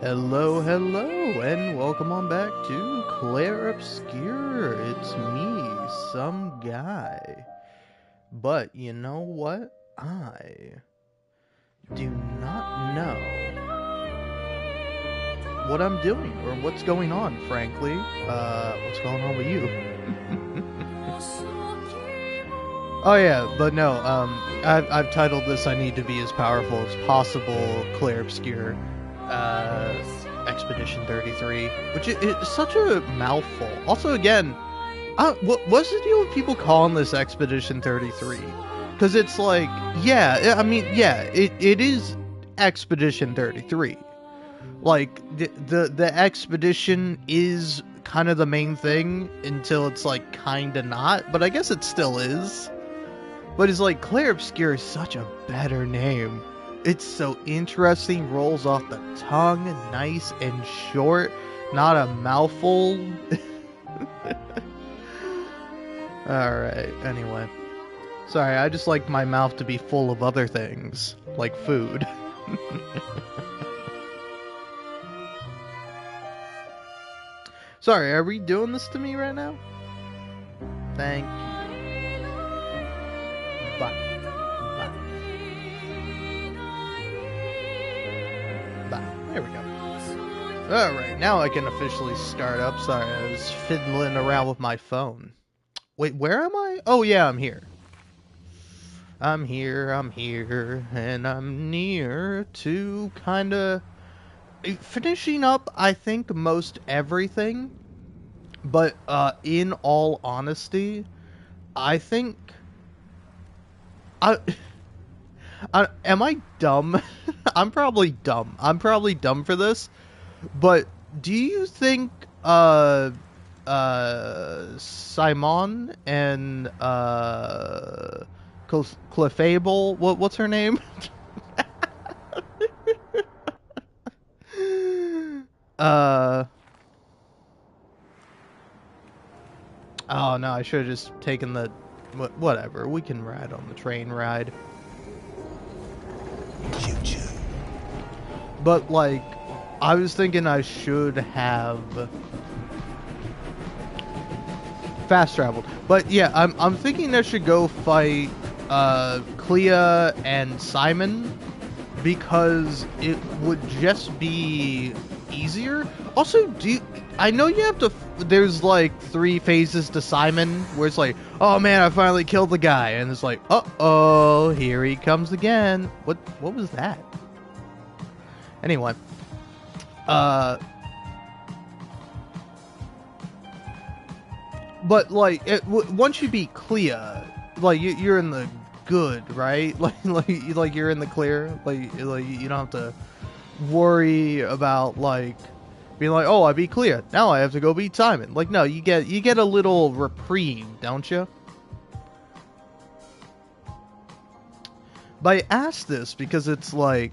Hello, hello, and welcome on back to Clair Obscur. It's me, some guy. But you know what? I do not know what I'm doing or what's going on, frankly. What's going on with you? Oh yeah, but no, I've titled this I Need to Be as Powerful as Possible, Clair Obscur, Expedition 33, which is such a mouthful. Also, again, what's the deal with people calling this Expedition 33? Because it's like, yeah, I mean, yeah, it is Expedition 33. Like, the expedition is kind of the main thing until it's, like, kind of not, but I guess it still is. But it's like, Clair Obscur is such a better name. It's so interesting, rolls off the tongue, nice and short, not a mouthful. Alright, anyway. Sorry, I just like my mouth to be full of other things, like food. Sorry, are we doing this to me right now? Thank you. Bye. Bye. Bye. There we go. Alright, now I can officially start up. Sorry, I was fiddling around with my phone. Wait, where am I? Oh yeah, I'm here. I'm here, and I'm near to kinda finishing up, I think, most everything. But, in all honesty, I think... am I dumb? I'm probably dumb. I'm probably dumb for this. But do you think, Simon and, Clefable, what's her name? Oh no, I should have just taken the, whatever, we can ride on the train ride. Choo-choo. But, like, I was thinking I should have fast traveled. But yeah, I'm thinking I should go fight Clea and Simon because it would just be easier. Also, I know you have to, there's like 3 phases to Simon where it's like, oh man, I finally killed the guy, and it's like, uh-oh, here he comes again. What was that? Anyway, but like once you beat Clea, like you're in the good, right? Like you're in the clear. Like you don't have to worry about like being like, oh, I beat Clea, now I have to go beat Simon. Like, no, you get a little reprieve, don't you? But I asked this because it's like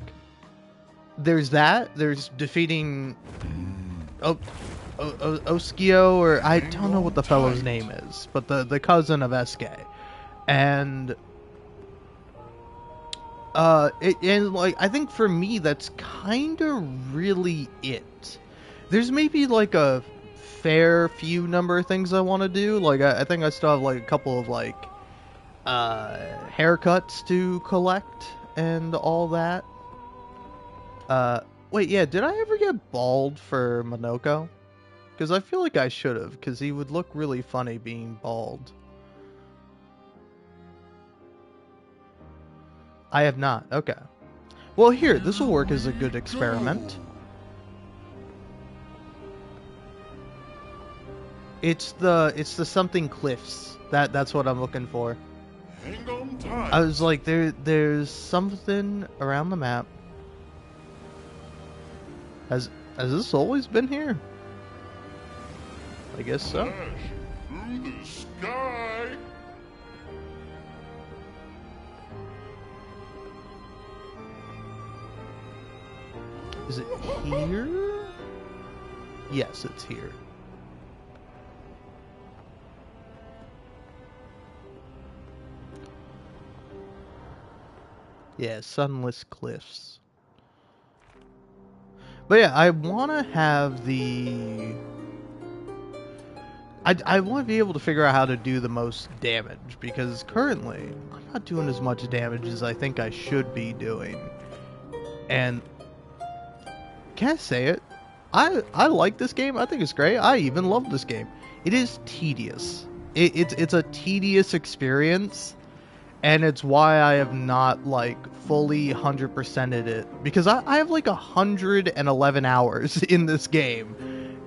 there's defeating Oskio, or I don't know what the fellow's name is, but the cousin of SK, and and like I think for me that's kind of really it. There's maybe like a fair few number of things I want to do. Like I think I still have like a couple of like haircuts to collect and all that. Wait, yeah, did I ever get bald for Monoko? Because I feel like I should have, because he would look really funny being bald. I have not. Okay. Well, here, this will work as a good experiment. It's the something cliffs. That's what I'm looking for. I was like, there's something around the map. Has this always been here? I guess so. Through the sky. Is it here? Yes, it's here. Yeah, sunless cliffs. But yeah, I want to have the... I want to be able to figure out how to do the most damage, because currently I'm not doing as much damage as I think I should be doing. And can I say it? I like this game. I think it's great. I even love this game. It is tedious. It's a tedious experience, and it's why I have not like fully 100%ed it, because I have like 111 hours in this game.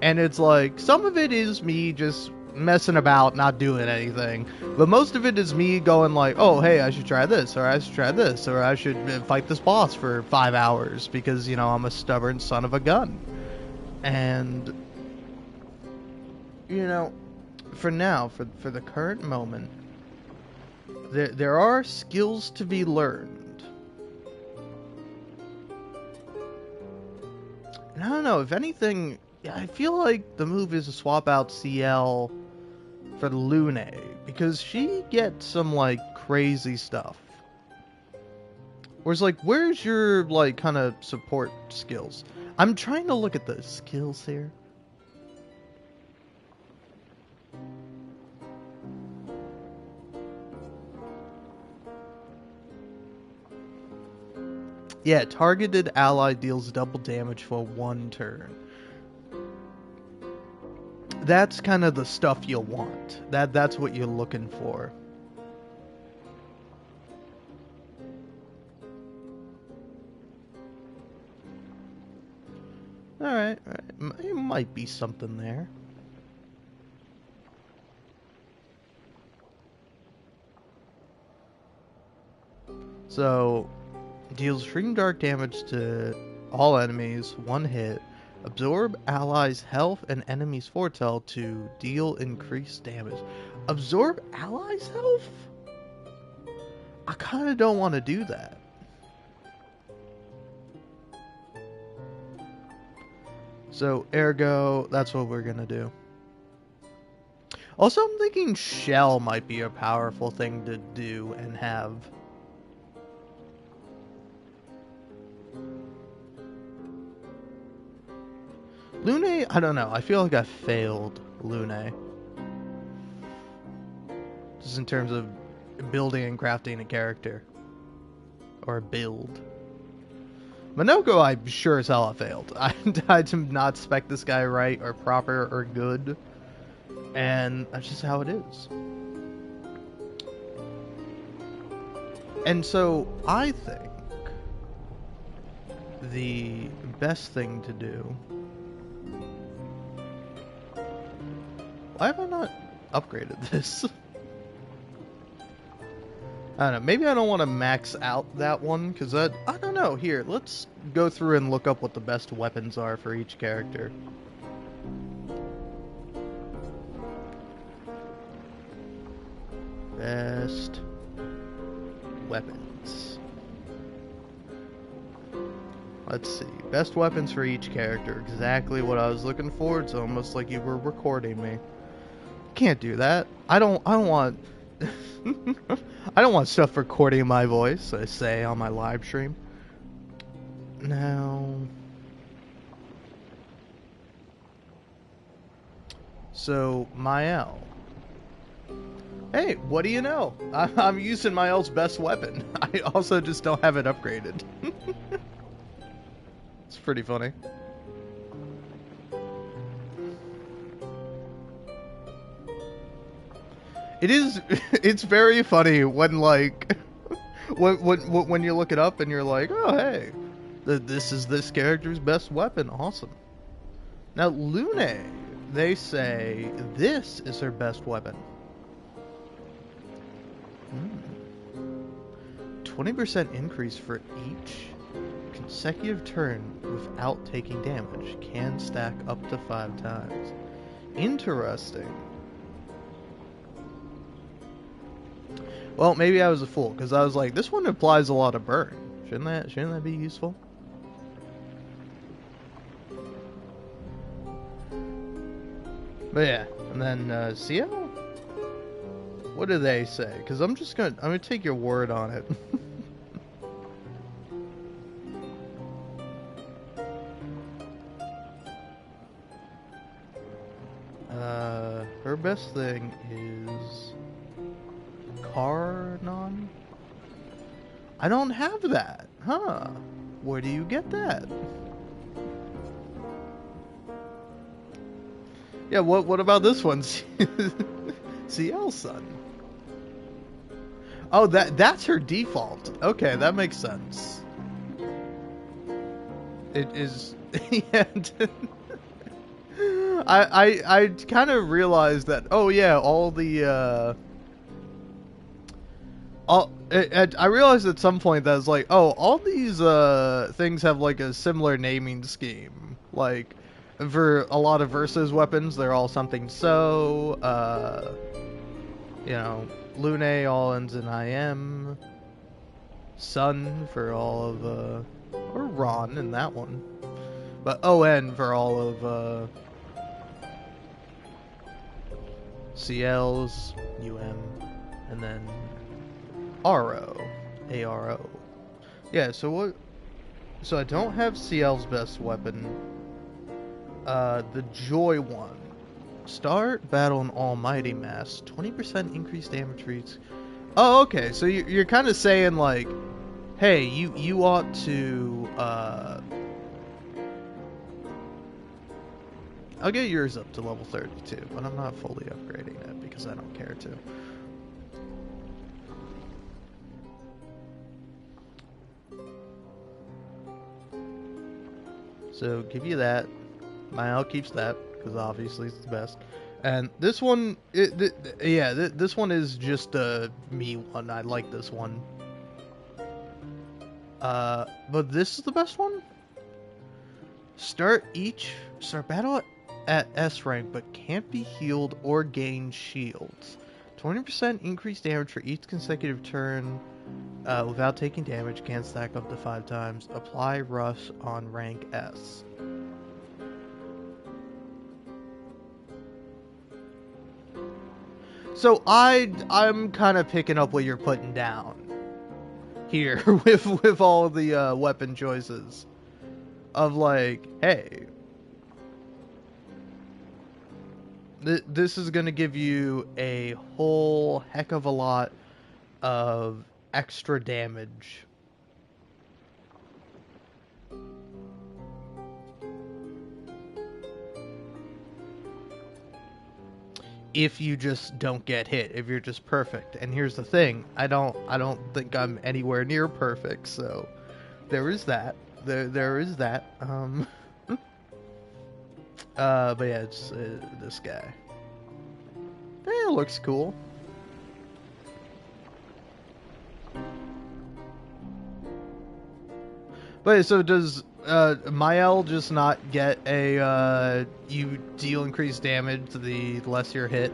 And it's like, some of it is me just messing about, not doing anything. But most of it is me going like, oh, hey, I should try this, or I should try this, or I should fight this boss for 5 hours because, you know, I'm a stubborn son of a gun. And, you know, for now, for the current moment, there are skills to be learned. And I don't know, if anything... Yeah, I feel like the move is to swap out CL for Lune, because she gets some, like, crazy stuff. Whereas, like, where's your, like, kind of support skills? I'm trying to look at the skills here. Yeah, targeted ally deals double damage for 1 turn. That's kind of the stuff you'll want. That's what you're looking for. Alright, it might be something there. So, deals extreme dark damage to all enemies, 1 hit. Absorb allies' health and enemies' foretell to deal increased damage. Absorb allies' health? I kind of don't want to do that. So, ergo, that's what we're going to do. Also, I'm thinking Shell might be a powerful thing to do and have. Lune, I don't know. I feel like I failed Lune. Just in terms of building and crafting a character. Or a build. Minoko, I'm sure as hell I failed. I did not spec this guy right or proper or good. And that's just how it is. And so, I think the best thing to do... Why have I not upgraded this? I don't know. Maybe I don't want to max out that one, because I don't know. Here, let's go through and look up what the best weapons are for each character. Best weapons. Let's see. Best weapons for each character. Exactly what I was looking for. It's almost like you were recording me. Can't do that. I don't want I don't want stuff recording my voice, I say on my live stream. Now, so Mael. Hey, what do you know? I'm using Mael's best weapon. I also just don't have it upgraded. It's pretty funny. It's very funny when, like, when you look it up and you're like, oh, hey, this is this character's best weapon. Awesome. Now, Lune, they say this is her best weapon. 20% increase for each consecutive turn without taking damage. Can stack up to 5 times. Interesting. Well, maybe I was a fool, because I was like, this one applies a lot of burn. Shouldn't that be useful? But yeah, and then CL? What do they say? Because I'm gonna take your word on it. best thing is Carnon. I don't have that, huh? Where do you get that? Yeah, what about this one? CL Sun. Oh, that's her default. Okay, that makes sense. It is. Yeah. I kind of realized that. Oh yeah, all the I realized at some point that it's like, oh, all these things have like a similar naming scheme. Like for a lot of versus weapons, they're all something so. You know, Lune all ends in IM. Sun for all of or Ron in that one, but ON for all of CLs, and then RO, ARO. Yeah, so what? So I don't have CL's best weapon. The Joy one. Start battle in Almighty Mass. 20% increased damage reach. Oh, okay. So you're kind of saying like, hey, you ought to. I'll get yours up to level 32, but I'm not fully upgrading it because I don't care to. So give you that. Mael keeps that because obviously it's the best. And this one, this one is just a me one. I like this one. But this is the best one. Start battle at S rank, but can't be healed or gain shields. 20% increased damage for each consecutive turn without taking damage. Can stack up to 5 times. Apply rush on rank S. So I'm kind of picking up what you're putting down here with all the weapon choices of like, hey, this is gonna give you a whole heck of a lot of extra damage. If you just don't get hit, if you're just perfect. And here's the thing, I don't think I'm anywhere near perfect, so there is that. There is that. But yeah, it's this guy. It looks cool. But so does Mael just not get a you deal increased damage the less you're hit?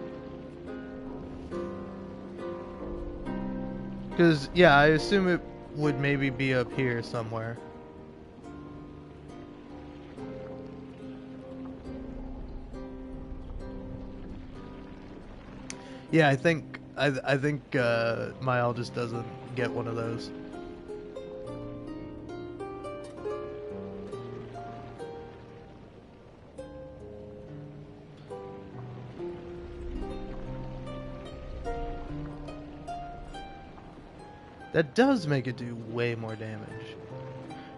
Because yeah, I assume it would maybe be up here somewhere. Yeah, I think Mael just doesn't get one of those. That does make it do way more damage.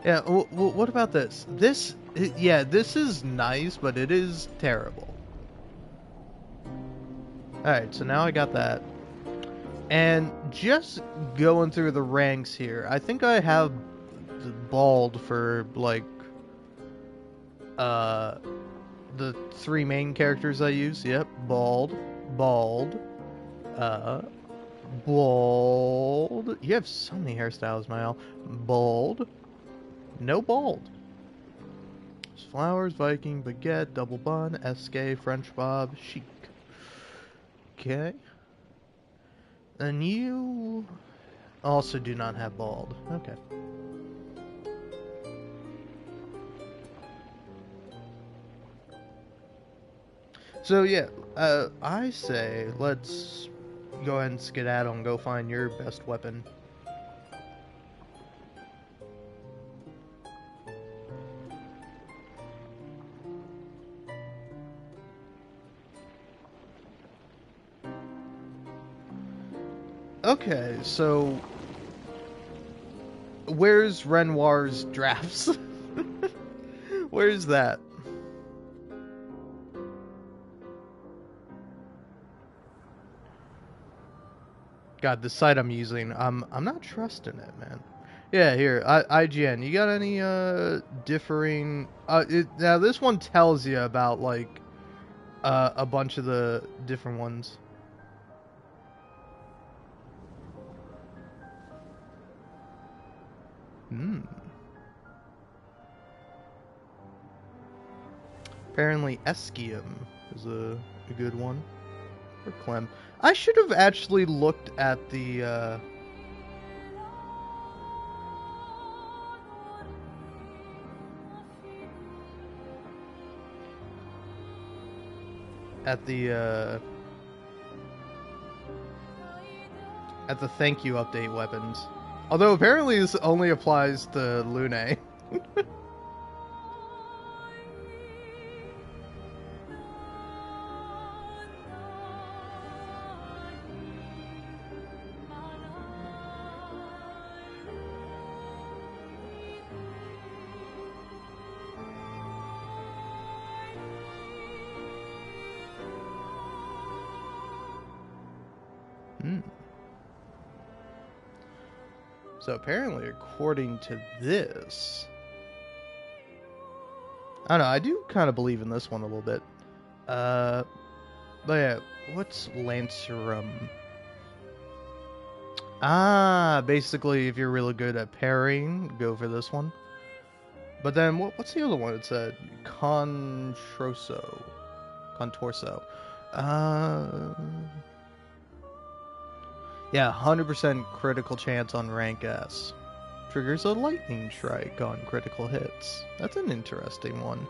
Yeah, what about this? This is nice, but it is terrible. Alright, so now I got that. And just going through the ranks here, I think I have the bald for, like, the 3 main characters I use. Yep, bald, bald, bald. You have so many hairstyles, Mael. Bald. No bald. Flowers, Viking, baguette, double bun, SK, French bob, chic. Okay. And you also do not have bald. Okay. So yeah, I say let's go ahead and skedaddle and go find your best weapon. Okay, so where's Renoir's drafts? Where's that? God, the site I'm using, I'm not trusting it, man. Yeah, here, IGN. You got any differing? Now this one tells you about like a bunch of the different ones. Hmm. Apparently, Escium is a good one. Or Clem. I should have actually looked at the at the at the thank you update weapons. Although apparently this only applies to Lune. Hmm. So apparently, according to this, I don't know. I do kind of believe in this one a little bit. But yeah, what's Lancerum? Ah, basically, if you're really good at parrying, go for this one. But then, what's the other one? It said Contorso. Uh, yeah, 100% critical chance on rank S. Triggers a lightning strike on critical hits. That's an interesting one.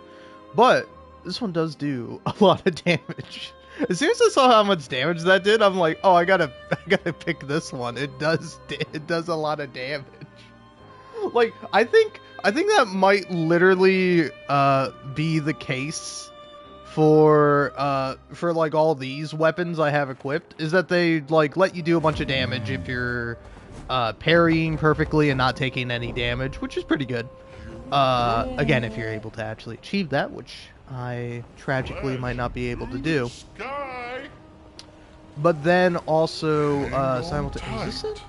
But this one does do a lot of damage. As soon as I saw how much damage that did, I'm like, oh, I gotta pick this one. It does a lot of damage. Like, I think that might literally be the case for like all these weapons I have equipped, is that they like let you do a bunch of damage if you're parrying perfectly and not taking any damage, which is pretty good. Again, if you're able to actually achieve that, which I tragically might not be able to do. But then also simultaneously, is this it?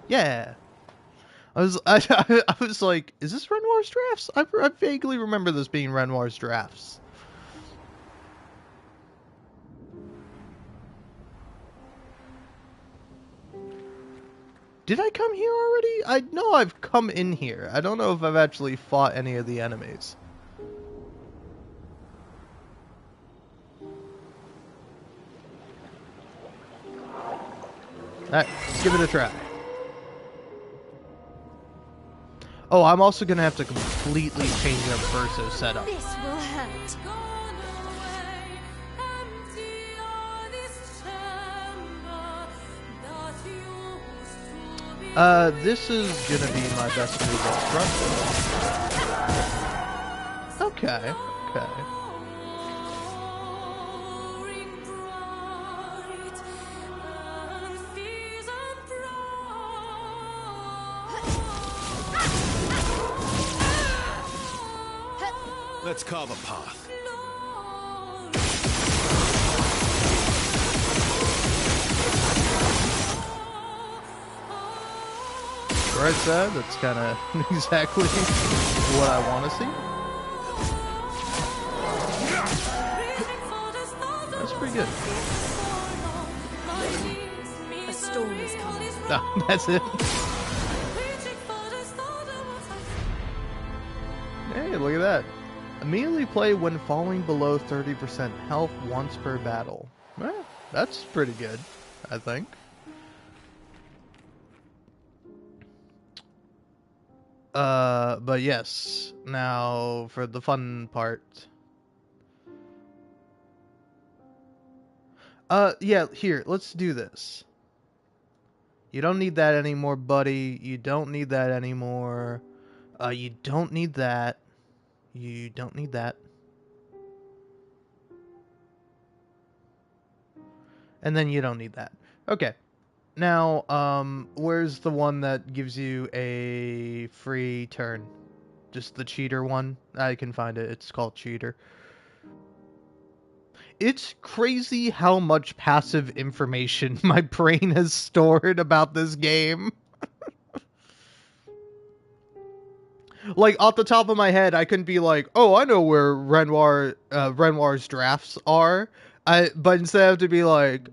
Yeah. I was like, is this Renoir's drafts? I vaguely remember this being Renoir's drafts. Did I come here already? I know I've come in here. I don't know if I've actually fought any of the enemies. Alright, let's give it a try. Oh, I'm also gonna have to completely change up Verso setup. This will hurt. This is gonna be my best move up front. Okay, okay. Let's carve a path. Right side, that's kind of exactly what I want to see. That's pretty good. A storm is coming. No, that's it. Hey, look at that. Immediately play when falling below 30% health once per battle. Well, that's pretty good, I think. But yes, now for the fun part. Yeah, here, let's do this. You don't need that anymore, buddy. You don't need that anymore. You don't need that. You don't need that. And then you don't need that. Okay. Now, where's the one that gives you a free turn? Just the cheater one? I can find it. It's called cheater. It's crazy how much passive information my brain has stored about this game. Like, off the top of my head, I couldn't be like, oh, I know where Renoir's drafts are. But instead I have to be like,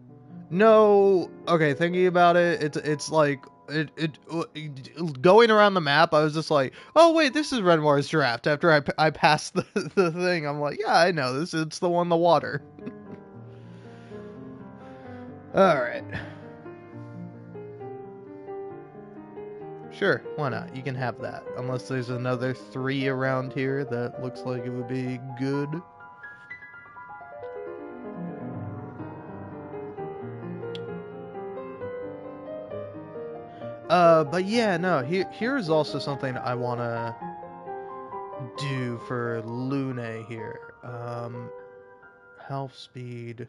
no, okay, thinking about it, it's like, going around the map, I was just like, oh, wait, this is Renoir's draft. After I passed the thing, I'm like, yeah, I know this. It's the one in the water. Alright. Sure, why not? You can have that. Unless there's another 3 around here that looks like it would be good. But yeah, no, here's also something I wanna do for Lune here. Health speed.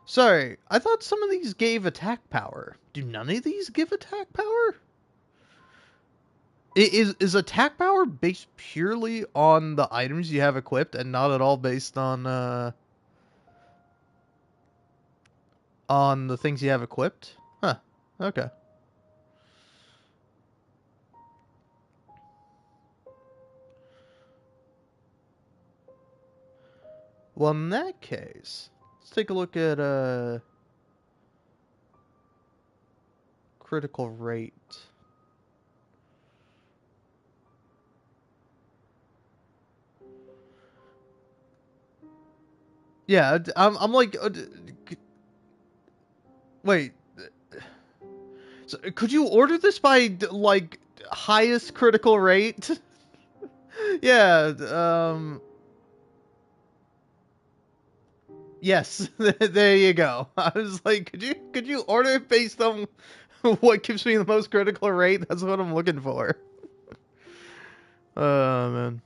Sorry, I thought some of these gave attack power. Do none of these give attack power? Is attack power based purely on the items you have equipped and not at all based on the things you have equipped? Huh. Okay. Well, in that case, let's take a look at critical rate. Yeah, I'm like, wait. So, could you order this by like highest critical rate? Yeah. Yes. There you go. I was like, could you order it based on what gives me the most critical rate? That's what I'm looking for. Oh man.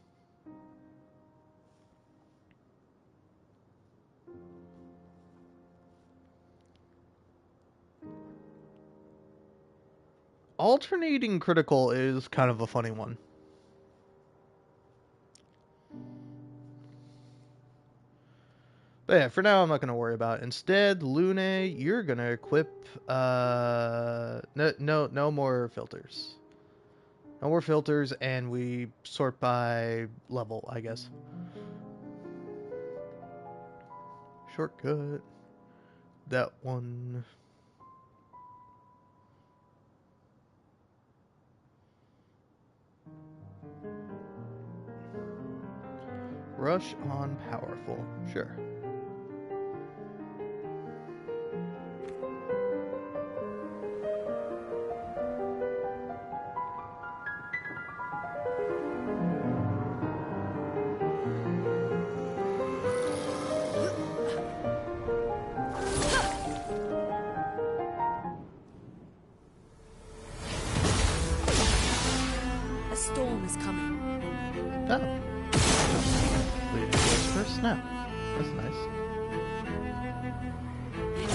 Alternating critical is kind of a funny one. But yeah, for now I'm not gonna worry about it. Instead, Lune, you're gonna equip no more filters. No more filters, and we sort by level, I guess. Shortcut. That one. Rush on powerful. Sure. A storm is coming. Oh. Lead goes first now. That's nice.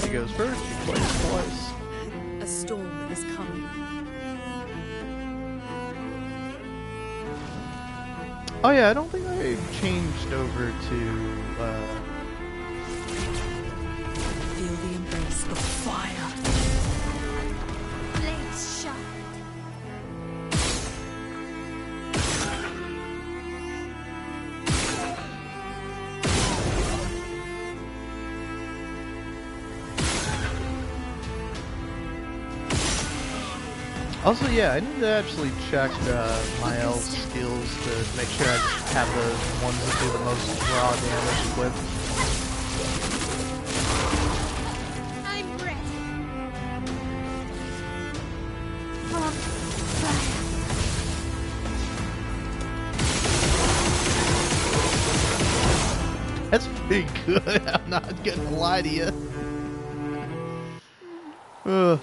He goes first, he plays twice. A storm is coming. Oh yeah, I don't think I changed over to Feel the embrace of fire. Blades sharp. Also, yeah, I need to actually check my elf skills to make sure I just have the ones that do the most raw damage equipped. I'm ready. On fire. That's pretty good, I'm not gonna lie to you. Ugh.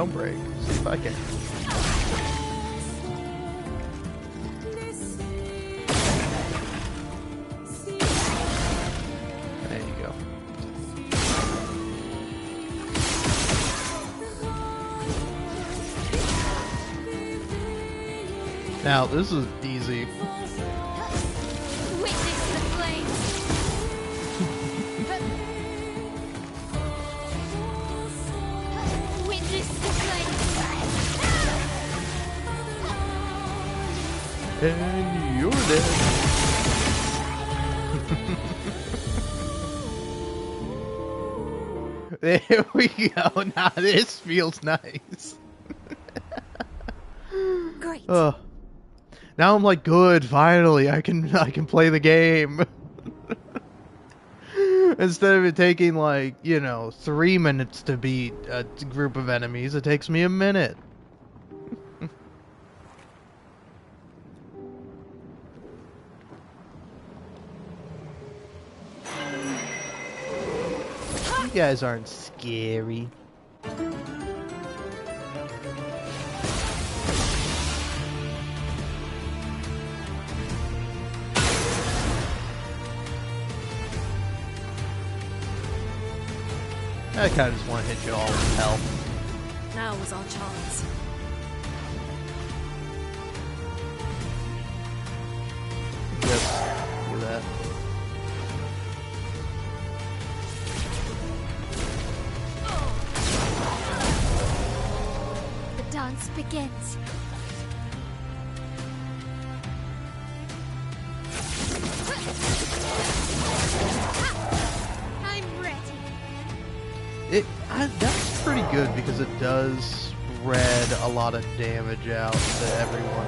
don't break. See if I can. There you go. Now, this is easy. Witness the flames. Witness the flames. And you're dead. There we go. Now this feels nice. Great. Oh. Now I'm like, good, finally, I can play the game. Instead of it taking like, 3 minutes to beat a group of enemies, it takes me a minute. You guys aren't scary. I kind of just want to hit you all with hell. Now was our chance. Yes, do that. The dance begins. I'm ready. That's pretty good because it does spread a lot of damage out to everyone.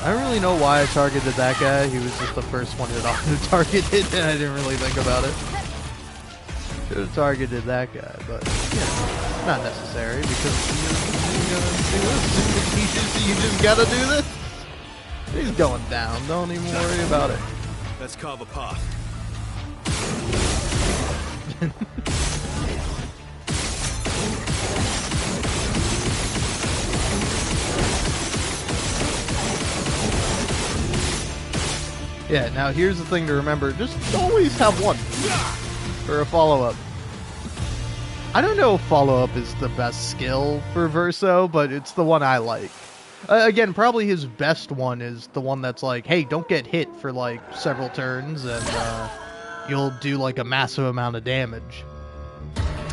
I don't really know why I targeted that guy. He was just the first one that auto-targeted, and I didn't really think about it. Should have targeted that guy, but not necessary because you just gotta do this. He's going down. Don't even worry about it. Let's carve a path. Yeah, now here's the thing to remember. Just always have one for a follow-up. I don't know if follow-up is the best skill for Verso, but it's the one I like. Again, probably his best one is the one that's like, hey, don't get hit for like several turns and you'll do like a massive amount of damage.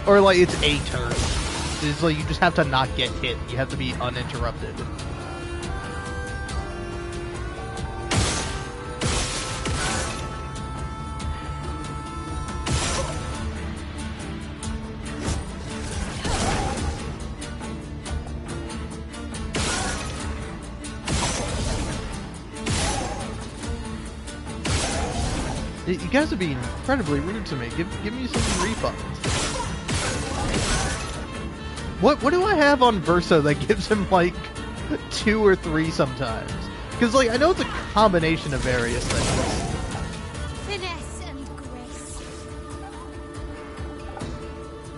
Or like it's a turn. It's like you just have to not get hit. You have to be uninterrupted. You guys are being incredibly rude to me. Give me some refunds. What do I have on Verso that gives him like 2 or 3 sometimes? Because like I know it's a combination of various things. Finesse and grace.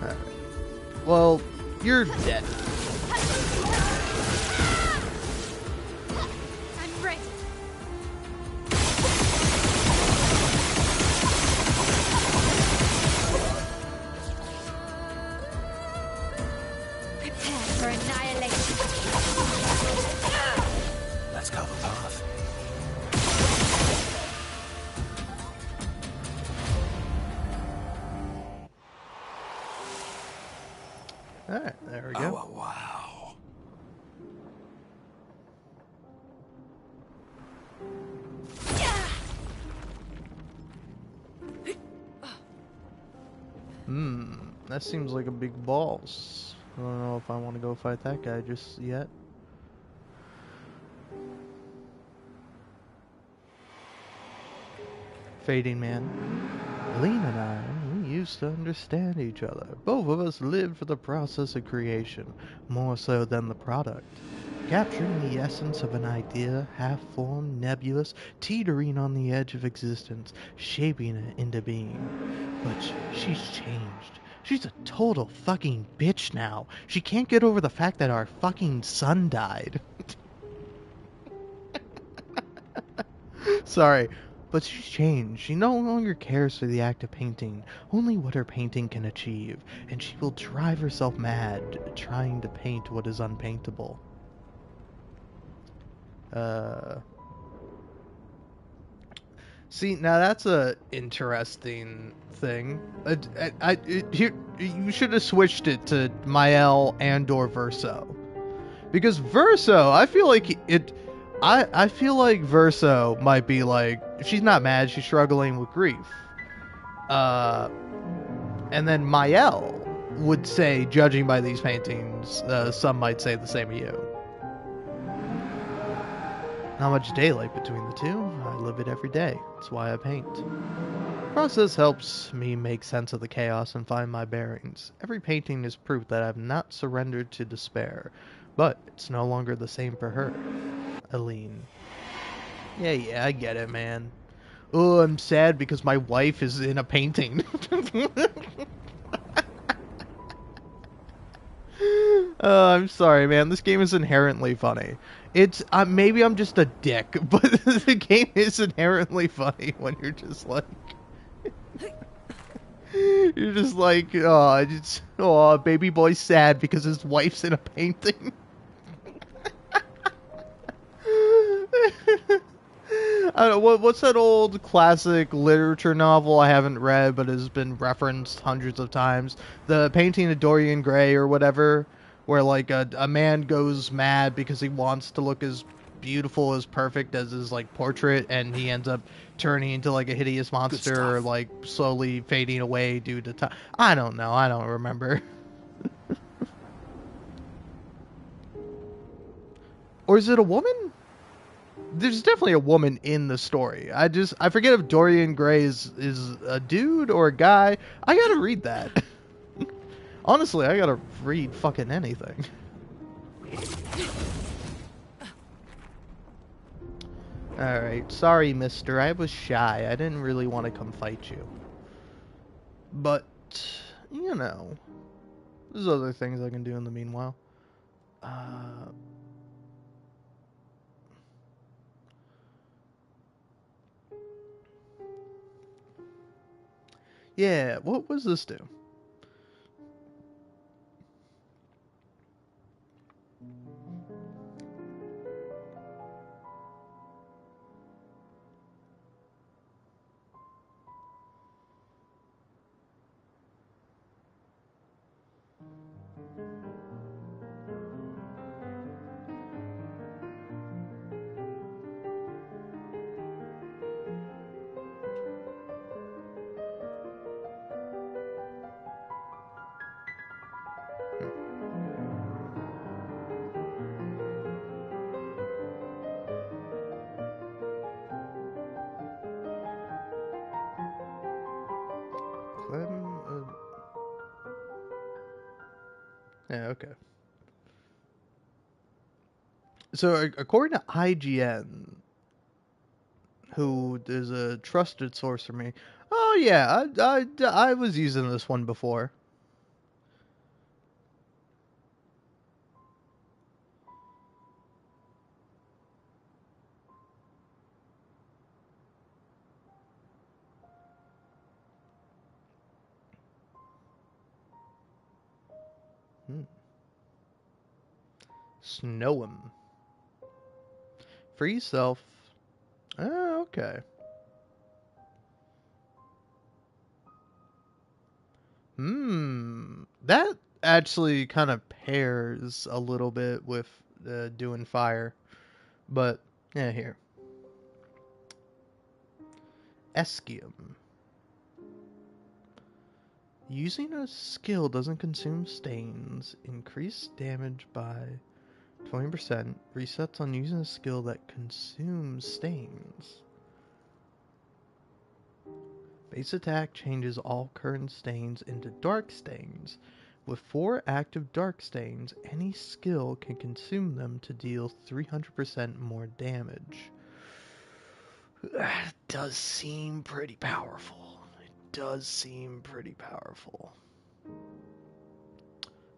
Alright. Well, you're dead. I'm ready. Prepare for annihilation. Let's carve a path. Alright, there we go. Oh, wow. That seems like a big boss. I don't know if I want to go fight that guy just yet. Fading Man. Lean and I, we used to understand each other. Both of us lived for the process of creation, more so than the product. Capturing the essence of an idea, half-formed, nebulous, teetering on the edge of existence, shaping it into being. But she's changed. She's a total fucking bitch now. She can't get over the fact that our fucking son died. Sorry, but she's changed. She no longer cares for the act of painting, only what her painting can achieve, and she will drive herself mad trying to paint what is unpaintable. See, now that's a interesting thing. You should have switched it to Mael and/or Verso, because Verso, I feel like I feel like Verso might be like, she's not mad, she's struggling with grief. And then Mael would say, judging by these paintings, some might say the same of you. Not much daylight between the two. I live it every day. That's why I paint. The process helps me make sense of the chaos and find my bearings. Every painting is proof that I've not surrendered to despair, but it's no longer the same for her. Aline. Yeah, I get it, man. Oh, I'm sad because my wife is in a painting. I'm sorry, man. This game is inherently funny. It's maybe I'm just a dick, but the game is inherently funny when you're just like, baby boy's sad because his wife's in a painting. I don't know, what's that old classic literature novel I haven't read but has been referenced hundreds of times? The Painting of Dorian Gray or whatever, where like a man goes mad because he wants to look as beautiful as perfect as his like portrait, and he ends up turning into like a hideous monster or like slowly fading away due to time. I don't know. I don't remember. Or is it a woman? There's definitely a woman in the story. I forget if Dorian Gray is a dude or a guy. I gotta read that. Honestly, I gotta read fucking anything. Alright, sorry mister, I was shy. I didn't really want to come fight you. But, you know, there's other things I can do in the meanwhile. Yeah, what was this do? Yeah, okay. So, according to IGN, who is a trusted source for me, oh yeah, I was using this one before. Snow 'em. Free self. Oh, okay. That actually kind of pairs a little bit with doing fire. But, yeah, here. Eskium. Using a skill doesn't consume stains. Increase damage by 20%. Resets on using a skill that consumes stains. Base attack changes all current stains into dark stains. With 4 active dark stains, any skill can consume them to deal 300% more damage. That does seem pretty powerful. It does seem pretty powerful.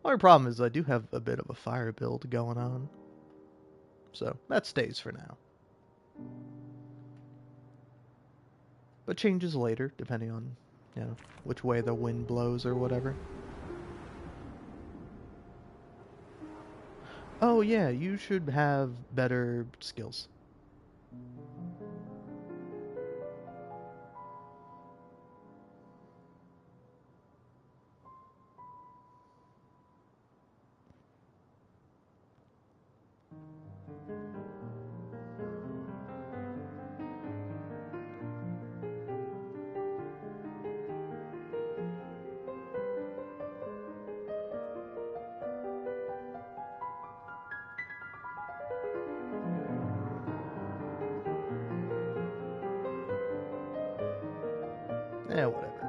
Only problem is I do have a bit of a fire build going on. So that stays for now. But changes later, depending on, which way the wind blows or whatever. Oh yeah, you should have better skills. Yeah, whatever.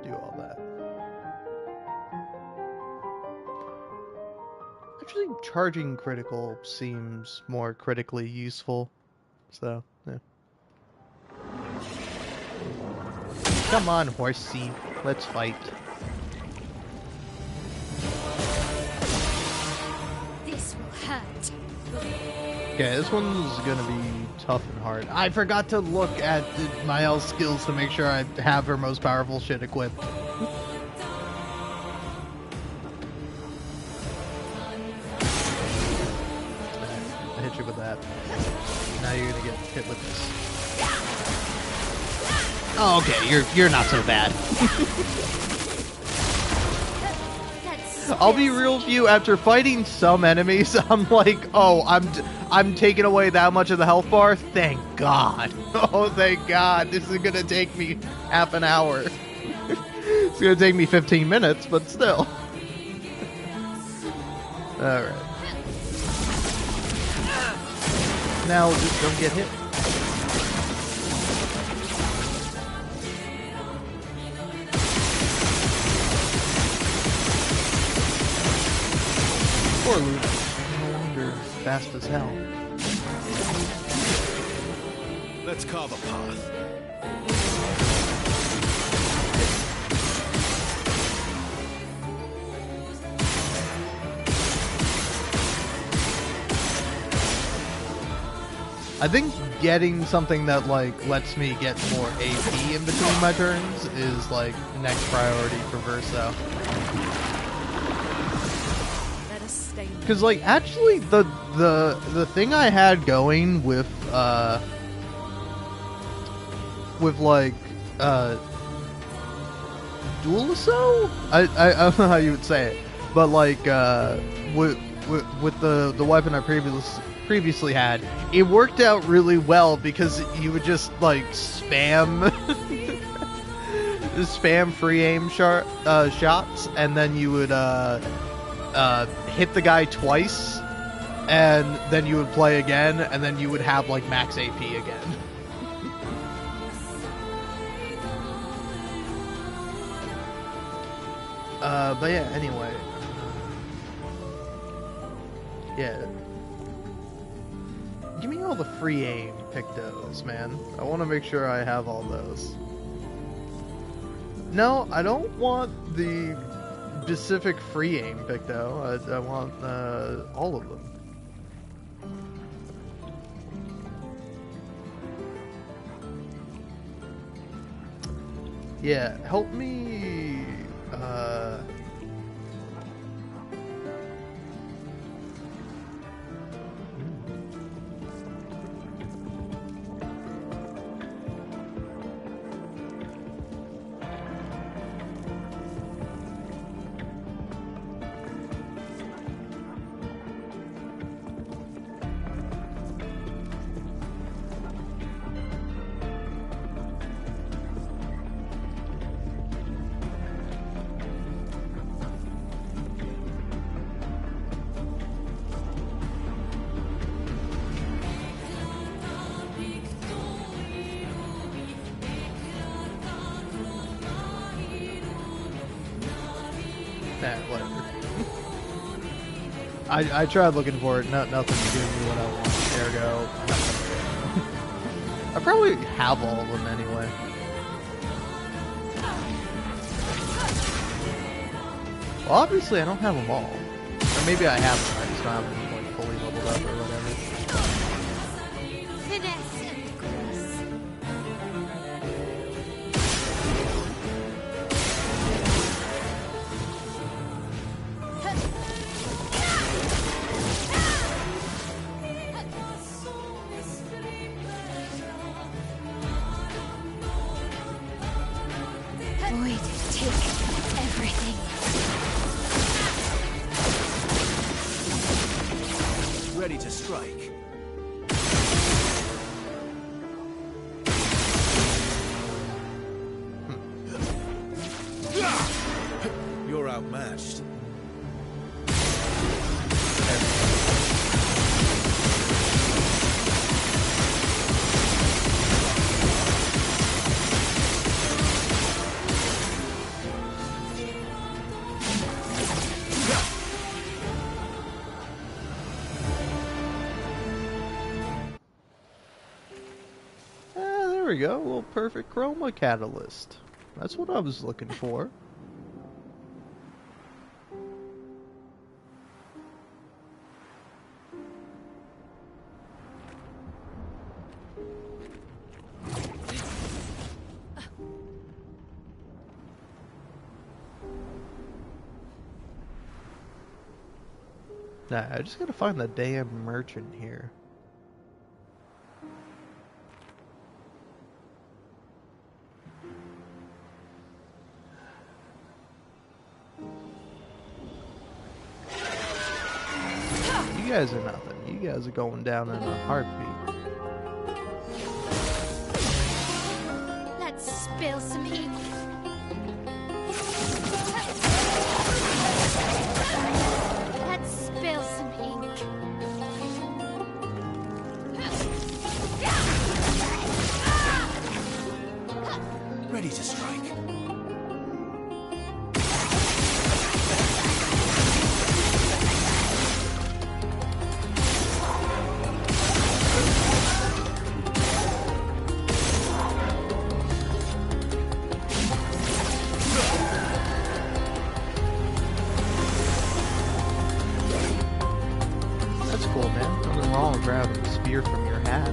Do all that. Actually, charging critical seems more critically useful. So, yeah. Come on, horsey. Let's fight. This will hurt. Okay, this one's gonna be tough and hard. I forgot to look at my L skills to make sure I have her most powerful shit equipped. I hit you with that. Now you're gonna get hit with this. Oh, okay, you're not so bad. I'll be real with you, after fighting some enemies, I'm like, oh, I'm taking away that much of the health bar? Thank God. Oh, thank God. This is gonna take me half an hour. It's gonna take me 15 minutes, but still. Alright. Now just don't get hit. Poor Luke. No wonder fast as hell. Let's carve a path. I think getting something that lets me get more AP in between my turns is the next priority for Verso. Because actually the thing I had going with Dualiso? I don't know how you would say it, but with the weapon I previously had, it worked out really well because you would just spam spam free aim shots, and then you would hit the guy twice, and then you would play again, and then you would have max AP again. But yeah, anyway. Yeah. Give me all the free aim pictos, man. I want to make sure I have all those. No, I don't want the specific free aim picto. I want all of them. Yeah, help me I tried looking for it. Nothing's giving me what I want. Ergo, I probably have all of them anyway. Well, obviously I don't have them all. Or maybe I have them, I just don't have them like fully leveled up or whatever. Finesse and grace. Void, take everything. Ready to strike. You're outmatched. There we go, a little perfect chroma catalyst. That's what I was looking for. Nah, I just gotta find the damn merchant here. You guys are nothing. You guys are going down in a heartbeat. Let's spill some ink. Let's spill some ink. Ready to strike. That's cool, man. Nothing wrong with grabbing a spear from your hat.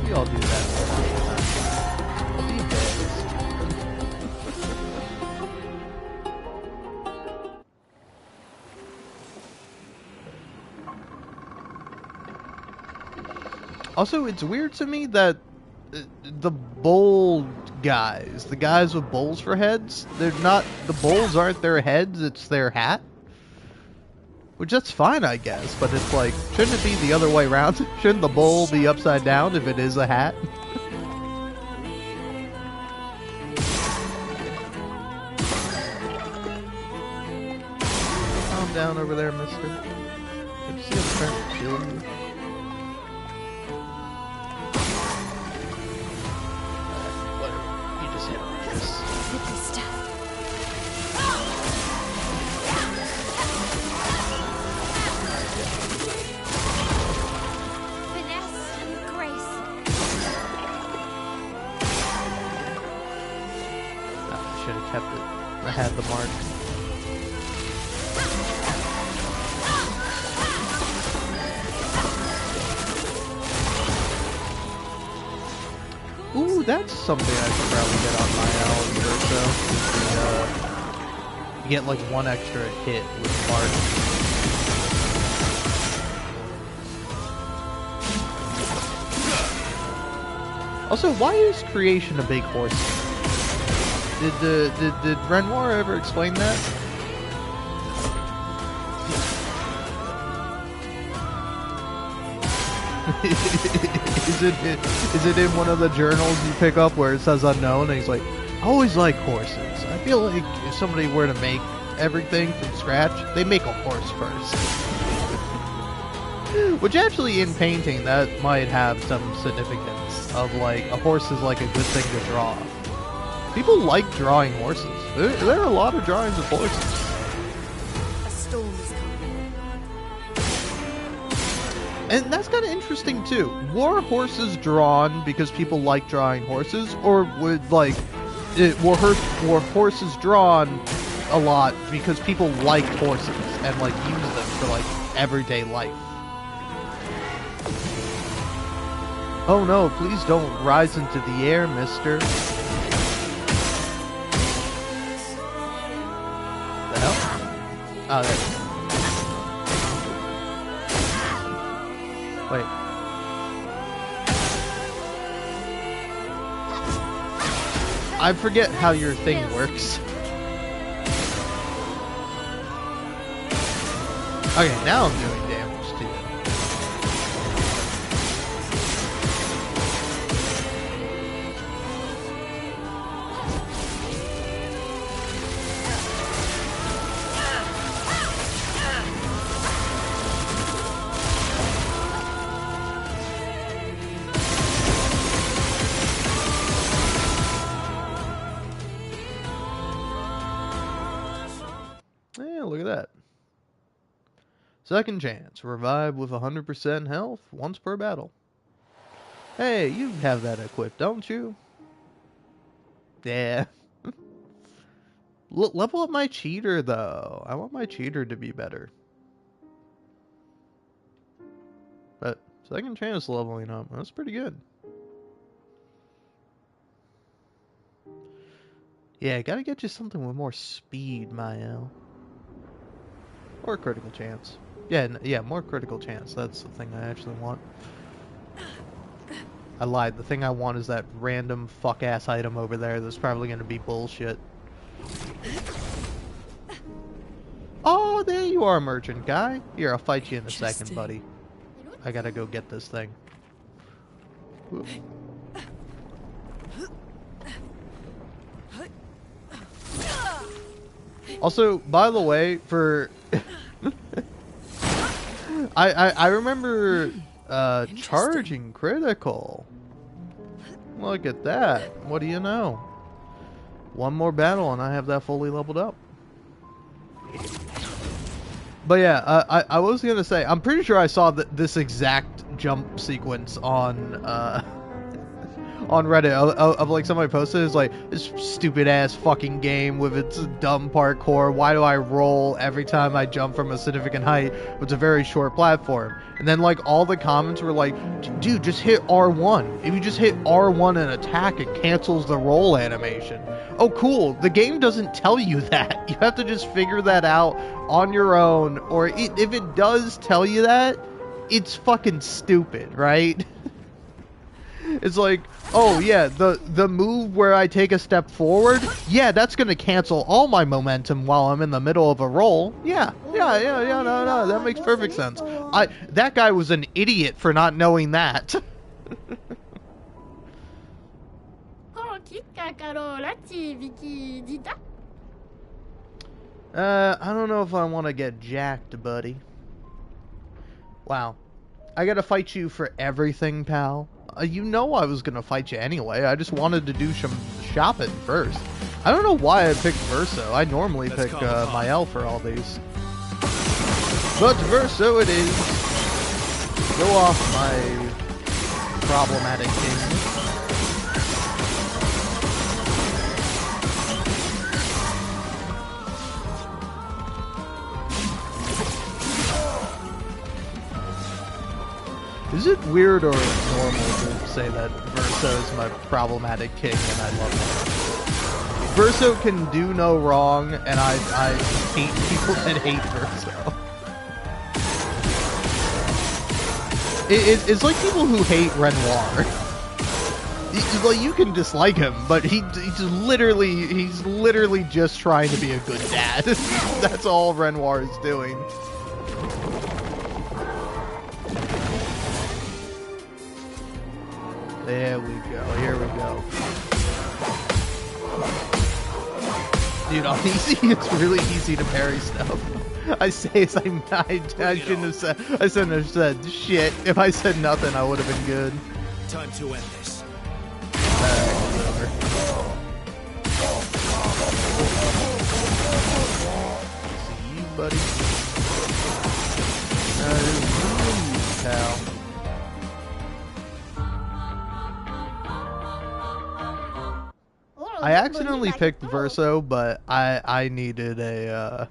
We all do that from time to time. These days. Also, it's weird to me that the bowl guys, the guys with bowls for heads, they're not, the bowls aren't their heads, it's their hat. Which that's fine, I guess, but it's like, shouldn't it be the other way around? Shouldn't the bowl be upside down if it is a hat? Calm down over there, mister. Did you see him trying to kill you? Whatever. You just hit him with this. Hit the stuff. Finesse and grace. I should have kept it. I had the mark. Ooh, that's something I could probably get on my alley or so. You get like one extra hit with Mark. Also, why is creation a big horse? Did Renoir ever explain that? Is it in one of the journals you pick up where it says unknown and he's like, I always like horses. I feel like if somebody were to make everything from scratch, they make a horse first. Which actually in painting that might have some significance of like a horse is like a good thing to draw. People like drawing horses. There are a lot of drawings of horses. A storm is coming. And that's kind of interesting too. Were horses drawn because people like drawing horses, or would like were horses drawn a lot because people liked horses and like used them for like everyday life? Oh no, please don't rise into the air, mister. The hell? Oh, there. Wait. I forget how your thing works. Okay, now I'm doing damage to you. Yeah, look at that. Second chance. Revive with 100% health once per battle. Hey, you have that equipped, don't you? Yeah. Level up my cheater, though. I want my cheater to be better. But second chance leveling up. That's pretty good. Yeah, gotta get you something with more speed, Mael. Or critical chance. Yeah, more critical chance. That's the thing I actually want. I lied. The thing I want is that random fuck-ass item over there that's probably gonna be bullshit. Oh, there you are, merchant guy. Here, I'll fight you in a second, buddy. I gotta go get this thing. Whoop. Also, by the way, for I remember charging critical. Look at that. What do you know? One more battle and I have that fully leveled up. But yeah, I was gonna say, I'm pretty sure I saw this exact jump sequence on Reddit of like somebody posted. It's like, this stupid ass fucking game with its dumb parkour. Why do I roll every time I jump from a significant height? It's a very short platform. And then like all the comments were like, dude, just hit R1. If you just hit R1 and attack, it cancels the roll animation. Oh cool, the game doesn't tell you that. You have to just figure that out on your own, or if it does tell you that, it's fucking stupid, right? It's like, oh yeah, the move where I take a step forward, yeah, that's gonna cancel all my momentum while I'm in the middle of a roll. Yeah, no, that makes perfect sense. That guy was an idiot for not knowing that. I don't know if I want to get jacked, buddy. Wow. I gotta fight you for everything, pal. You know I was gonna fight you anyway. I just wanted to do some shopping first. I don't know why I picked Verso. I normally pick Mael for all these. But Verso it is. Go off, my problematic king. Is it weird or normal to say that Verso is my problematic king and I love him? Verso can do no wrong, and I hate people that hate Verso. It's like people who hate Renoir. Like, you can dislike him, but he's literally just trying to be a good dad. That's all Renoir is doing. There we go. Here we go. Dude, on easy, it's really easy to parry stuff. I shouldn't have said shit. If I said nothing, I would have been good. Time to end this. Whatever. See you, buddy. pal. I accidentally picked Verso, but I needed a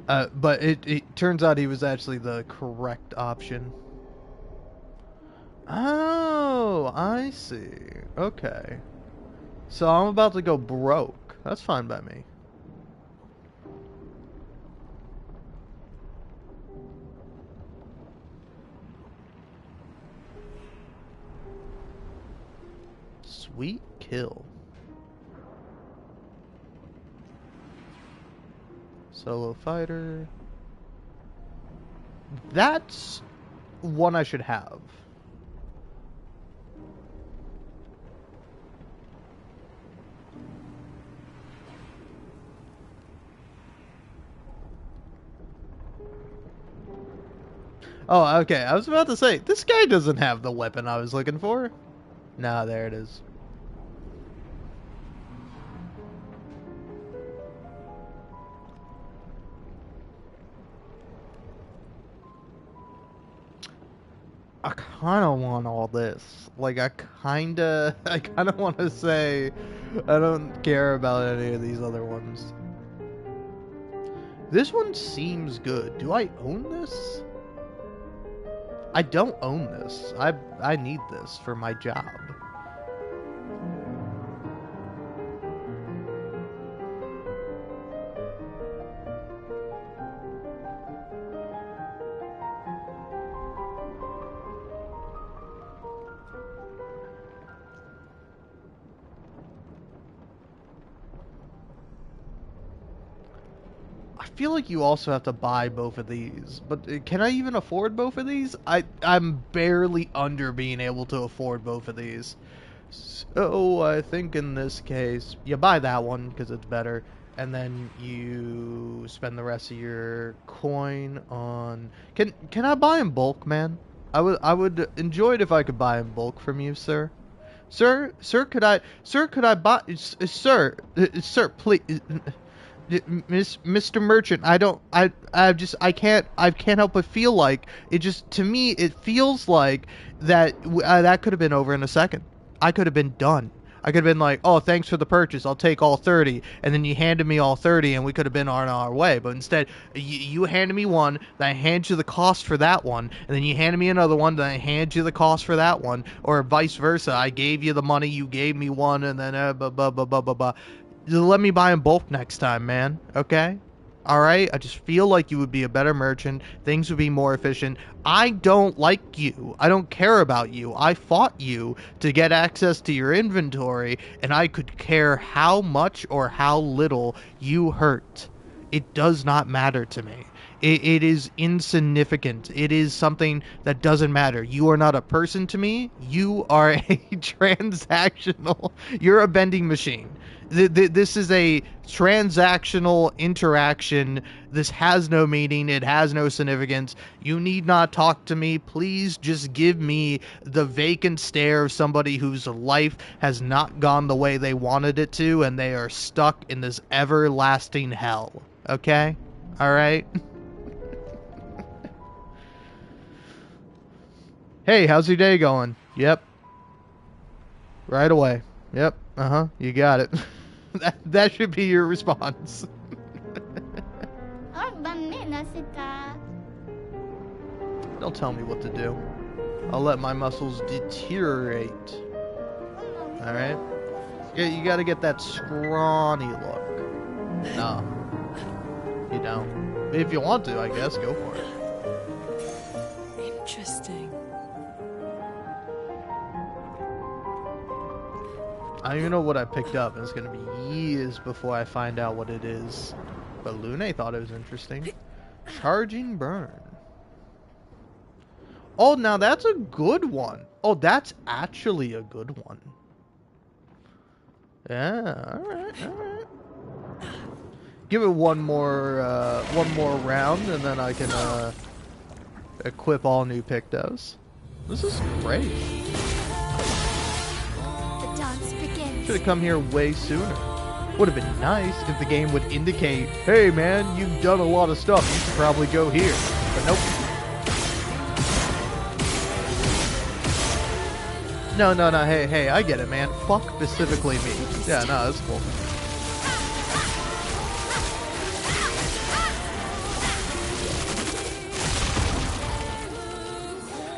but it turns out he was actually the correct option. Oh, I see. Okay. So I'm about to go broke. That's fine by me. Sweet kill. Solo fighter. That's one I should have. Oh, okay. I was about to say, this guy doesn't have the weapon I was looking for. Nah, there it is. I kind of want all this. Like, I kind of want to say I don't care about any of these other ones. This one seems good. Do I own this? I don't own this. I need this for my job. I feel like you also have to buy both of these, but can I even afford both of these? I'm barely under being able to afford both of these. So I think in this case, you buy that one because it's better, and then you spend the rest of your coin on. Can I buy in bulk, man? I would enjoy it if I could buy in bulk from you, sir. Sir, could I buy, sir, please. Mr. Merchant, I can't help but feel like it just, to me, it feels like that that could have been over in a second. I could have been done. I could have been like, oh, thanks for the purchase, I'll take all 30, and then you handed me all 30, and we could have been on our way. But instead, you handed me one, then I hand you the cost for that one, and then you handed me another one, then I hand you the cost for that one, or vice versa. I gave you the money, you gave me one, and then blah, blah, blah, blah, blah, blah. Let me buy in bulk next time, man. Okay? Alright? I just feel like you would be a better merchant. Things would be more efficient. I don't like you. I don't care about you. I fought you to get access to your inventory, and I could care how much or how little you hurt. It does not matter to me. It is insignificant. It is something that doesn't matter. You are not a person to me. You are a transactional. You're a vending machine. This is a transactional interaction. This has no meaning. It has no significance. You need not talk to me. Please just give me the vacant stare of somebody whose life has not gone the way they wanted it to, and they are stuck in this everlasting hell. Okay? Alright? Hey, how's your day going? Yep. Right away. Yep. Uh-huh. You got it. That should be your response. Don't tell me what to do. I'll let my muscles deteriorate. Alright? Yeah, you gotta get that scrawny look. No. You don't. If you want to, I guess, go for it. Interesting. I don't even know what I picked up, and it's gonna be years before I find out what it is. But Lune thought it was interesting. Charging burn. Oh, now that's a good one. Oh, that's actually a good one. Yeah, alright. Give it one more round, and then I can equip all new pictos. This is great. Should have come here way sooner. Would have been nice if the game would indicate, hey man, you've done a lot of stuff, you should probably go here. But nope. No, no, no. Hey, hey, I get it, man. Fuck specifically me. Yeah, no, that's cool.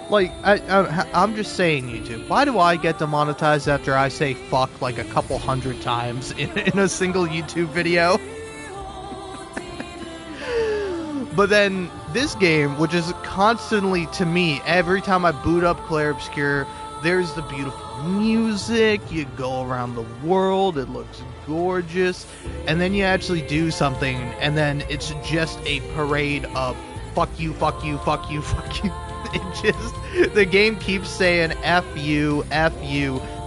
Like, I'm just saying, YouTube. Why do I get demonetized after I say fuck like a couple hundred times in a single YouTube video? But then this game, which is constantly, to me, every time I boot up Clair Obscur, there's the beautiful music, you go around the world, it looks gorgeous, and then you actually do something, and then it's just a parade of fuck you, fuck you, fuck you, fuck you. It just, the game keeps saying F you,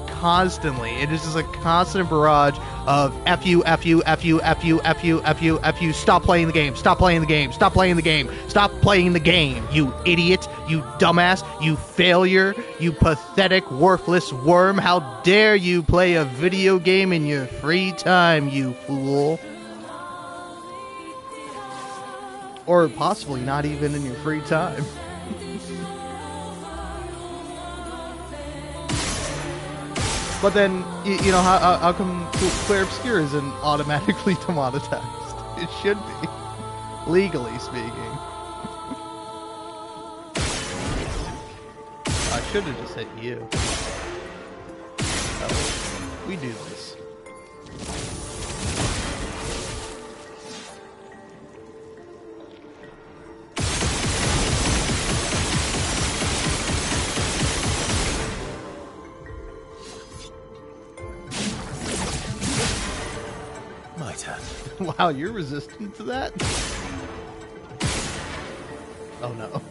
constantly. It is just a constant barrage of F you, F you, F you, F you, F you, F you, F you, stop playing the game, stop playing the game, stop playing the game, stop playing the game, you idiot, you dumbass, you failure, you pathetic, worthless worm, how dare you play a video game in your free time, you fool. Or possibly not even in your free time. But then, you know, how come Clair Obscur isn't automatically demonetized? It should be, legally speaking. I should have just hit you. Oh, we do this. Wow, you're resistant to that? Oh no.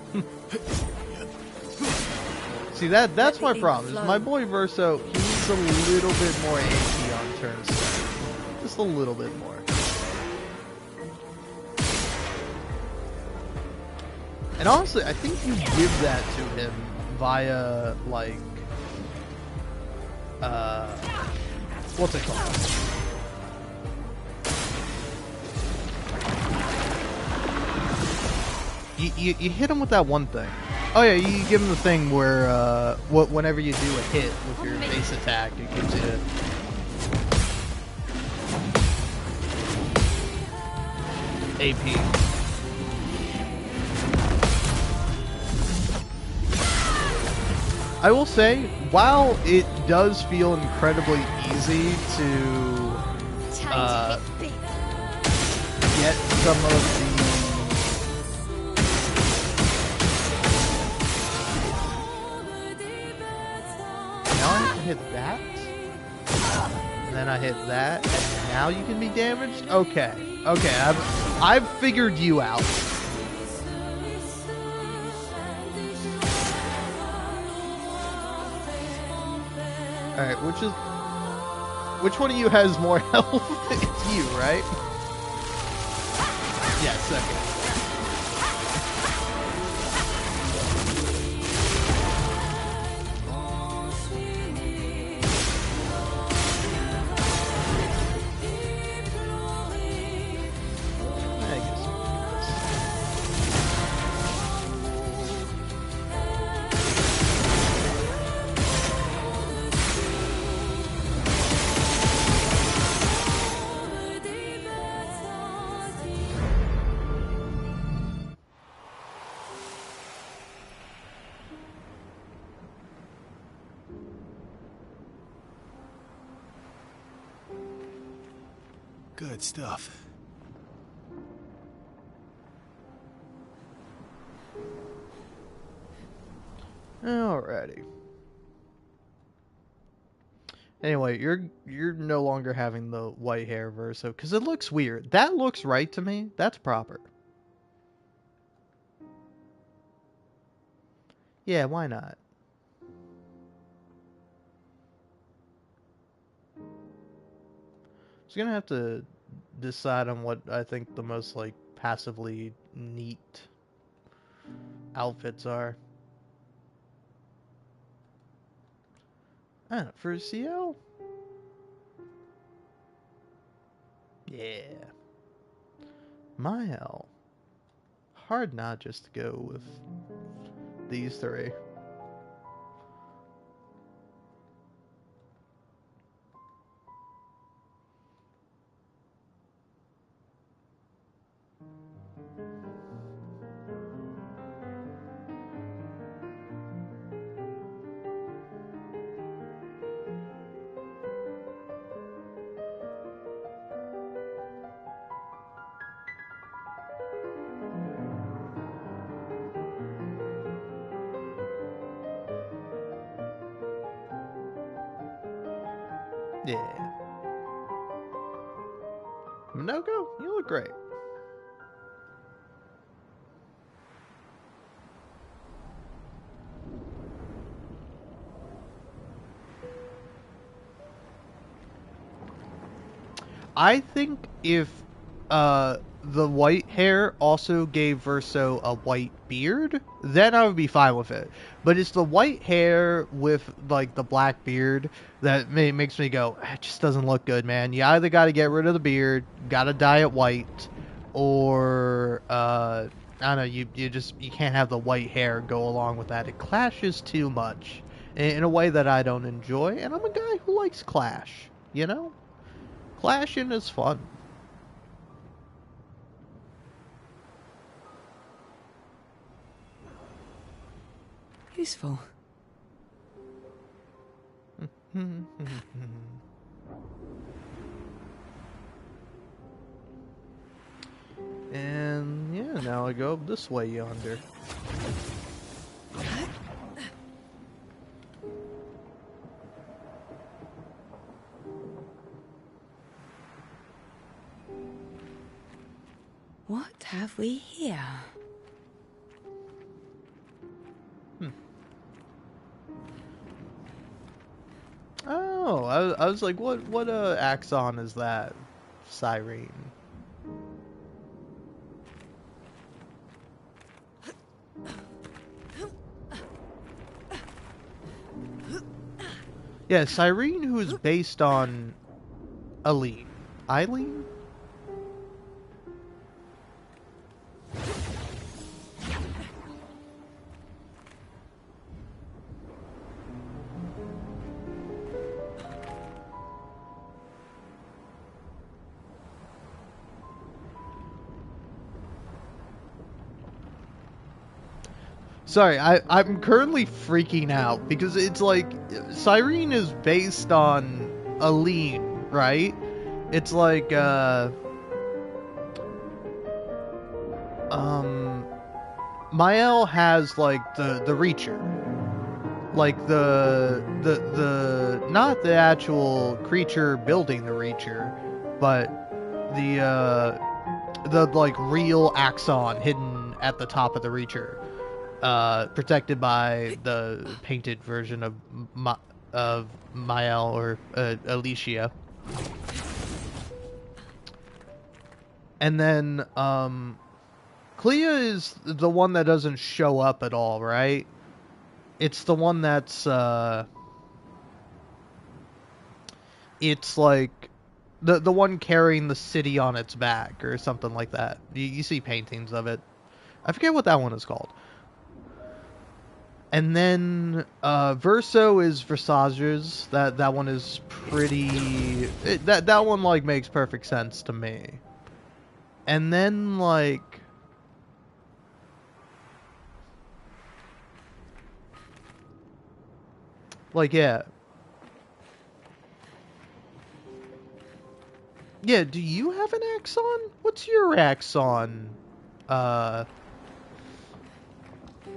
See, that's my problem. Is my boy Verso, he's a little bit more anti on turn start. Just a little bit more. And honestly, I think you give that to him via, like, what's it called? You hit him with that one thing. Oh yeah, you give him the thing where whenever you do a hit with your base attack, it gives you AP. I will say, while it does feel incredibly easy to get some of the hit that, and then I hit that, and now you can be damaged? Okay, I've figured you out. Alright, which one of you has more health? It's you, right? Yes, okay. Good stuff. Alrighty. Anyway, you're no longer having the white hair Verso, because it looks weird. That looks right to me. That's proper. Yeah, why not? I was gonna have to decide on what I think the most, like, passively neat outfits are. For CL? Yeah. My hell. Hard not just to go with these three. Yeah. Minoko, you look great. I think if the white hair also gave Verso a white beard, then I would be fine with it. But it's the white hair with like the black beard that makes me go, it just doesn't look good, man. You either got to get rid of the beard, got to dye it white, or I don't know, you can't have the white hair go along with that. It clashes too much in a way that I don't enjoy, and I'm a guy who likes clash, you know? Clashing is fun. Useful. And yeah, now I go this way yonder. What have we here? Oh, I was like, what axon is that? Cyrene. Yeah, Cyrene, who's based on Eileen. Eileen? Sorry, I'm currently freaking out because it's like Cyrene is based on Eileen, right? It's like Mael has like the Reacher. Like the not the actual creature building the Reacher, but the like real axon hidden at the top of the Reacher. Protected by the painted version of Mael or Alicia. And then Clea is the one that doesn't show up at all, right? It's the one that's it's like the one carrying the city on its back or something like that. You see paintings of it. I forget what that one is called. And then Verso is Versages. That one is pretty. That one like makes perfect sense to me. And then like yeah. Yeah, do you have an axon? What's your axon?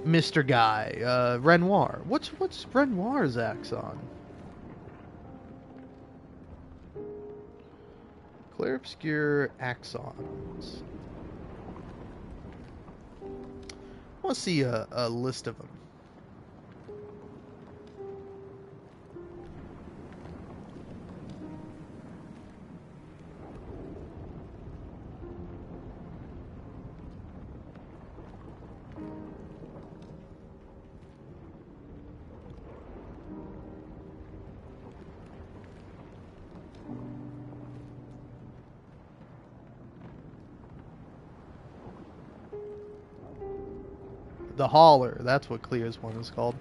Mr. Guy, Renoir. What's Renoir's axon? Clair Obscur axons. I want to see a list of them. The Hauler, that's what Clear's one is called.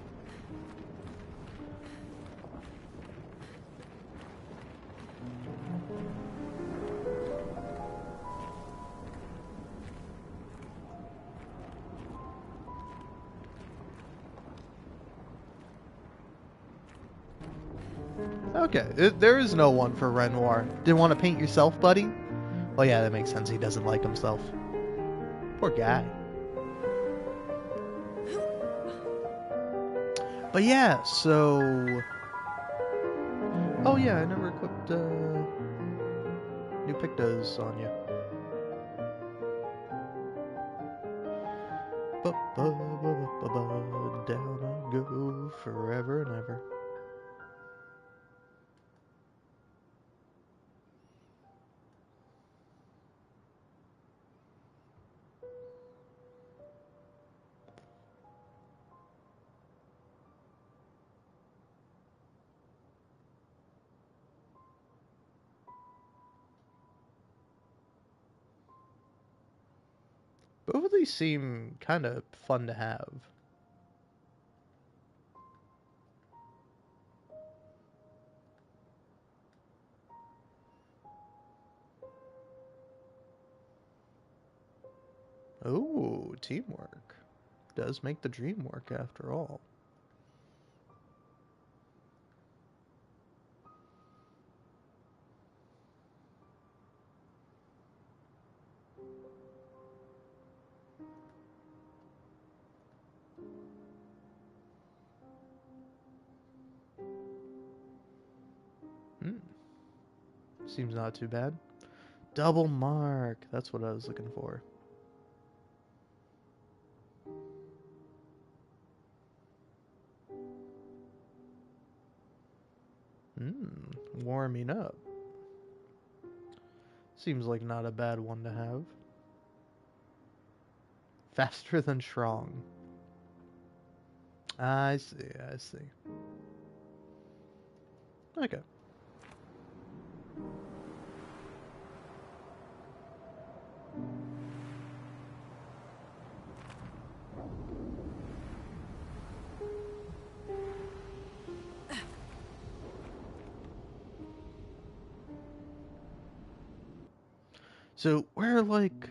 Okay, there is no one for Renoir. Didn't want to paint yourself, buddy? Well, yeah, that makes sense. He doesn't like himself. Poor guy. But yeah, so... Oh yeah, I never equipped new pick does on you. Down I go forever and ever. Both of these seem kind of fun to have. Oh, teamwork. Does make the dream work after all. Seems not too bad. Double mark. That's what I was looking for. Warming up. Seems like not a bad one to have. Faster than strong. I see, I see. Okay. So where are like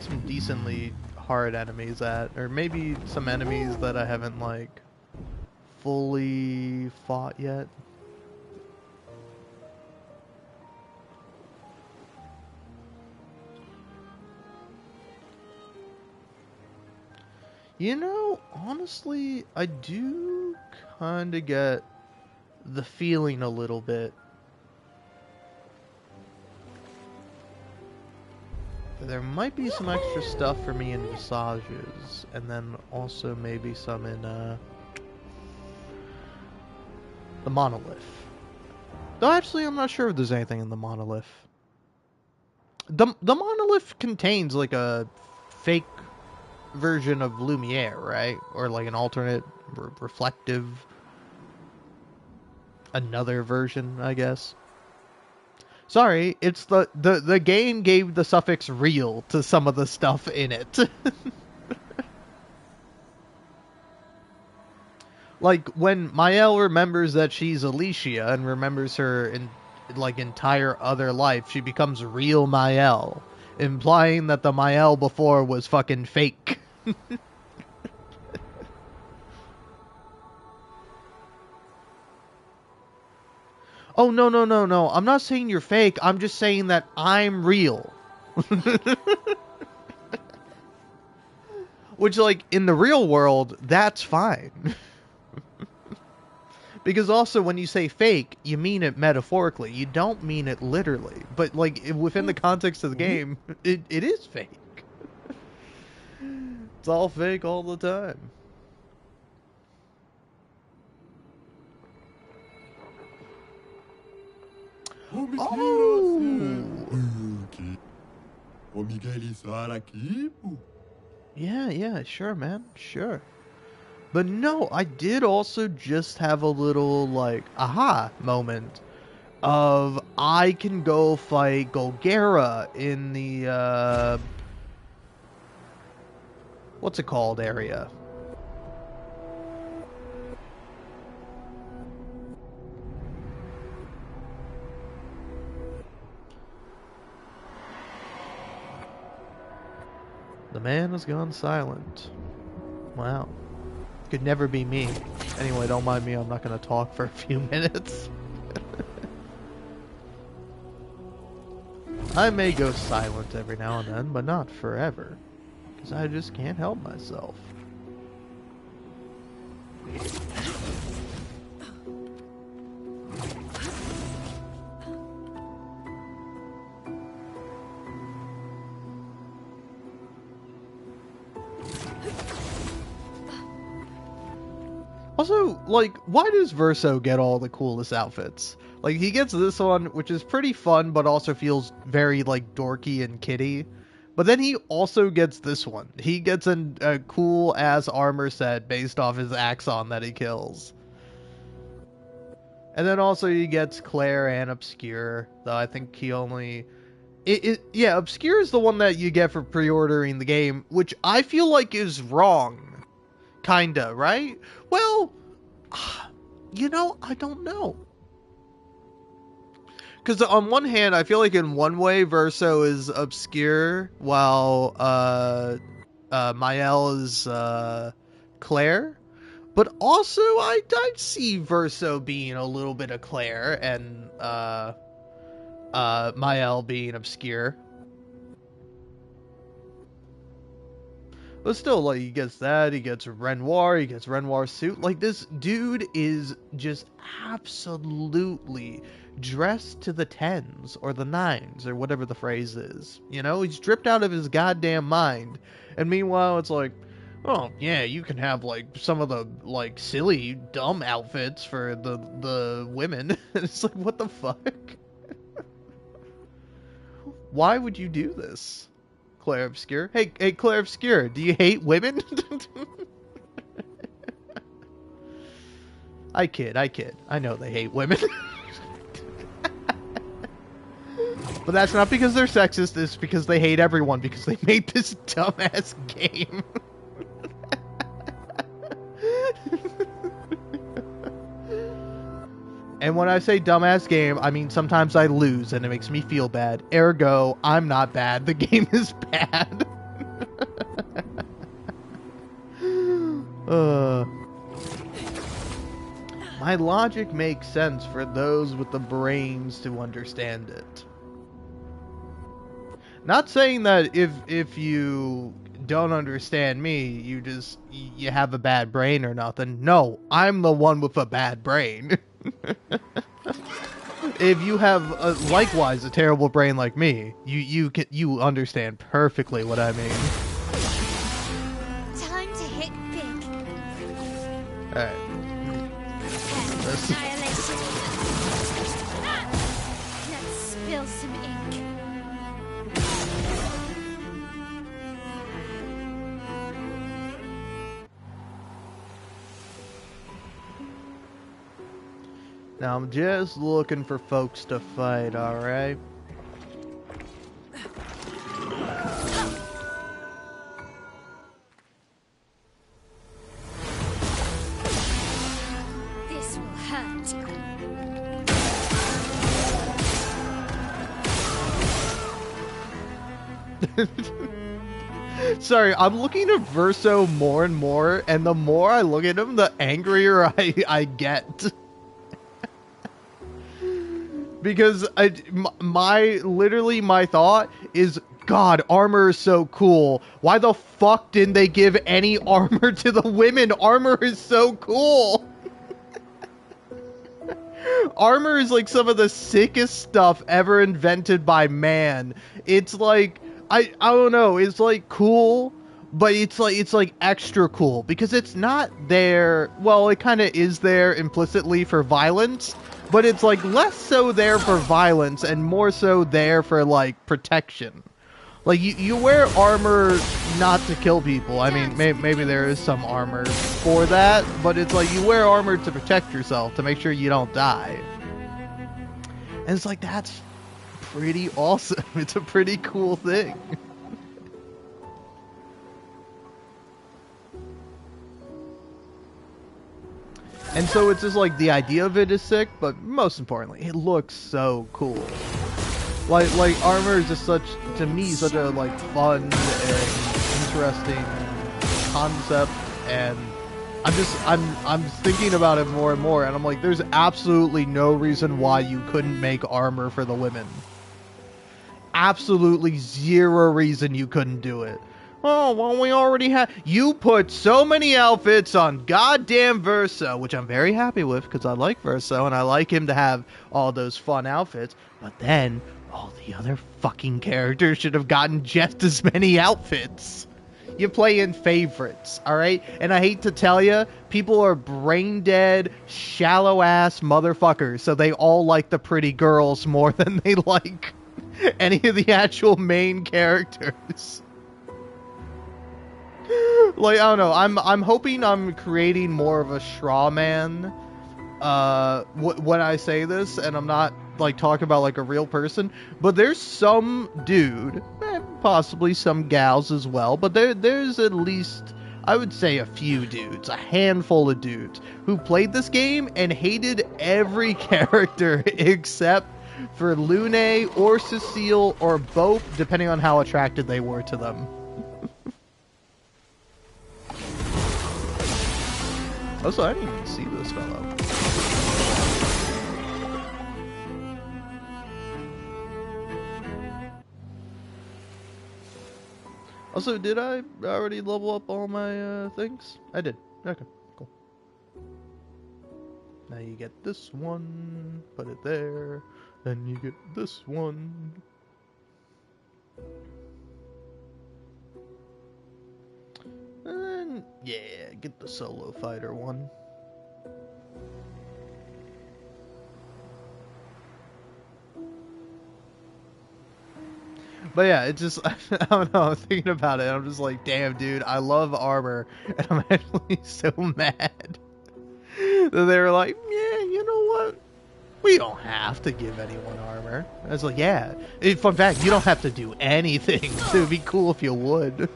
some decently hard enemies at, or maybe some enemies that I haven't like fully fought yet? You know, honestly, I do kind of get the feeling a little bit there might be some extra stuff for me in Visages, and then also maybe some in the Monolith. Though actually, I'm not sure if there's anything in the Monolith. The Monolith contains like a fake version of Lumiere, right? Or like an alternate reflective, another version, I guess. Sorry, it's the game gave the suffix real to some of the stuff in it. Like when Mael remembers that she's Alicia and remembers her in like entire other life, she becomes real Mael, implying that the Mael before was fucking fake. Oh, no, no, no, no. I'm not saying you're fake. I'm just saying that I'm real. Which, like, in the real world, that's fine. Because also, when you say fake, you mean it metaphorically. You don't mean it literally. But, like, within the context of the game, it is fake. It's all fake all the time. Yeah, sure, man, sure. But no, I did also just have a little, like, aha moment of I can go fight Golgara in the, what's it called area? The man has gone silent. Wow. Could never be me. Anyway, don't mind me, I'm not going to talk for a few minutes. I may go silent every now and then, but not forever. Because I just can't help myself. Also, like, why does Verso get all the coolest outfits? Like, he gets this one, which is pretty fun, but also feels very, like, dorky and kiddie. But then he also gets this one. He gets a cool-ass armor set based off his Axon that he kills. And then also he gets Clair and Obscur, though I think he only... Yeah, Obscur is the one that you get for pre-ordering the game, which I feel like is wrong. Kinda, right? Well, you know, I don't know. Because on one hand, I feel like in one way, Verso is Obscur, while Mael is Clair. But also, I'd see Verso being a little bit of Clair, and Mael being Obscur. But still, like, he gets that, he gets Renoir, he gets Renoir's suit. Like, this dude is just absolutely dressed to the 10s, or the 9s, or whatever the phrase is. You know, he's dripped out of his goddamn mind. And meanwhile, it's like, oh, yeah, you can have, like, some of the, like, silly, dumb outfits for the women. It's like, what the fuck? Why would you do this? Clair Obscur. Hey, Clair Obscur, do you hate women? I kid. I know they hate women. But that's not because they're sexist, it's because they hate everyone, because they made this dumbass game. And when I say dumbass game, I mean sometimes I lose and it makes me feel bad. Ergo, I'm not bad. The game is bad. My logic makes sense for those with the brains to understand it. Not saying that if you don't understand me, you have a bad brain or nothing. No, I'm the one with a bad brain. If you have likewise a terrible brain like me, you understand perfectly what I mean. Time to hit big. Alright. Annihilation. Let's spill some ink. Now I'm just looking for folks to fight, alright? This will hurt. Sorry, I'm looking at Verso more and more, and the more I look at him, the angrier I get. Because my thought is, God, armor is so cool. Why the fuck didn't they give any armor to the women? Armor is so cool. Armor is like some of the sickest stuff ever invented by man. It's like, I don't know, it's like cool, but it's like extra cool because it's not there. Well, it kind of is there implicitly for violence, but it's like less so there for violence and more so there for like protection. Like you wear armor not to kill people. I mean, maybe there is some armor for that, but it's like you wear armor to protect yourself, to make sure you don't die. And it's like, that's pretty awesome. It's a pretty cool thing. And so it's just like the idea of it is sick, but most importantly, it looks so cool. Like armor is just such, to me, such a like fun and interesting concept, and I'm thinking about it more and more, and I'm like, there's absolutely no reason why you couldn't make armor for the women. Absolutely zero reason you couldn't do it. Oh, well, we already have... You put so many outfits on goddamn Verso, which I'm very happy with, because I like Verso, and I like him to have all those fun outfits, but then all the other fucking characters should have gotten just as many outfits. You play in favorites, all right? And I hate to tell you, people are brain dead, shallow ass motherfuckers, so they all like the pretty girls more than they like any of the actual main characters. Like, I don't know. I'm hoping I'm creating more of a straw man when I say this, and I'm not like talking about like a real person, but there's some dude, possibly some gals as well, but there's at least, I would say, a few dudes, a handful of dudes who played this game and hated every character except for Lune or Cecile or both, depending on how attracted they were to them. Also, I didn't even see this fellow. Also, did I already level up all my things? I did. Okay, cool. Now you get this one, put it there, then you get this one. And yeah, get the solo fighter one. But yeah, it just, I don't know, I'm thinking about it, I'm just like, damn, dude, I love armor, and I'm actually so mad that they were like, yeah, you know what? We don't have to give anyone armor. I was like, yeah. Fun fact, you don't have to do anything. It would be cool if you would.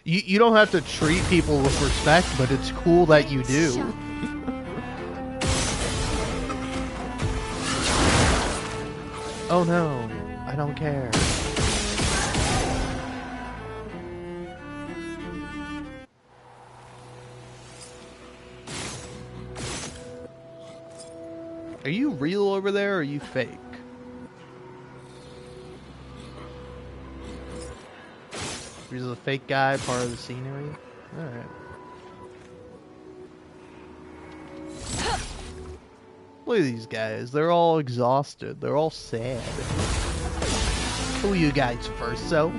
You don't have to treat people with respect, but it's cool that you do. Oh no, I don't care. Are you real over there, or are you fake? He's a fake guy, part of the scenery? Alright. Look at these guys. They're all exhausted. They're all sad. Who are you guys first, so?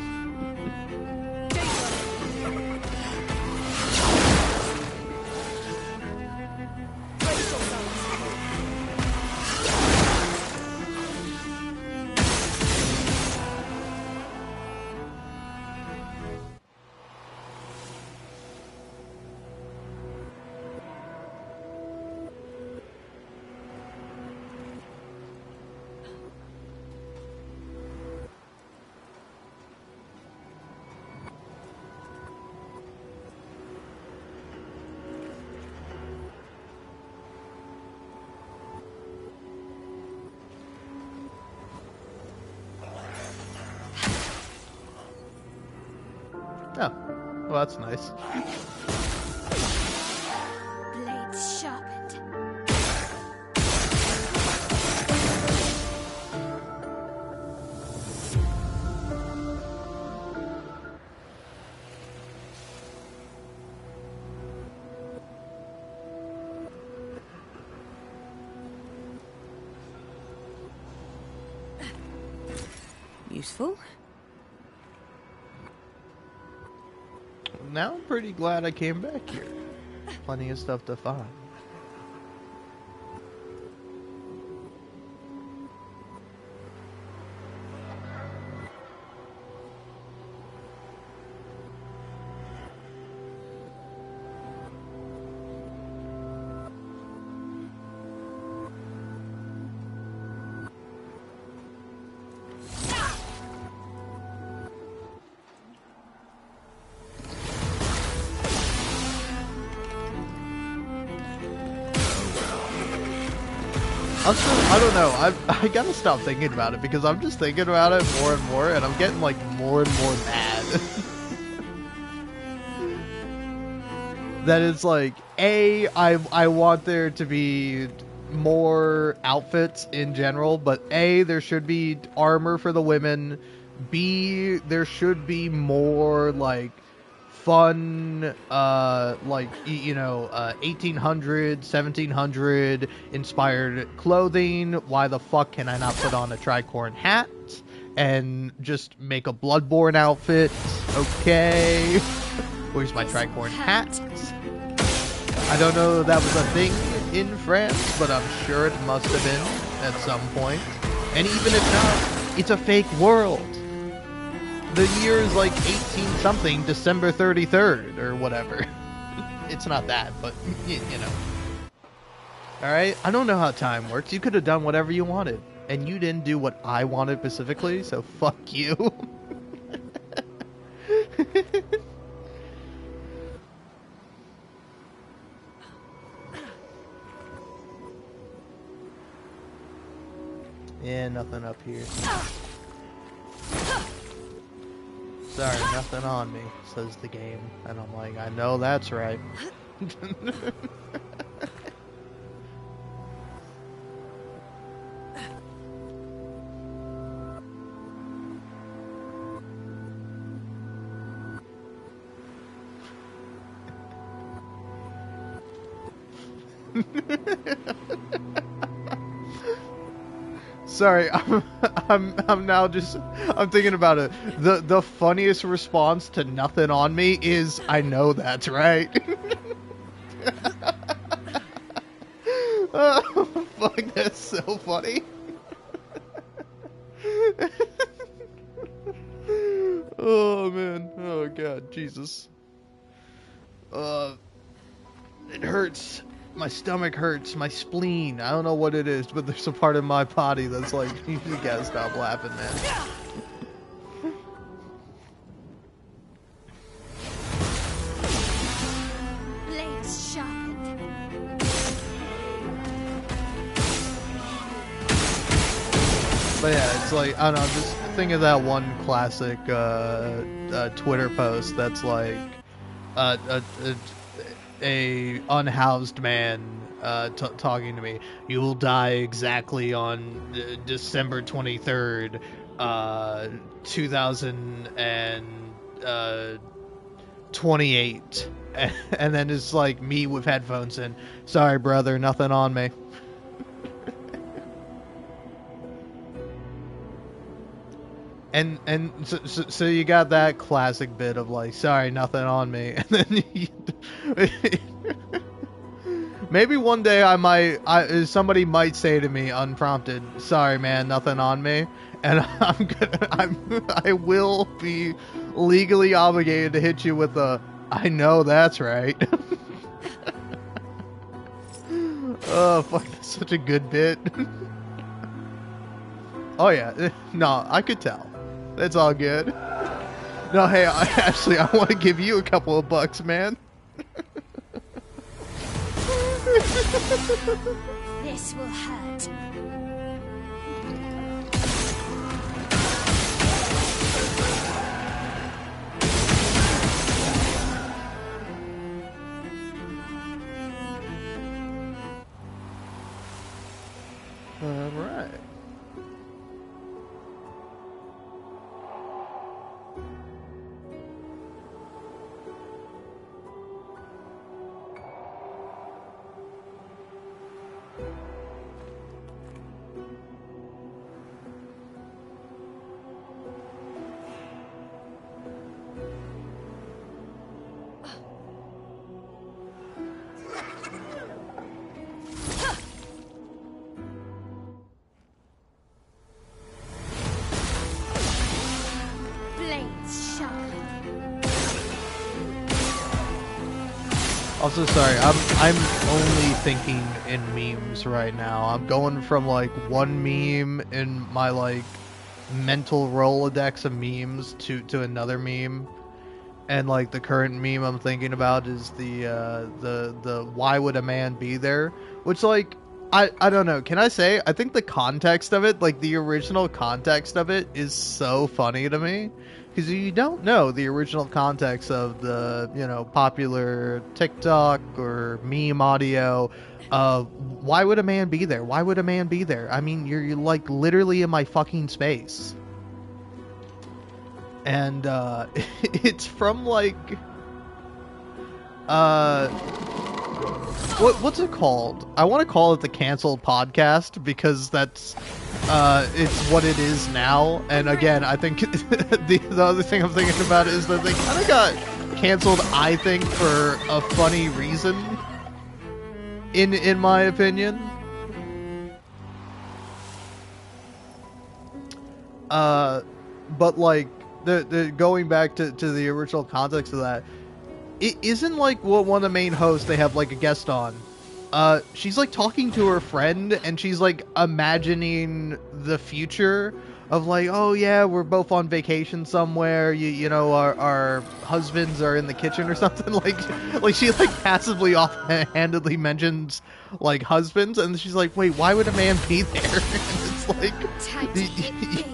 Oh, well, that's nice. Blades sharpened. Useful. Now I'm pretty glad I came back here. Plenty of stuff to find. Also, I don't know, I gotta stop thinking about it, because I'm just thinking about it more and more, and I'm getting like more and more mad. That it's like, I want there to be more outfits in general, but there should be armor for the women, B, there should be more like fun, like, you know, 1800, 1700 inspired clothing. Why the fuck can I not put on a tricorn hat and just make a Bloodborne outfit? Okay. Where's my tricorn hat? I don't know if that was a thing in France, but I'm sure it must have been at some point. And even if not, it's a fake world. The year is like 18-something, December 33rd, or whatever. It's not that, but, you know. Alright? I don't know how time works. You could have done whatever you wanted. And you didn't do what I wanted specifically, so fuck you. Yeah, nothing up here. Sorry, nothing on me, says the game. And I'm like, I know that's right. Sorry, I'm now just I'm thinking about it. The funniest response to nothing on me is I know that's right. Oh, fuck, that's so funny. Oh man, oh god, Jesus. It hurts. My stomach hurts, my spleen. I don't know what it is, but there's a part of my body that's like, you gotta stop laughing, man. Blades sharpened. But yeah, it's like, I don't know, just think of that one classic Twitter post that's like a unhoused man talking to me. You will die exactly on December 23rd, 2028. And then it's like me with headphones in. Sorry, brother, nothing on me. And so you got that classic bit of like, sorry, nothing on me, and then maybe one day somebody might say to me unprompted, sorry man, nothing on me, and I will be legally obligated to hit you with a, I know that's right. Oh fuck, that's such a good bit. Oh yeah, no, I could tell. It's all good. No, hey, I want to give you a couple of bucks, man. This will hurt. All right. Also, sorry, I'm only thinking in memes right now. I'm going from like one meme in my like mental Rolodex of memes to another meme, and like the current meme I'm thinking about is the why would a man be there? Which like I don't know. Can I say I think the context of it, like the original context of it, is so funny to me. Because you don't know the original context of the, you know, popular TikTok or meme audio of why would a man be there? Why would a man be there? I mean, you're like literally in my fucking space. And it's from like what's it called? I want to call it the canceled podcast because that's it's what it is now. And again, I think the other thing I'm thinking about is that they kind of got canceled, I think, for a funny reason. In my opinion. But like the going back to the original context of that, it isn't like one of the main hosts they have like a guest on. She's like talking to her friend and she's like imagining the future of like, oh yeah, we're both on vacation somewhere. You know, our husbands are in the kitchen or something. Like she like passively offhandedly mentions like husbands, and she's like, wait, why would a man be there? And it's like, Time to hit big.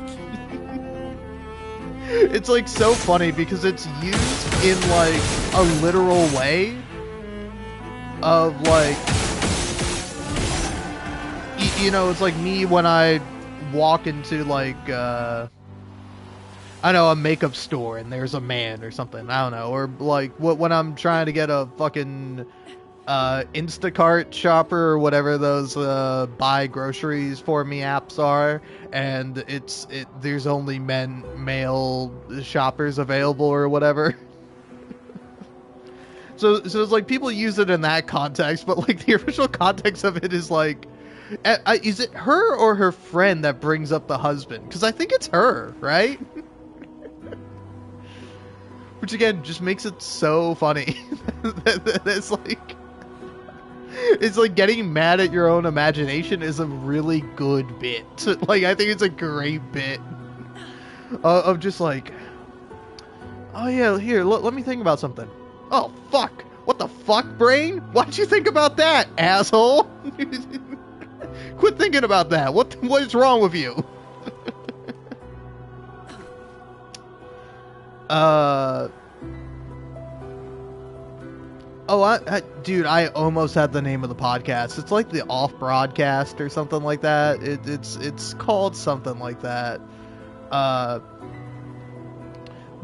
it's like so funny because it's used in like a literal way of like, you know, it's like me when I walk into like I don't know, a makeup store and there's a man or something, I don't know, or like when I'm trying to get a fucking Instacart shopper or whatever those buy groceries for me apps are, and there's only male shoppers available or whatever. so it's like people use it in that context, but like the original context of it is like, is it her or her friend that brings up the husband? Because I think it's her, right? Which again just makes it so funny. It's like getting mad at your own imagination is a really good bit. Like, I think it's a great bit of just like, oh yeah, here, let me think about something. Oh fuck, what the fuck, brain? Why'd you think about that, asshole? Quit thinking about that. What is wrong with you? Oh, dude, I almost had the name of the podcast. It's like the Off Broadcast or something like that. It's called something like that. But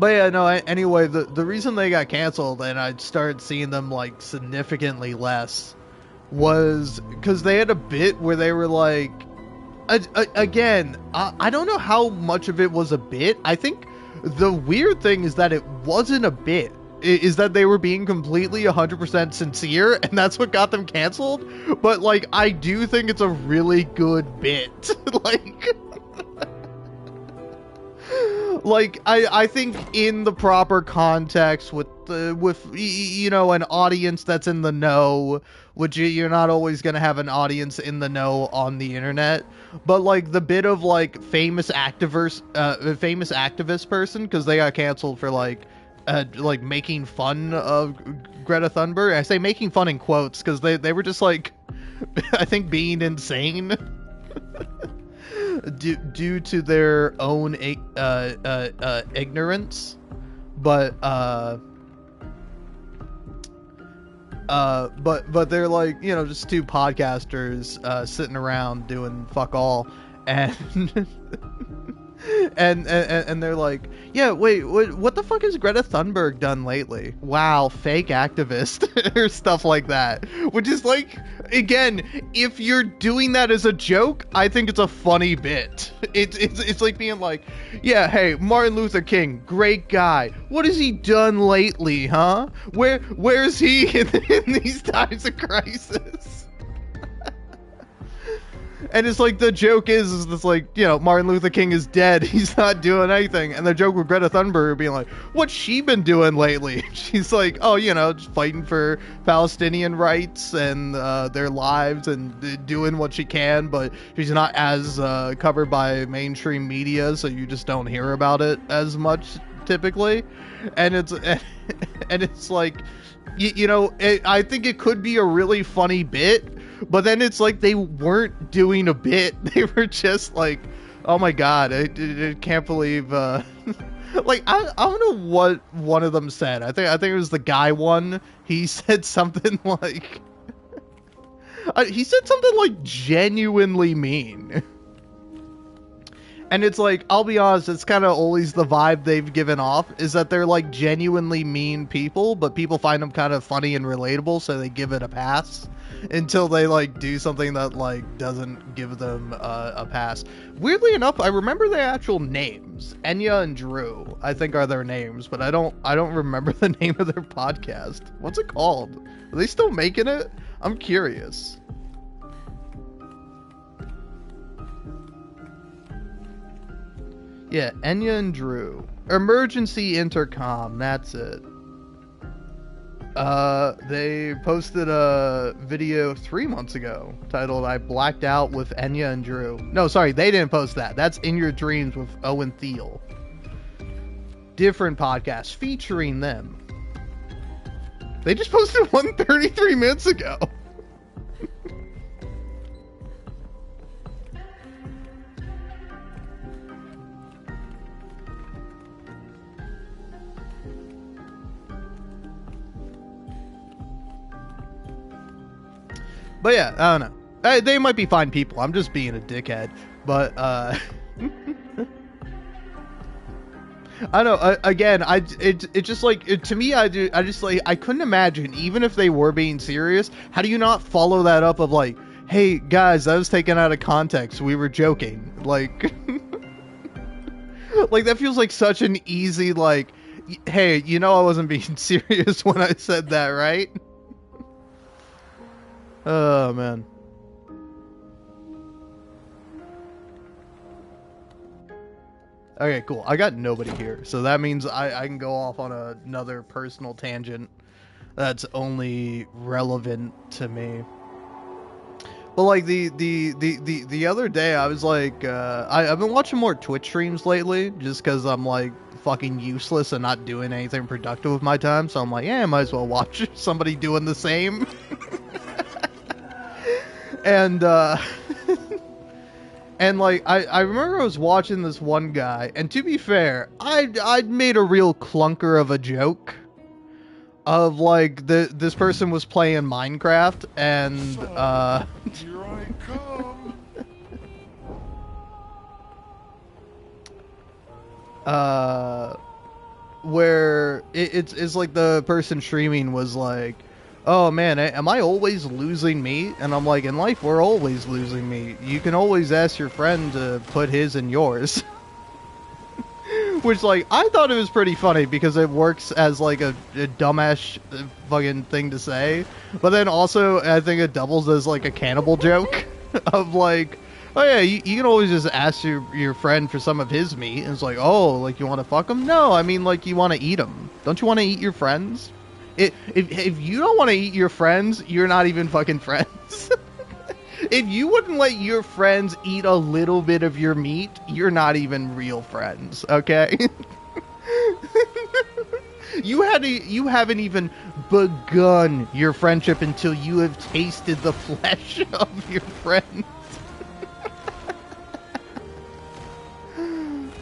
yeah, no. Anyway, the reason they got canceled and I started seeing them like significantly less was because they had a bit where they were like, again, I don't know how much of it was a bit. I think the weird thing is that it wasn't a bit. Is that they were being completely 100% sincere, and that's what got them canceled. But like, I do think it's a really good bit. like I think in the proper context with you know, an audience that's in the know, which you're not always gonna have an audience in the know on the internet. But like the bit of like famous activist person, because they got canceled for like making fun of Greta Thunberg. I say making fun in quotes because they were just like, I think being insane due to their own ignorance. But they're like, you know, just two podcasters sitting around doing fuck all, and and they're like, yeah, wait, what the fuck has Greta Thunberg done lately? Wow, fake activist or stuff like that. Which is like, again, if you're doing that as a joke, I think it's a funny bit. It's like being like, yeah, hey, Martin Luther King, great guy. What has he done lately, huh? Where's he in these times of crisis? And it's like, the joke is it's like, you know, Martin Luther King is dead. He's not doing anything. And the joke with Greta Thunberg being like, what's she been doing lately? She's like, oh, you know, just fighting for Palestinian rights and their lives and doing what she can, but she's not as covered by mainstream media, so you just don't hear about it as much typically. And it's like, you know, I think it could be a really funny bit. But then it's like they weren't doing a bit. They were just like, oh my god, I can't believe... like, I don't know what one of them said. I think it was the guy one. He said something like... he said something like genuinely mean. And it's like, I'll be honest, it's kind of always the vibe they've given off, is that they're like genuinely mean people, but people find them kind of funny and relatable, so they give it a pass until they like do something that like doesn't give them a pass. Weirdly enough, I remember their actual names. Enya and Drew, I think, are their names, but I don't remember the name of their podcast. What's it called? Are they still making it? I'm curious. Yeah, Enya and Drew. Emergency Intercom, that's it. They posted a video 3 months ago titled I Blacked Out with Enya and Drew. No, sorry, they didn't post that. That's In Your Dreams with Owen Thiel. Different podcast featuring them. They just posted one 33 minutes ago. But yeah, I don't know. They might be fine people. I'm just being a dickhead. But, I don't know. Again, it's just like, to me, I just like, I couldn't imagine, even if they were being serious, how do you not follow that up of like, hey, guys, that was taken out of context. We were joking. Like, like, that feels like such an easy, like, hey, you know I wasn't being serious when I said that, right? Oh, man. Okay, cool. I got nobody here, so that means I can go off on another personal tangent that's only relevant to me. But like the other day, I was like, I've been watching more Twitch streams lately, just because I'm like fucking useless and not doing anything productive with my time. So I'm like, yeah, I might as well watch somebody doing the same. And and like I remember I was watching this one guy, and to be fair, I'd made a real clunker of a joke of like this person was playing Minecraft, and Here I come. where it's like the person streaming was like, oh man, am I always losing meat? And I'm like, in life we're always losing meat. You can always ask your friend to put his in yours. Which, like, I thought it was pretty funny because it works as like a dumbass fucking thing to say, but then also I think it doubles as like a cannibal joke of like, oh yeah, you can always just ask your friend for some of his meat, and it's like, oh, like, you want to fuck him? No, I mean, like, you want to eat him. Don't you want to eat your friends? If you don't want to eat your friends, you're not even fucking friends. If you wouldn't let your friends eat a little bit of your meat, you're not even real friends, okay? You haven't even begun your friendship until you have tasted the flesh of your friends.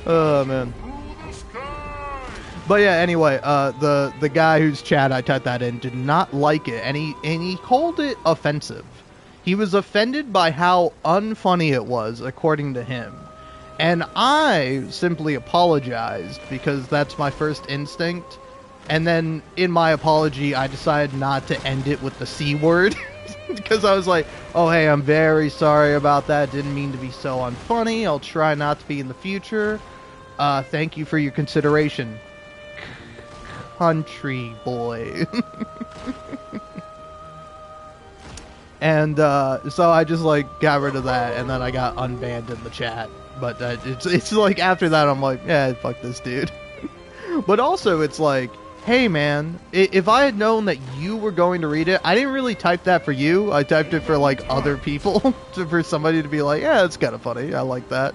Oh man. But yeah, anyway, the guy whose chat I typed that in did not like it, and he called it offensive. He was offended by how unfunny it was, according to him. And I simply apologized, because that's my first instinct. And then, in my apology, I decided not to end it with the C word. Because I was like, oh hey, I'm very sorry about that. Didn't mean to be so unfunny. I'll try not to be in the future. Thank you for your consideration. Country boy. And so I just like got rid of that, and then I got unbanned in the chat. But it's like after that I'm like, yeah, fuck this dude. But also it's like, hey man, if I had known that you were going to read it, I didn't really type that for you. I typed it for like other people, for somebody to be like, yeah, it's kind of funny. I like that.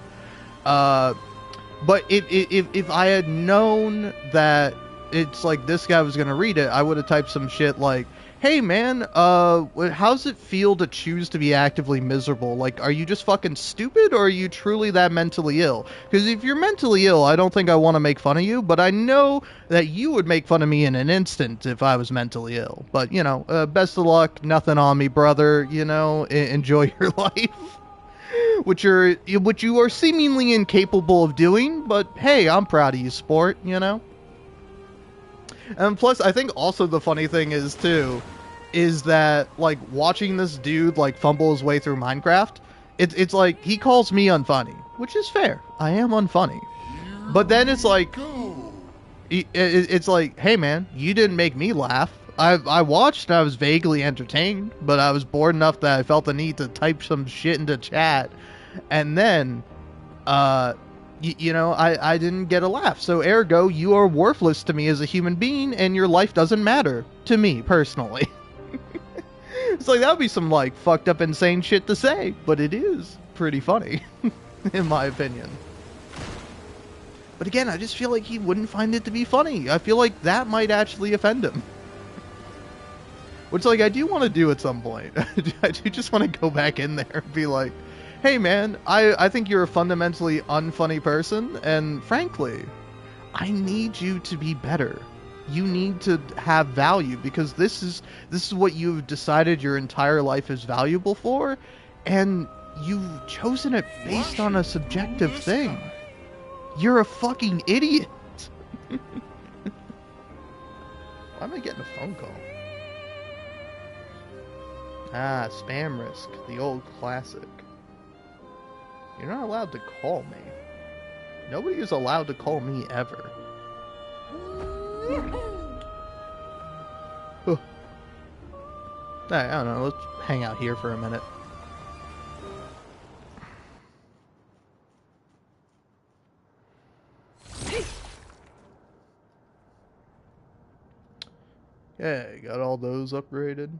But if I had known that it's like this guy was gonna read it, I would have typed some shit like, hey man, how's it feel to choose to be actively miserable? Like, are you just fucking stupid, or are you truly that mentally ill? Because if you're mentally ill, I don't think I want to make fun of you, but I know that you would make fun of me in an instant if I was mentally ill. But, you know, best of luck, nothing on me, brother, you know, enjoy your life. which you are seemingly incapable of doing, but hey, I'm proud of you, sport, you know? And plus, I think also the funny thing is, too, is that, like, watching this dude, like, fumble his way through Minecraft, it's like, he calls me unfunny, which is fair. I am unfunny. But then it's like, it's like, hey, man, you didn't make me laugh. I watched and I was vaguely entertained, but I was bored enough that I felt the need to type some shit into chat. And then, you know, I didn't get a laugh. So ergo, you are worthless to me as a human being, and your life doesn't matter to me personally. It's like, that would be some, like, fucked up insane shit to say, but it is pretty funny, in my opinion. But again, I just feel like he wouldn't find it to be funny. I feel like that might actually offend him. Which, like, I do want to do at some point. I do just want to go back in there and be like, hey, man, I think you're a fundamentally unfunny person, and frankly, I need you to be better. You need to have value, because this is what you've decided your entire life is valuable for, and you've chosen it based on a subjective thing. You're a fucking idiot. Why am I getting a phone call? Ah, spam risk, the old classic. You're not allowed to call me. Nobody is allowed to call me ever. Huh. I don't know, let's hang out here for a minute. Okay, got all those upgraded.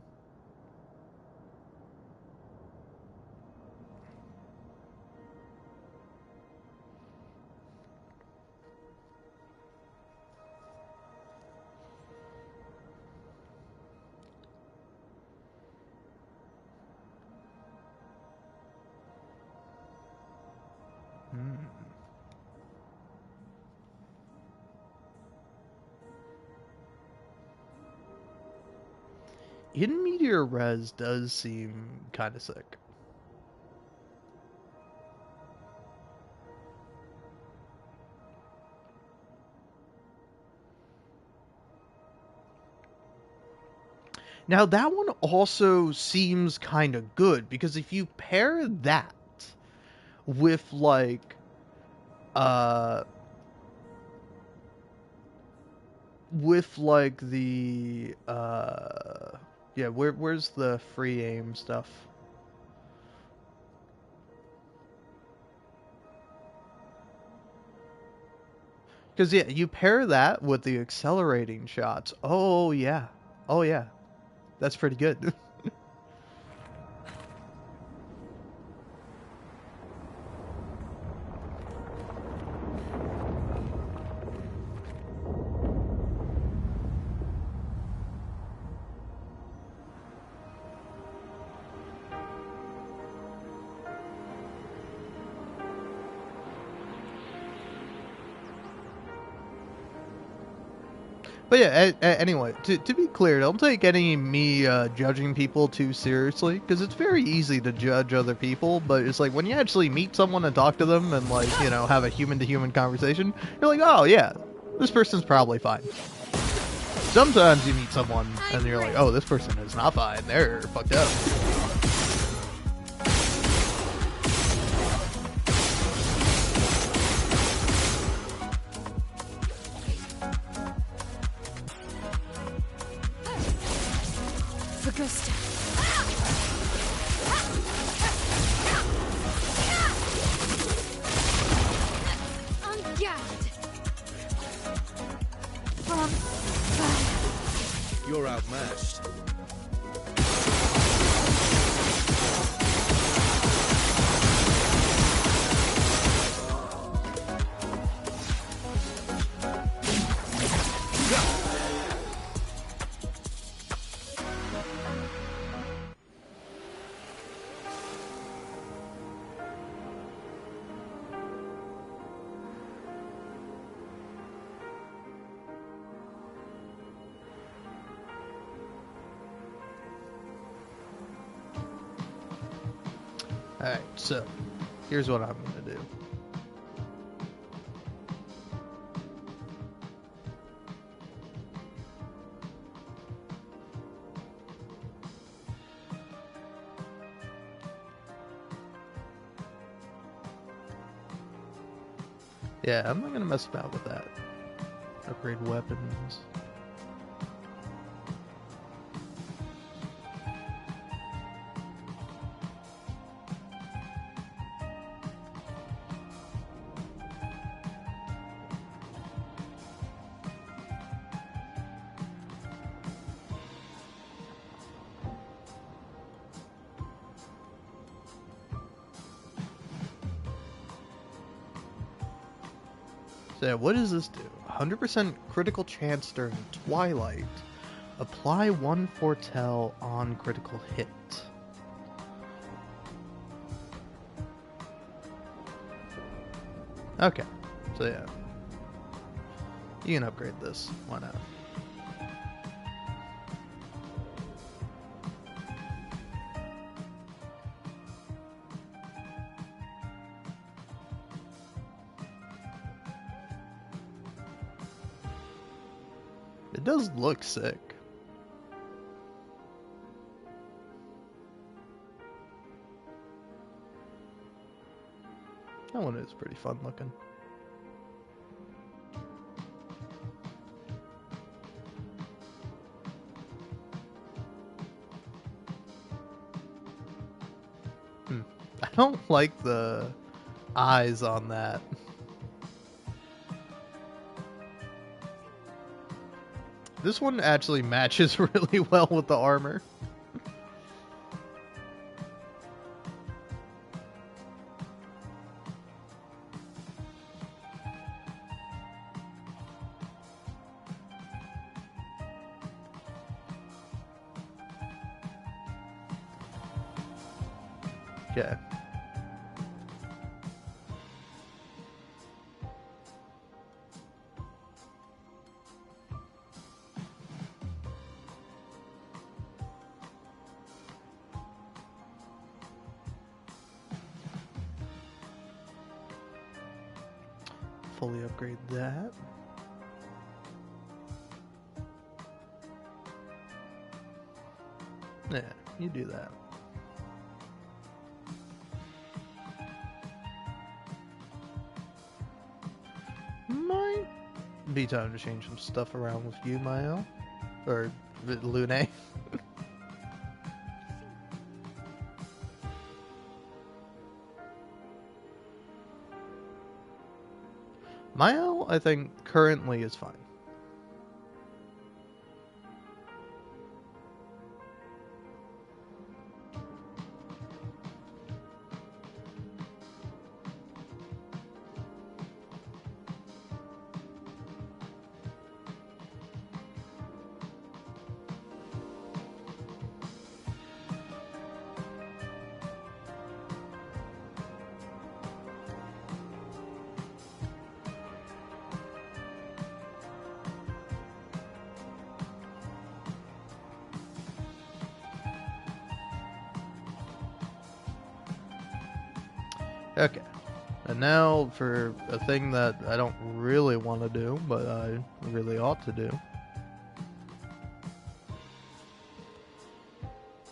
In Meteor Res does seem kind of sick. Now that one also seems kind of good, because if you pair that with like the yeah, where's the free aim stuff? Because yeah, you pair that with the accelerating shots. Oh yeah, that's pretty good. But yeah, anyway, to be clear, don't take any me judging people too seriously, because it's very easy to judge other people, but it's like when you actually meet someone and talk to them and, like, you know, have a human-to-human conversation, you're like, oh yeah, this person's probably fine. Sometimes you meet someone and you're like, oh, this person is not fine, they're fucked up. You're outmatched. Alright, so Here's what I'm gonna do. Yeah, I'm not gonna mess about with that. Upgrade weapons. So yeah, what does this do? 100% critical chance during Twilight. Apply one foretell on critical hit. Okay, so yeah. You can upgrade this. Why not? It does look sick. That one is pretty fun looking. I don't like the eyes on that. This one actually matches really well with the armor. Okay. Fully upgrade that. Yeah, you do that. Might be time to change some stuff around with you, Mael. Or Lune. Mael, I think, currently is fine. Okay. And now for a thing that I don't really want to do, but I really ought to do.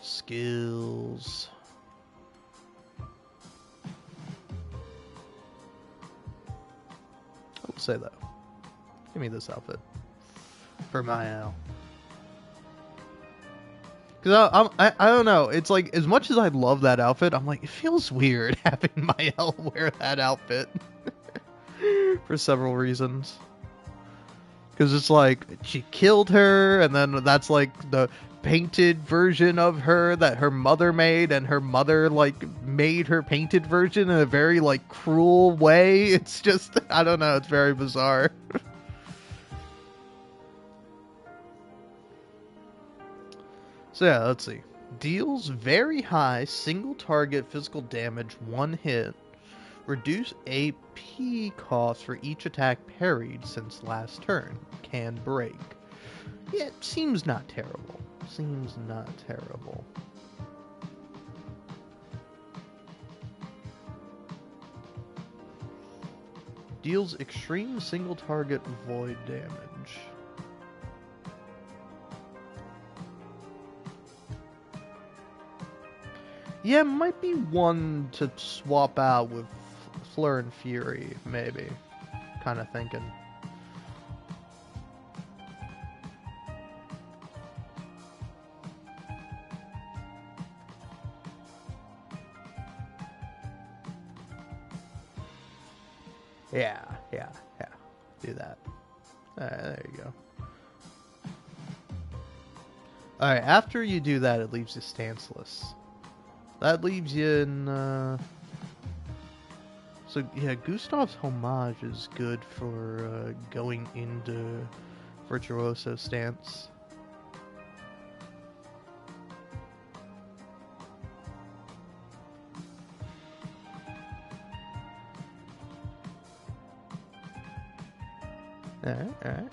Skills. I'll say that. Give me this outfit. For Mael. Because I don't know. It's like, as much as I love that outfit, I'm like, it feels weird having Mael wear that outfit. For several reasons. Because it's like, she killed her, and then that's like the painted version of her that her mother made, and her mother like made her painted version in a very like cruel way. It's just, I don't know, it's very bizarre. So yeah, let's see. Deals very high single target physical damage, one hit. Reduce AP cost for each attack parried since last turn. Can break. Yeah, it seems not terrible. Seems not terrible. Deals extreme single target void damage. Yeah, might be one to swap out with Fleur and Fury, maybe. Kind of thinking. Yeah. Do that. Alright, there you go. Alright, after you do that, it leaves you stanceless. That leaves you in, So, yeah, Gustav's Homage is good for, going into Virtuoso stance. Alright.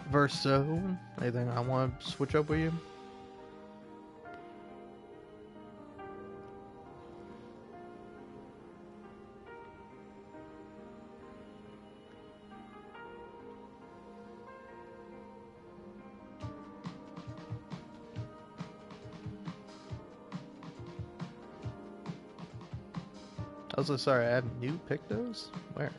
Verso, anything I want to switch up with you? I was so sorry, I have new Pictos? Where?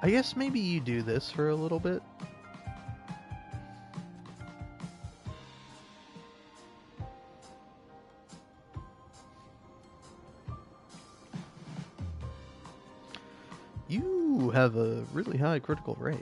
I guess maybe you do this for a little bit. You have a really high critical rate.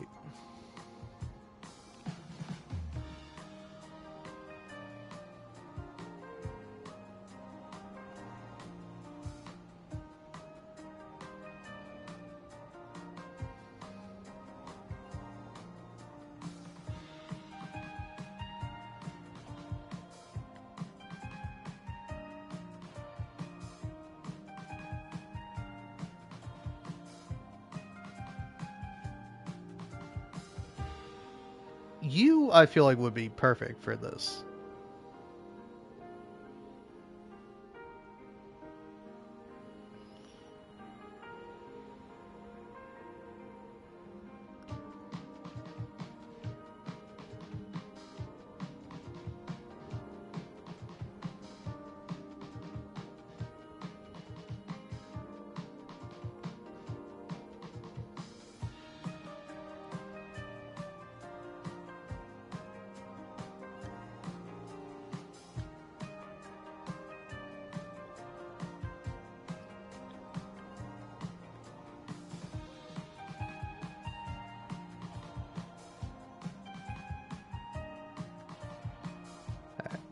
You, I feel like, would be perfect for this.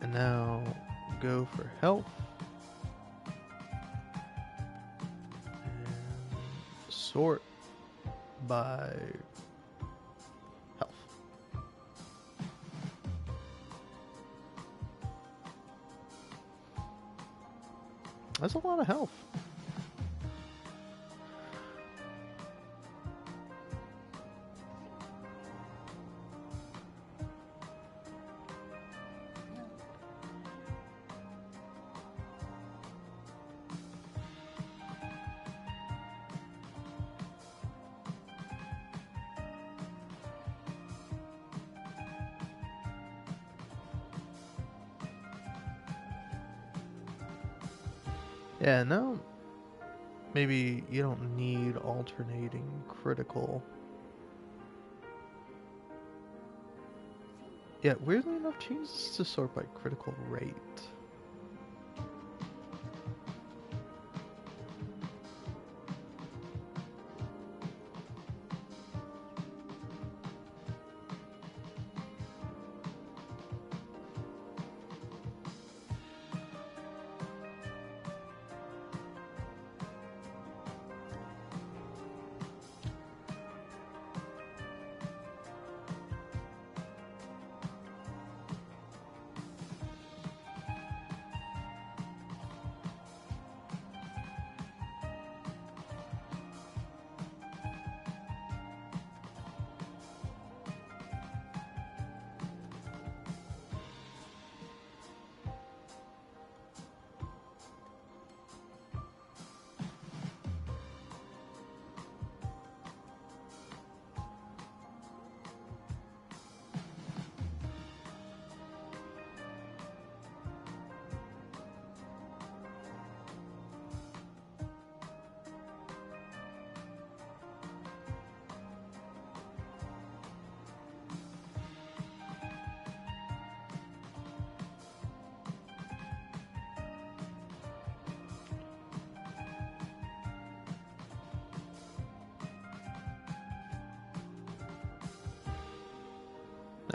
And now go for health. And sort by health. That's a lot of health. Yeah, no. Maybe you don't need alternating critical. Yeah, weirdly enough, changes to sort by critical rate.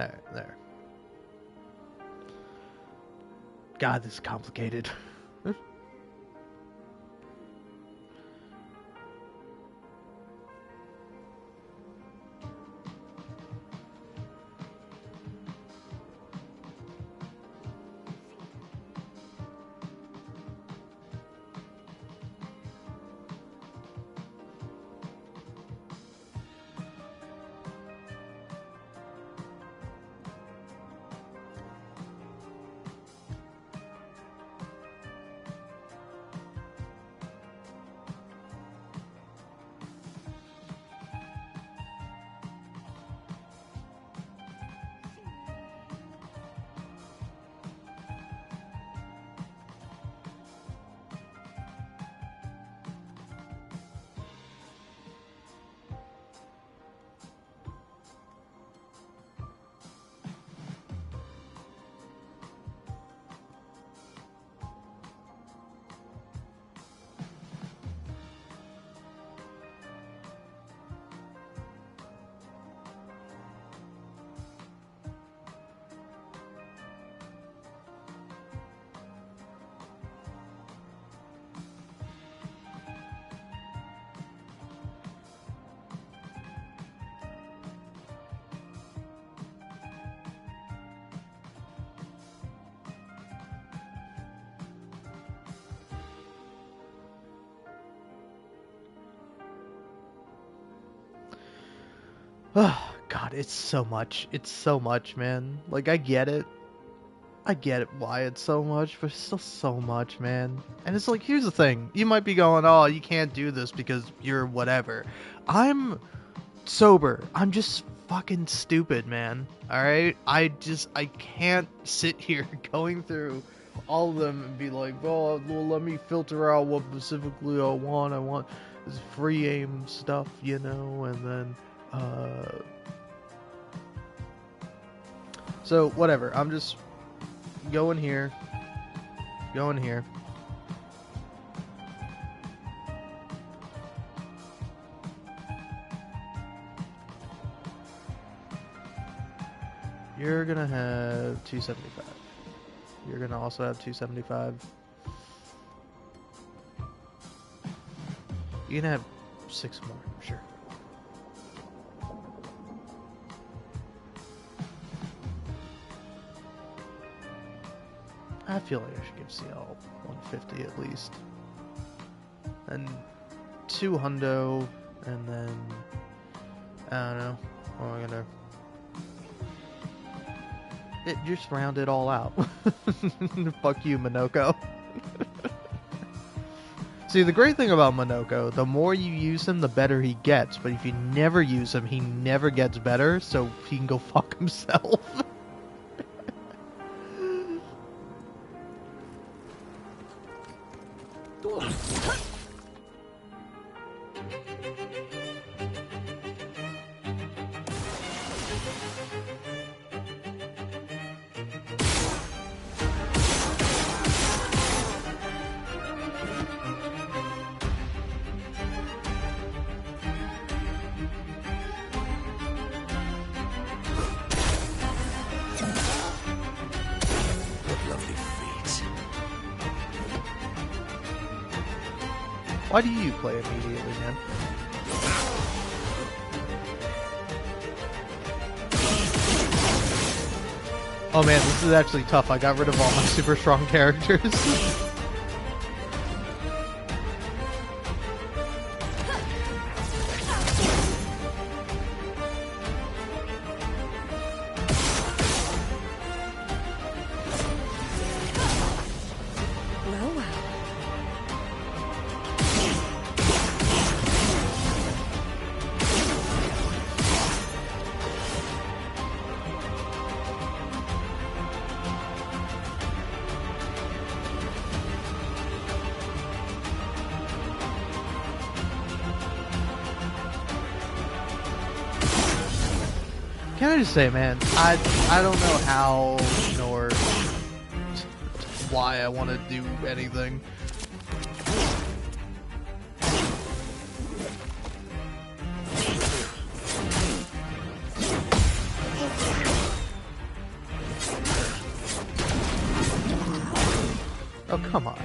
There. God, this is complicated. Oh, God, it's so much. It's so much, man. Like, I get it. I get it why it's so much, but it's still so much, man. And it's like, here's the thing. You might be going, oh, you can't do this because you're whatever. I'm sober. I'm just fucking stupid, man. Alright? I can't sit here going through all of them and be like, well, let me filter out what specifically I want. I want this free aim stuff, you know, and then so whatever, I'm just going here. You're gonna have 275. You're gonna also have 275. You're gonna have 6 more, sure. I feel like I should give CL 150 at least. And 2 hundo, and then I don't know. What am I gonna? Just round it all out. Fuck you, Minoko. See, the great thing about Minoko, the more you use him, the better he gets. But if you never use him, he never gets better, so he can go fuck himself. Why do you play immediately, man? Oh man, this is actually tough. I got rid of all my super strong characters. Can I just say, man, I don't know how nor why I want to do anything. Oh, come on.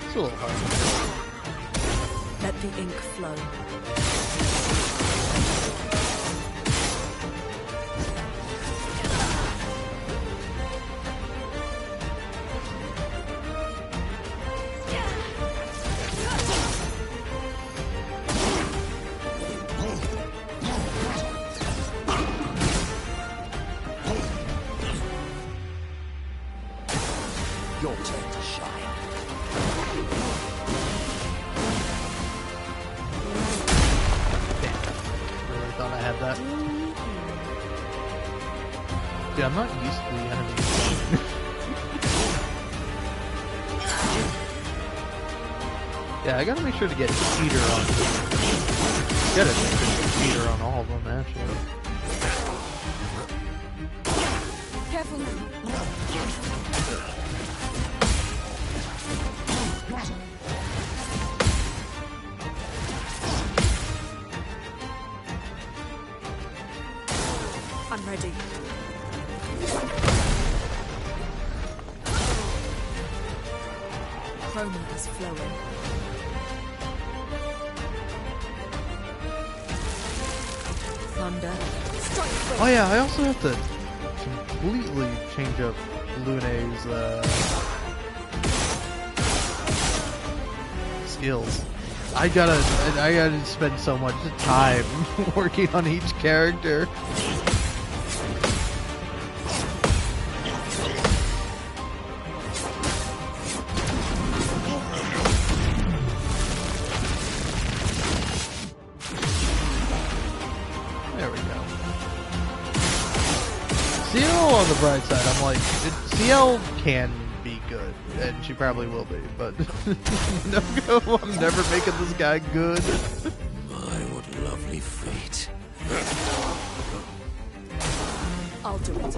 It's a little hard. Let the ink flow. Your turn to shine. Really thought I had that. Dude, I'm not used to the enemies. Yeah, I gotta make sure to get cheater on. Gotta make sure to get cheater on all of them, actually. Careful now. I'm ready. Chroma is flowing. Thunder. Strike quick. Oh yeah, I also have to completely change up Lune's skills. I gotta spend so much time working on each character. There we go. CL on the bright side, I'm like, CL can be good, and she probably will be, but no, I'm never making this guy good. My, what lovely fate. I'll do it.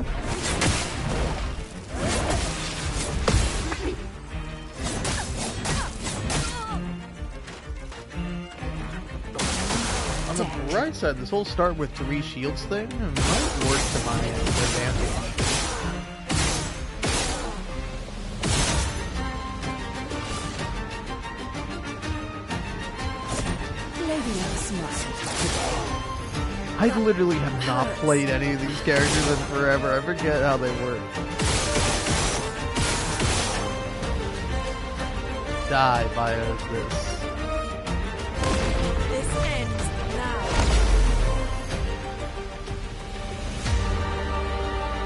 On the bright side, this whole start with 3 shields thing might work to my advantage. Lady Obscur. I literally have not played any of these characters in forever. I forget how they work. Die via this. This ends now.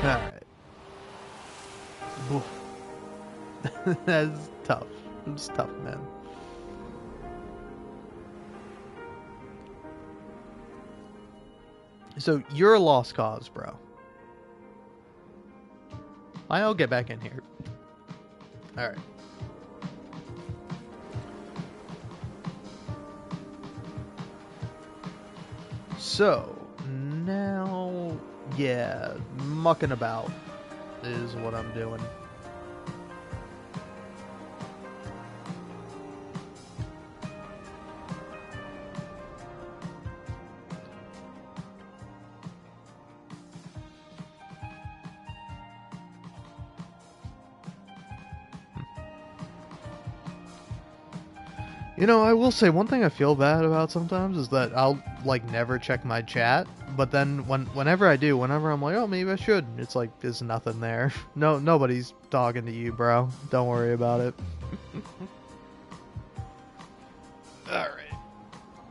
Alright. That's tough. It's tough, man. So, you're a lost cause, bro. I'll get back in here. Alright. So, now, yeah, mucking about is what I'm doing. You know, I will say one thing I feel bad about sometimes is that I'll like never check my chat, but then whenever I do, whenever I'm like, oh, maybe I should, it's like there's nothing there. No, nobody's talking to you, bro. Don't worry about it. All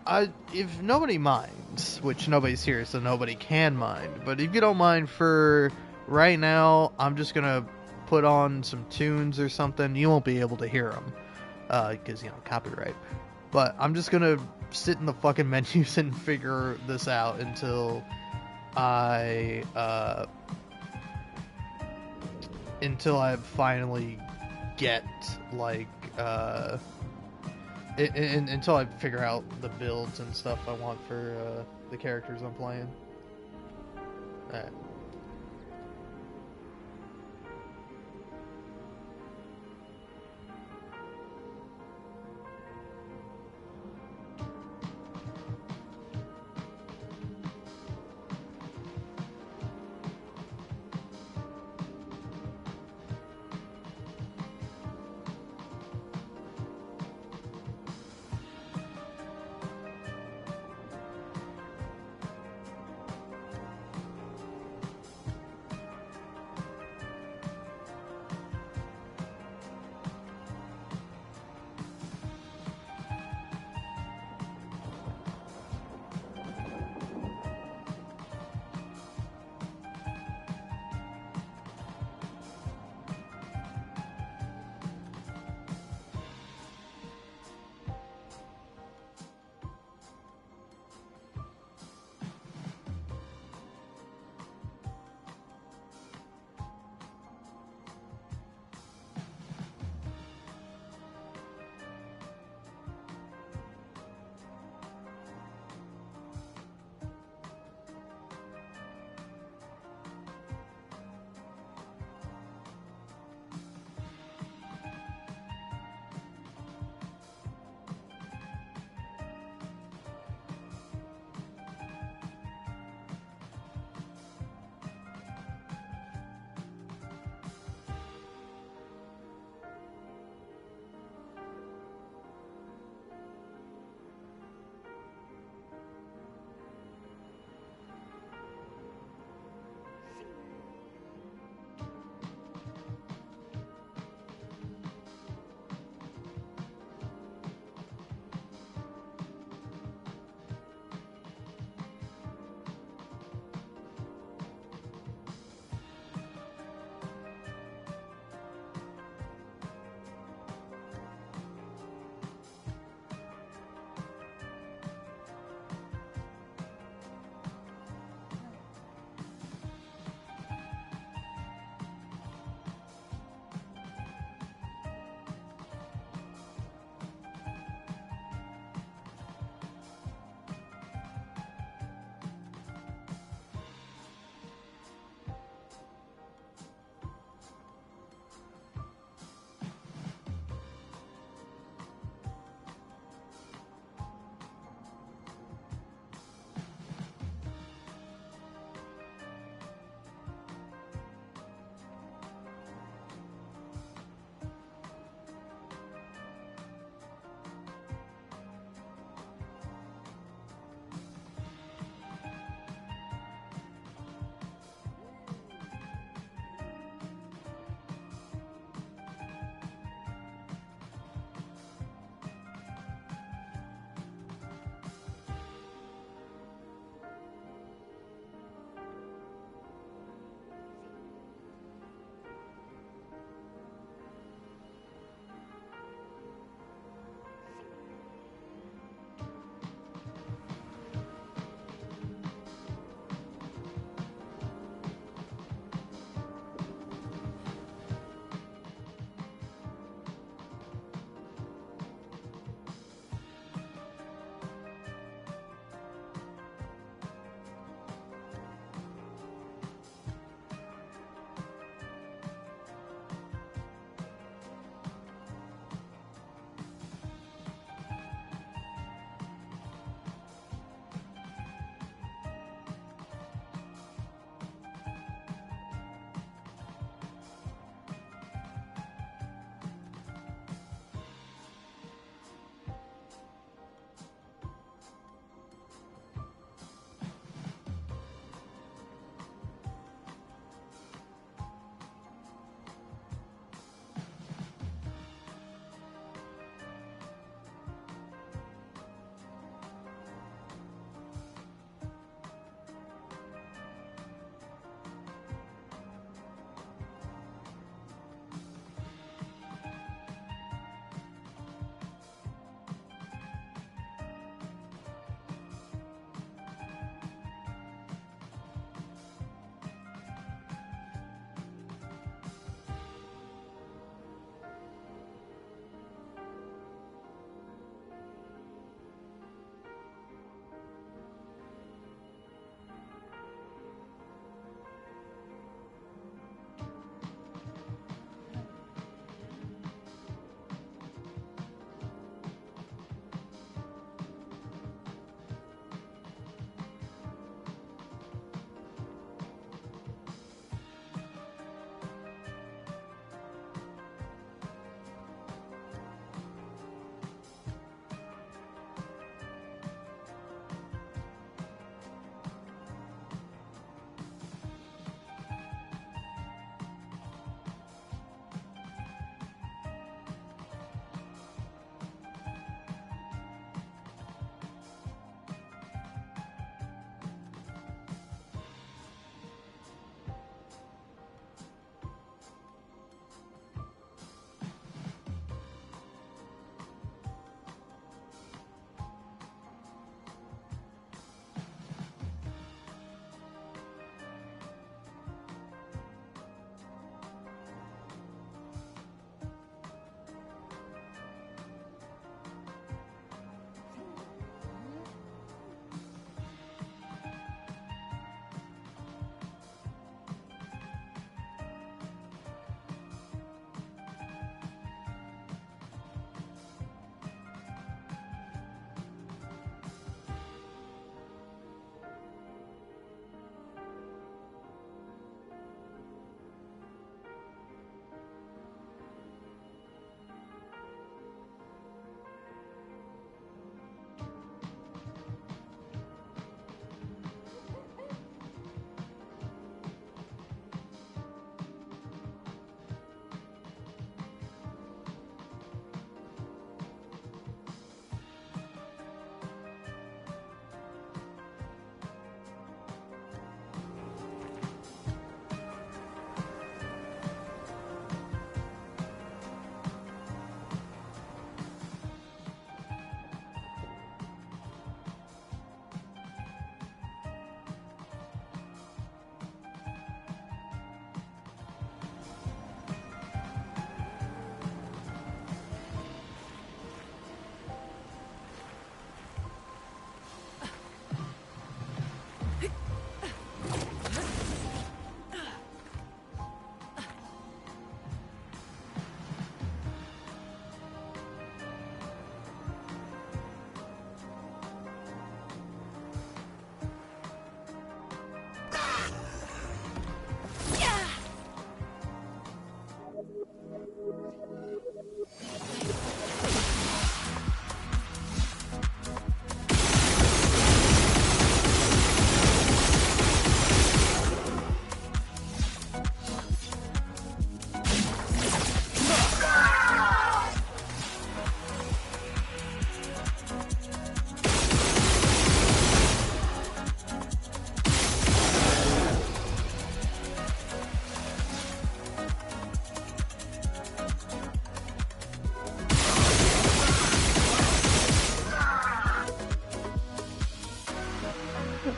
right. If nobody minds, which nobody's here, so nobody can mind, but if you don't mind for right now, I'm just gonna put on some tunes or something. You won't be able to hear them. Because, you know, copyright. But I'm just gonna sit in the fucking menus and figure this out until I finally get, like, until I figure out the builds and stuff I want for, the characters I'm playing. Alright.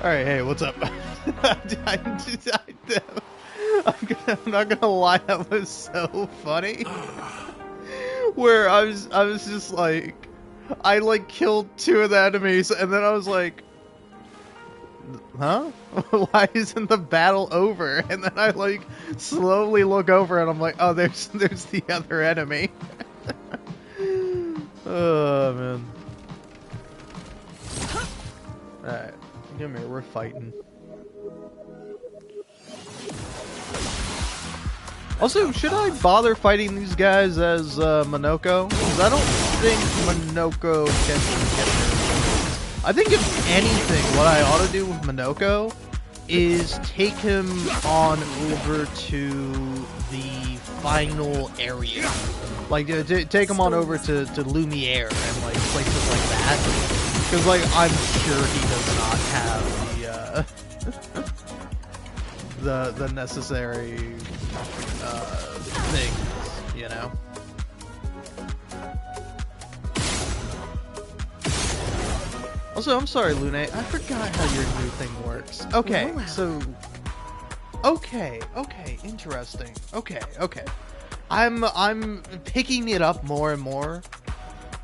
Alright, hey, what's up? I'm not gonna lie, that was so funny. Where I was just like, I like killed 2 of the enemies, and then I was like, huh? Why isn't the battle over? And then I like slowly look over, and I'm like, oh, there's the other enemy. Oh man. Alright, come here, we're fighting. Also, should I bother fighting these guys as Minoko? Because I don't think Minoko can get there. I think if anything, what I ought to do with Minoko is take him on over to the final area. Like, take him on over to Lumiere and like places like that. Because like, I'm sure he does not have the necessary things, you know. Also, I'm sorry, Lune. I forgot how your new thing works. Okay, so okay, interesting. Okay. I'm picking it up more and more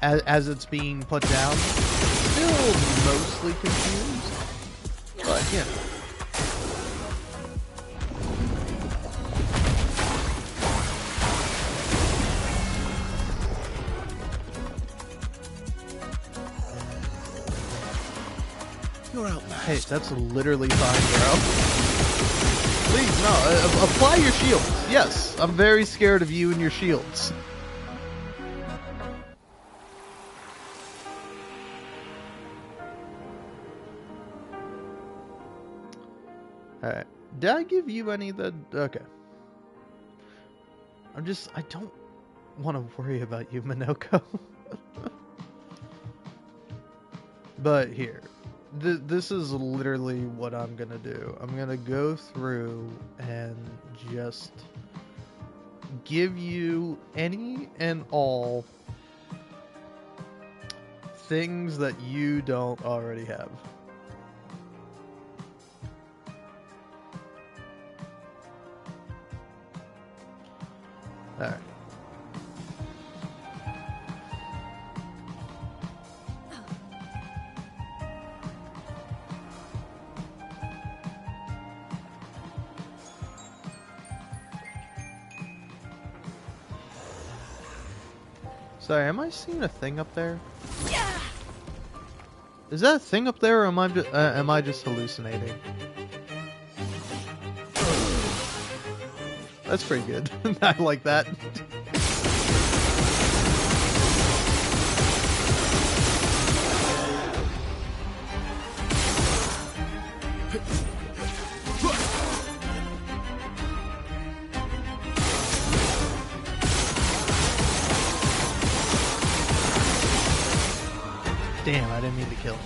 as it's being put down. Still mostly confused, but you know. You're outmatched. Hey, that's literally fine, bro. Please, no, apply your shields. Yes, I'm very scared of you and your shields. Alright. Did I give you any of the... Okay. I don't want to worry about you, Minoko. But here. This is literally what I'm gonna do. I'm gonna go through and just give you any and all things that you don't already have. Alright. Sorry, am I seeing a thing up there? Is that a thing up there, or am I just hallucinating? That's pretty good. I like that. Damn, I didn't mean to kill.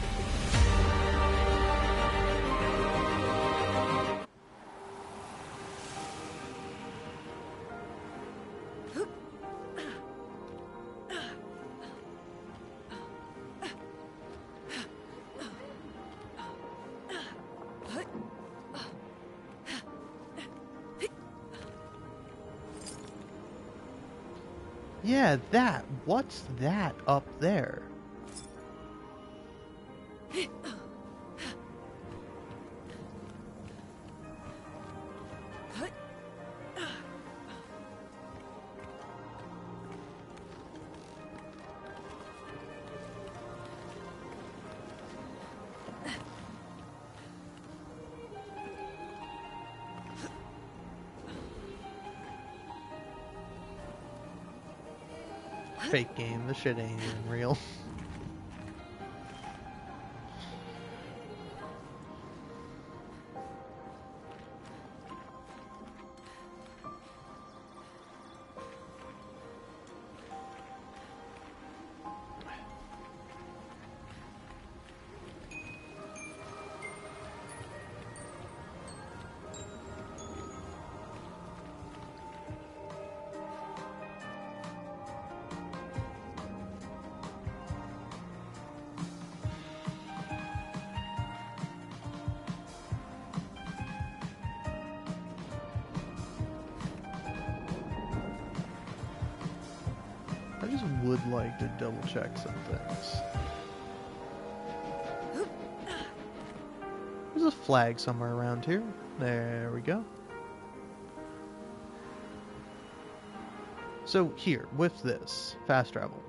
Yeah, that. What's that up there? fake game. This shit ain't even real. I just would like to double check some things. There's a flag somewhere around here. There we go. So here, with this, fast travel.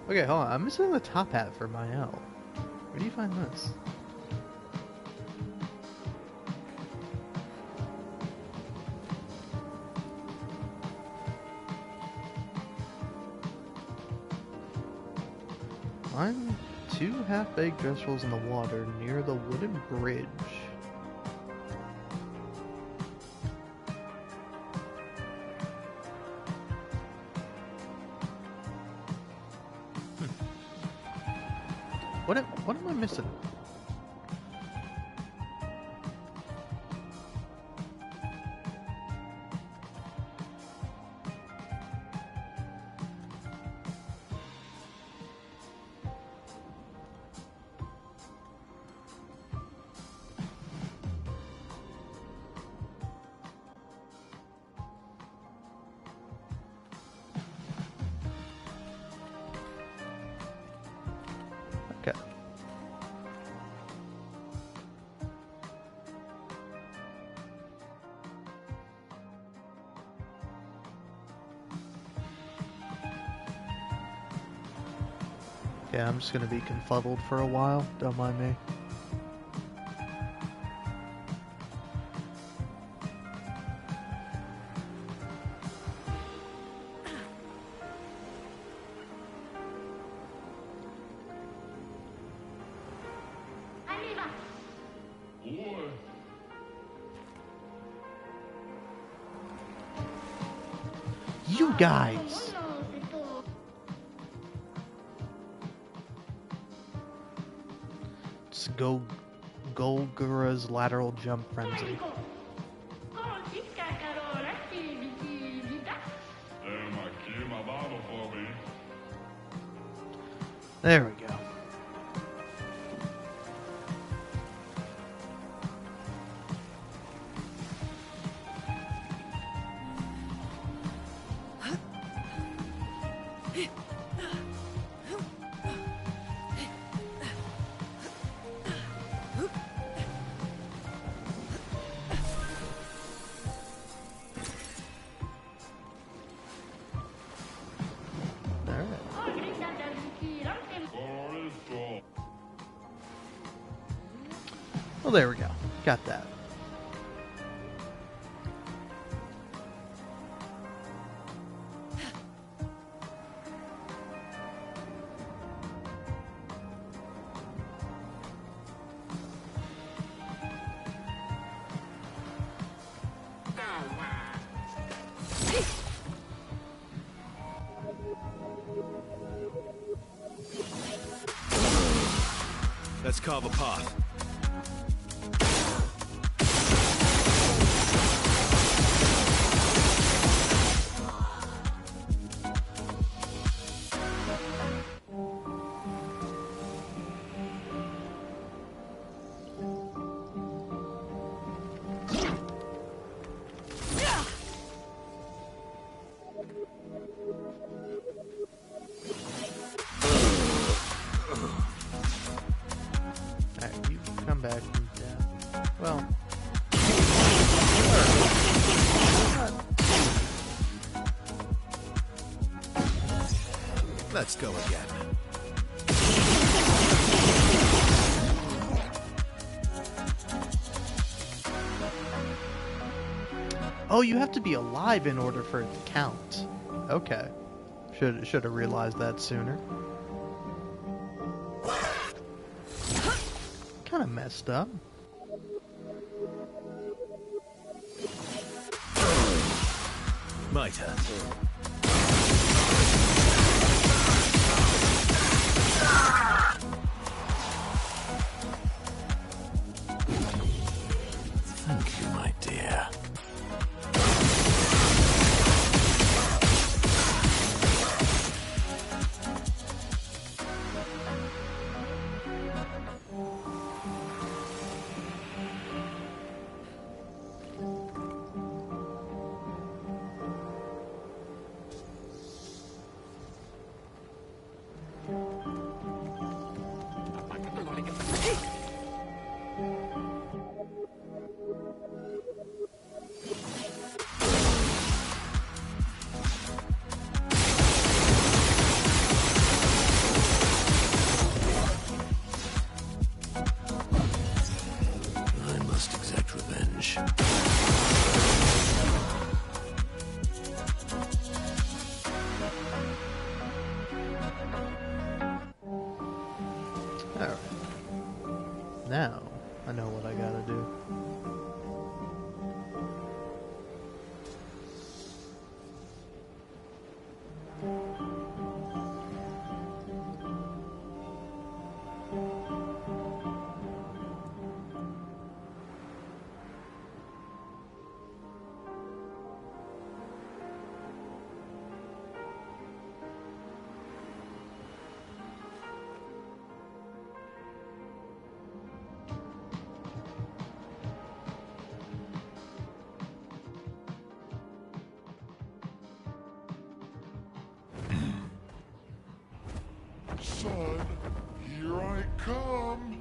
Okay, hold on. I'm missing the top hat for Mael. Where do you find this? Find 2 half-baked dress rolls in the water near the wooden bridge. What am I missing? Okay. Yeah, I'm just gonna be confuddled for a while. Don't mind me. You guys! It's Golgura's lateral jump frenzy. There we go. Well, there we go. Got that. Let's carve a path. Alright, you come back from death. Well. Let's go again. Oh, you have to be alive in order for it to count. Okay. Should have realized that sooner. Kind of messed up. My turn. Thank you, my dear. I must exact revenge. Alright. Now, I know what I gotta do. Son, here I come.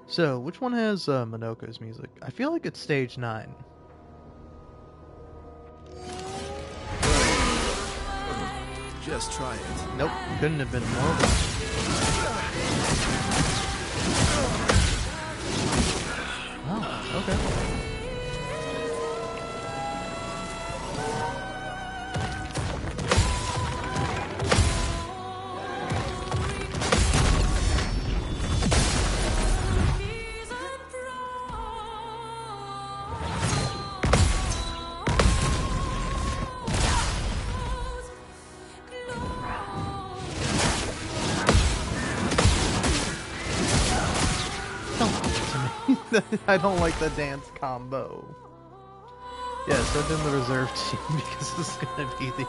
So, which one has Minoko's music? I feel like it's stage 9. Just try it. Nope, couldn't have been more. Oh, okay. Don't do it to me. I don't like the dance combo. Yeah, send in the reserve team because it's gonna be these.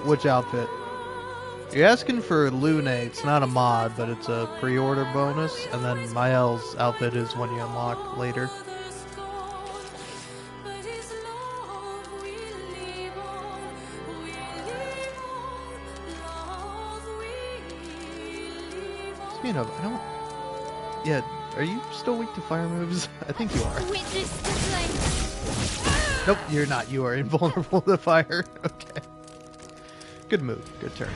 Which outfit? You're asking for Lune. It's not a mod, but it's a pre-order bonus, and then Mael's outfit is one you unlock later. Speaking of, I don't... Yeah, are you still weak to fire moves? I think you are. Nope, you're not. You are invulnerable to fire. Okay. Good move. Good turn.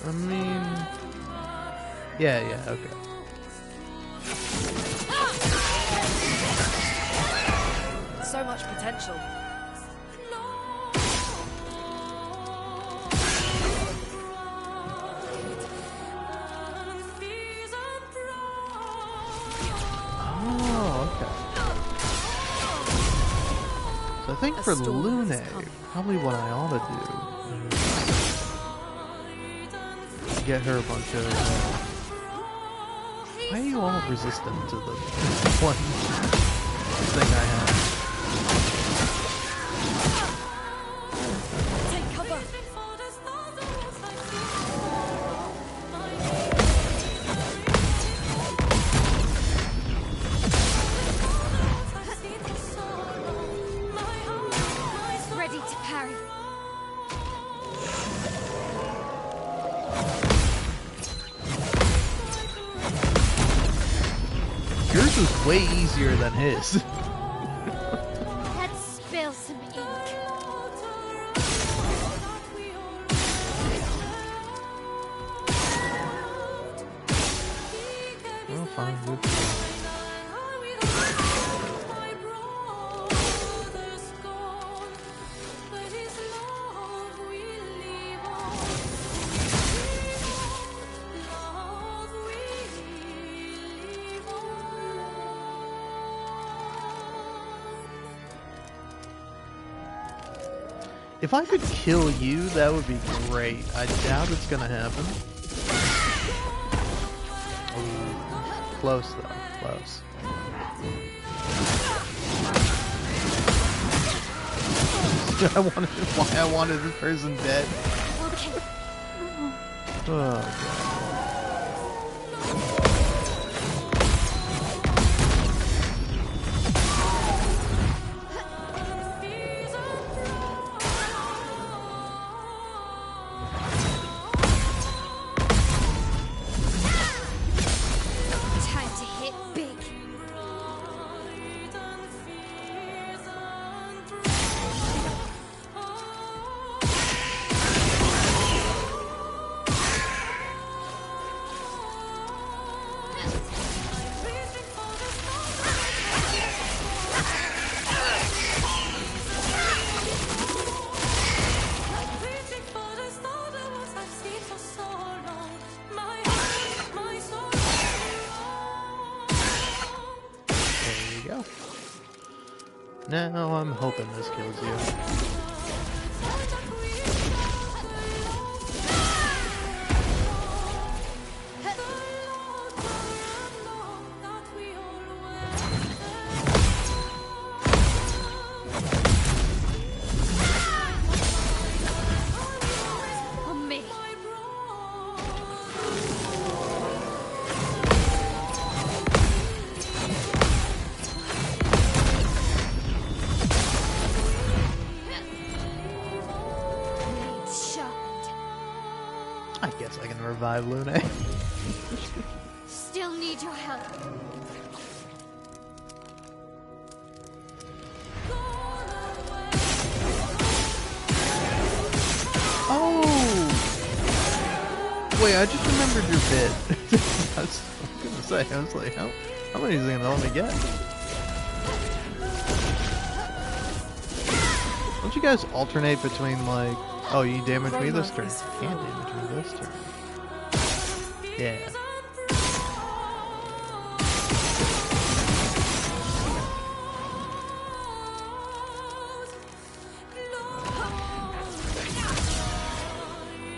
I mean... Yeah, okay. So much potential. I think for Lune, probably what I ought to do is get her a bunch of... Why are you all resistant to the one thing I have? Take cover. Yours was way easier than his. Let's spill some ink. Well, fine. Good. If I could kill you, that would be great. I doubt it's gonna happen. Ooh, close though, close. Why I wanted this person dead. Oh god. Now I'm hoping this kills you. I guess I can revive Lune. Still need your help. wait, I just remembered your bit. I was gonna say, I was like, how many is he gonna let me get? Don't you guys alternate between like, oh, you damage me this turn, can't damage me this turn. Yeah.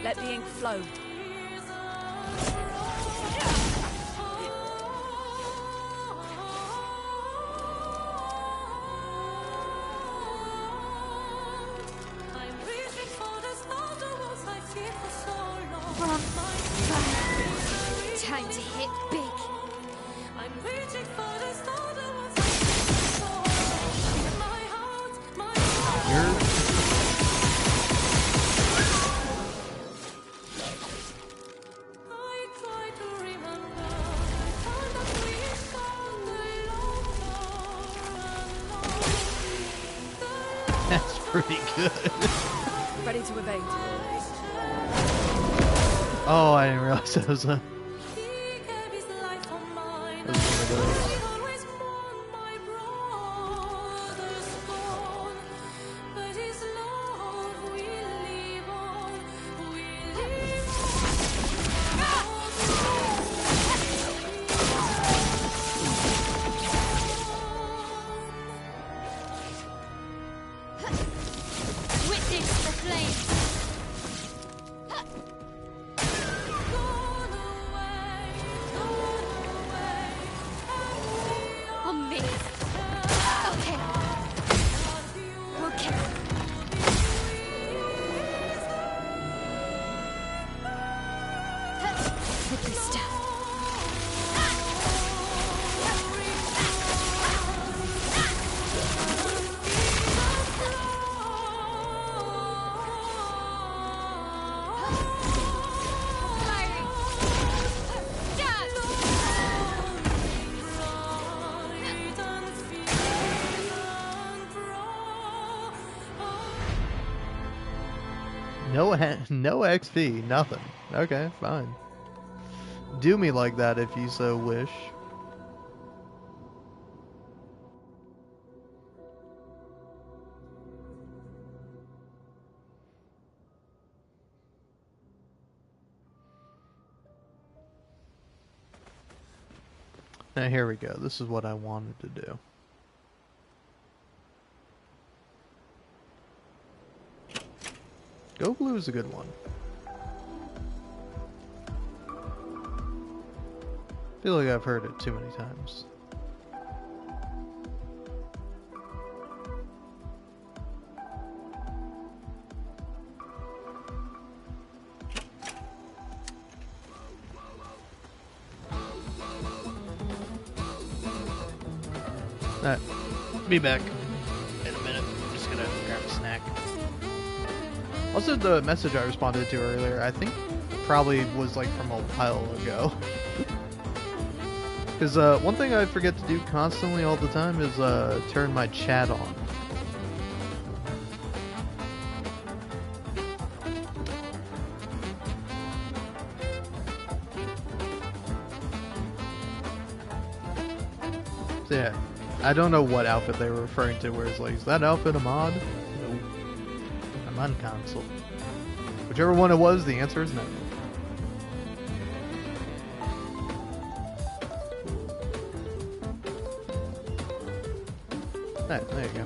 Let the ink flow. Time to hit big. That's pretty good. Ready to evade. Oh, I didn't realize that was a... Witness the flames. On me. Okay. Okay. With the stuff. No XP, nothing. Okay, fine. Do me like that if you so wish. Now here we go. This is what I wanted to do. Go Blue is a good one. Feel like I've heard it too many times. Alright, be back in a minute. I'm just gonna grab a snack. Also, the message I responded to earlier, I think probably was like from a while ago. Because one thing I forget to do constantly all the time is turn my chat on. So yeah, I don't know what outfit they were referring to, where it's like, is that outfit a mod? No. I'm on console. Whichever one it was, the answer is no. Alright, there you go.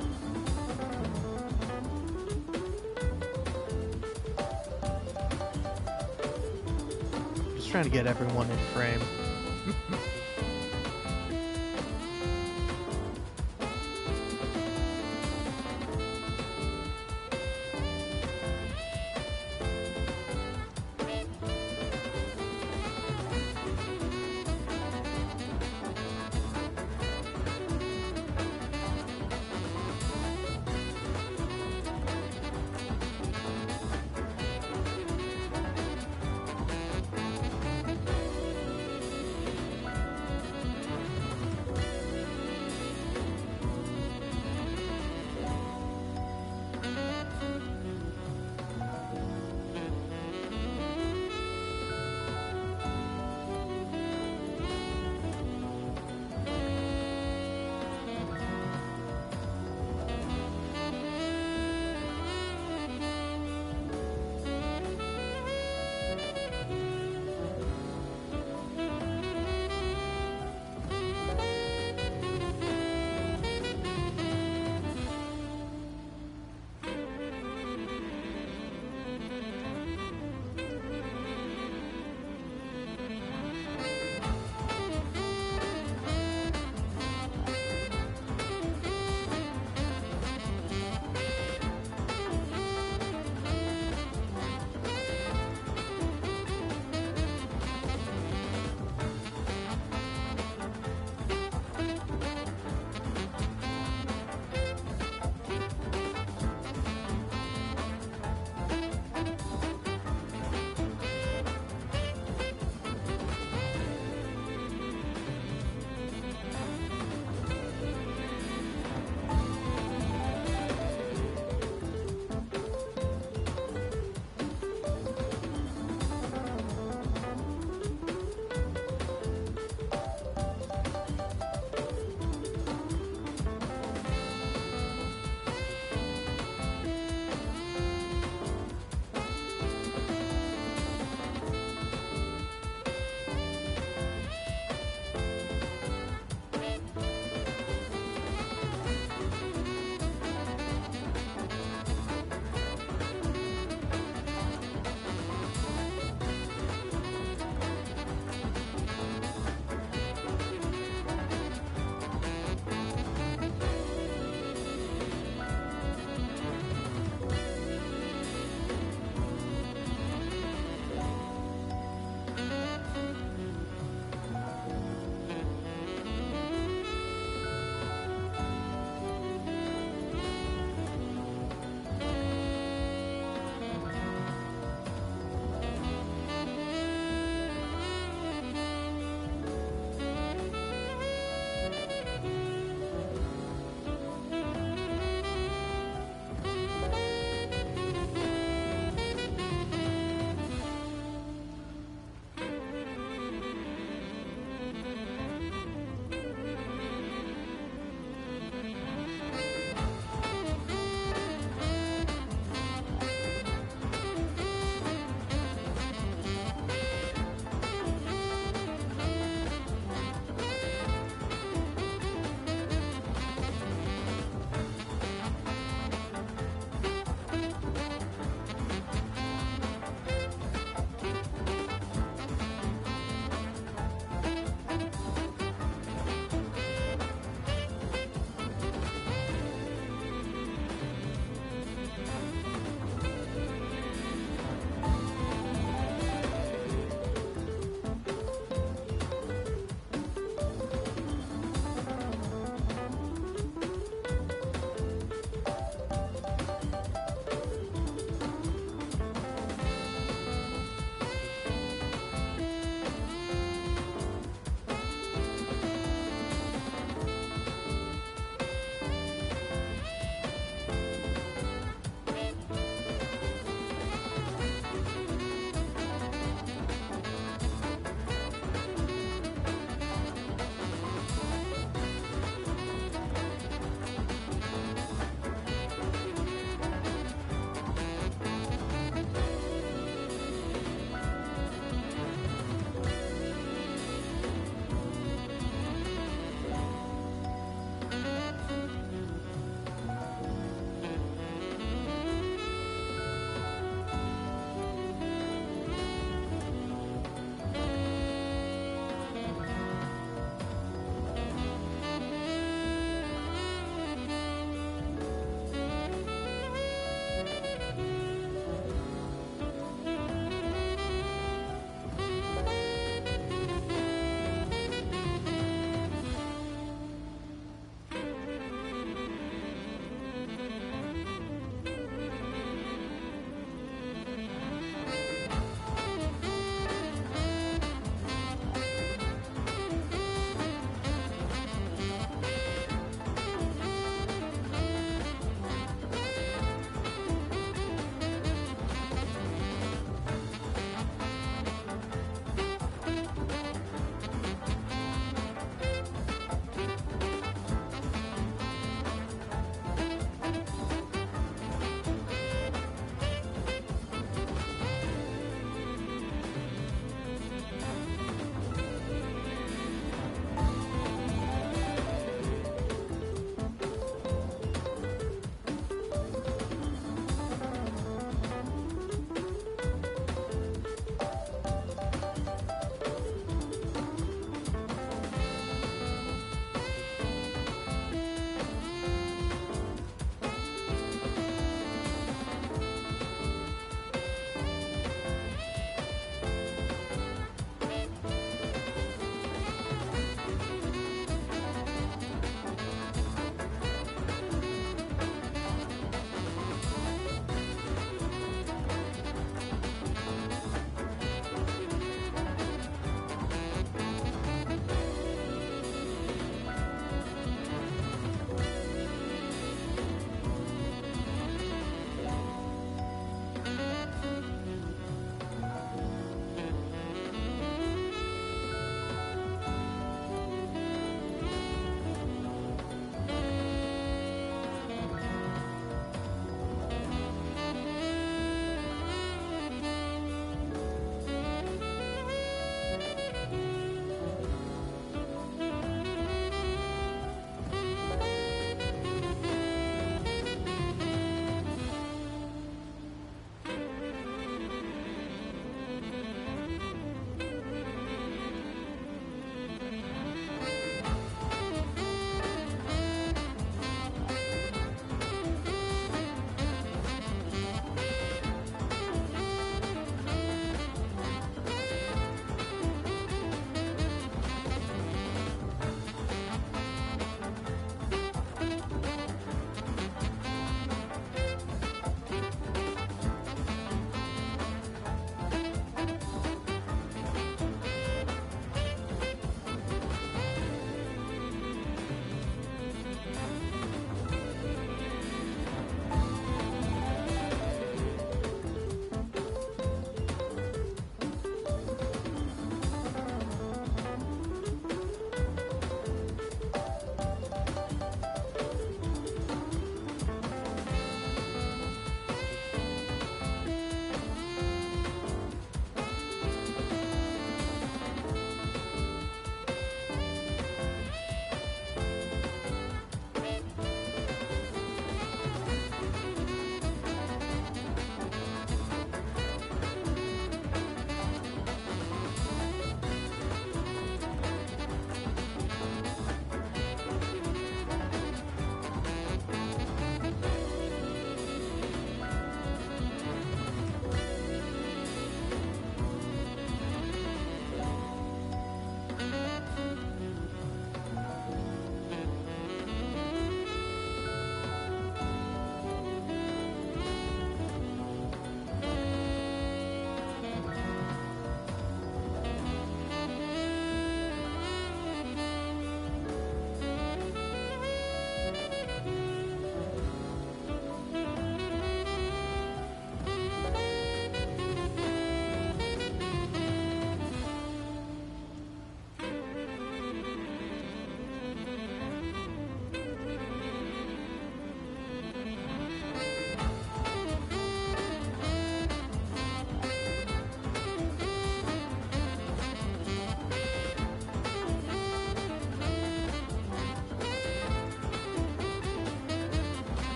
Just trying to get everyone in frame.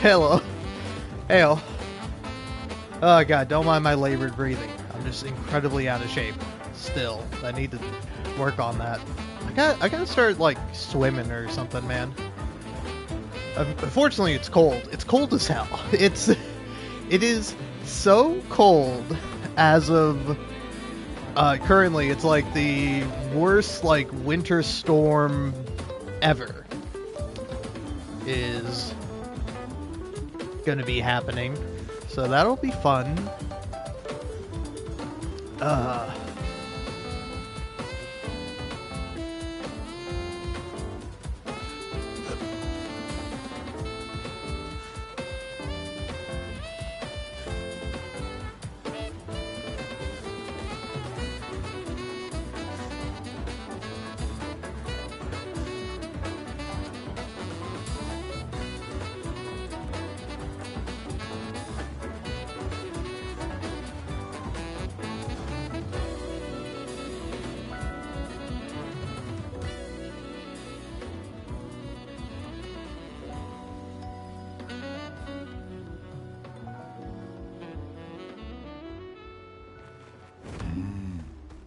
Hello. Hail. Oh god, don't mind my labored breathing. I'm just incredibly out of shape. Still, I need to work on that. I gotta start like swimming or something, man. Unfortunately, it's cold. It's cold as hell. It is so cold as of currently. It's like the worst like winter storm ever is gonna be happening. So that'll be fun.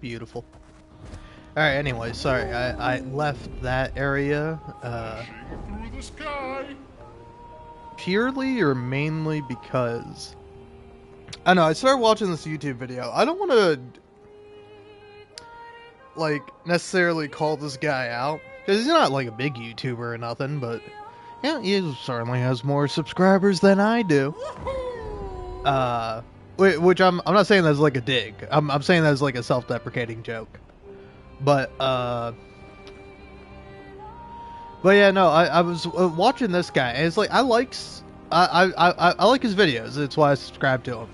Beautiful. Alright, anyway, sorry, I left that area, Through the sky. purely or mainly because... I know, I started watching this YouTube video. I don't want to, like, necessarily call this guy out, because he's not, like, a big YouTuber or nothing, but, yeah, he certainly has more subscribers than I do. Which I'm not saying that's like a dig. I'm saying that's like a self-deprecating joke. But yeah, no, I was watching this guy, and it's like I like his videos. That's why I subscribe to him.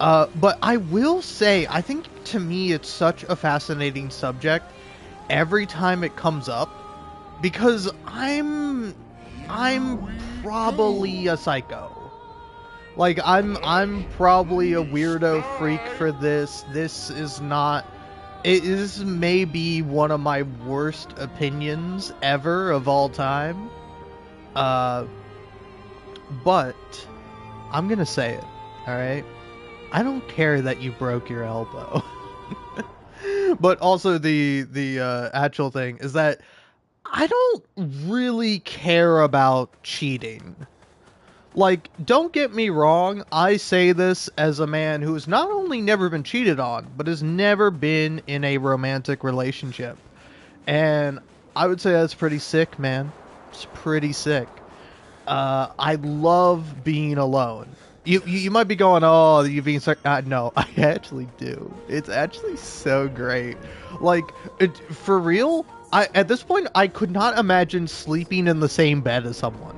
But I will say, I think to me it's such a fascinating subject every time it comes up, because I'm probably a psycho. Like, I'm probably a weirdo freak for this. This is not... This may be one of my worst opinions ever of all time. But I'm gonna say it, alright? I don't care that you broke your elbow. But also the actual thing is that I don't really care about cheating. Like, don't get me wrong, I say this as a man who has not only never been cheated on, but has never been in a romantic relationship. And I would say that's pretty sick, man. It's pretty sick. I love being alone. You might be going, oh, you being so... no, I actually do. It's actually so great. Like, for real, at this point, I could not imagine sleeping in the same bed as someone.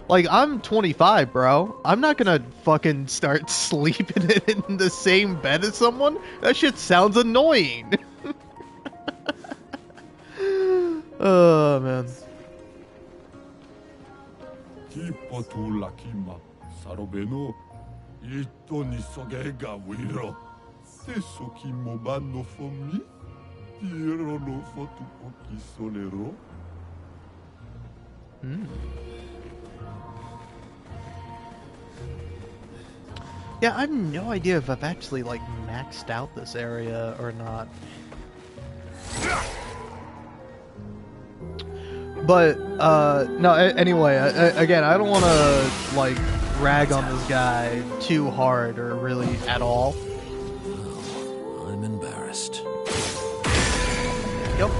Like, I'm 25, bro. I'm not gonna fucking start sleeping in the same bed as someone. That shit sounds annoying. Oh, man. Yeah, I have no idea if I've actually, like, maxed out this area or not. But, no, anyway, again, I don't want to, like, rag on this guy too hard or really at all. I'm embarrassed. Yep.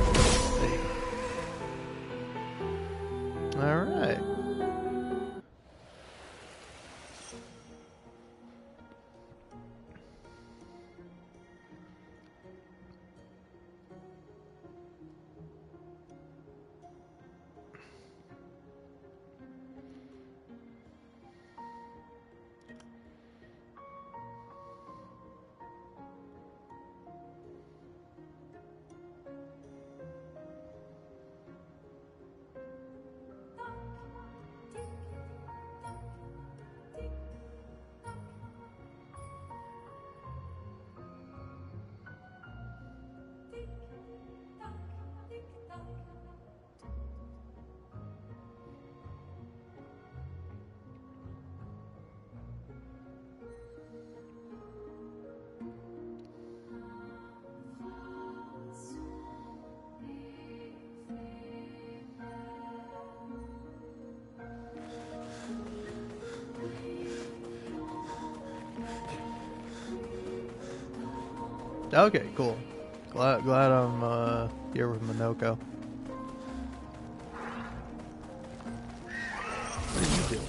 Alright. Okay, cool. Glad I'm here with Minoko. What are you doing?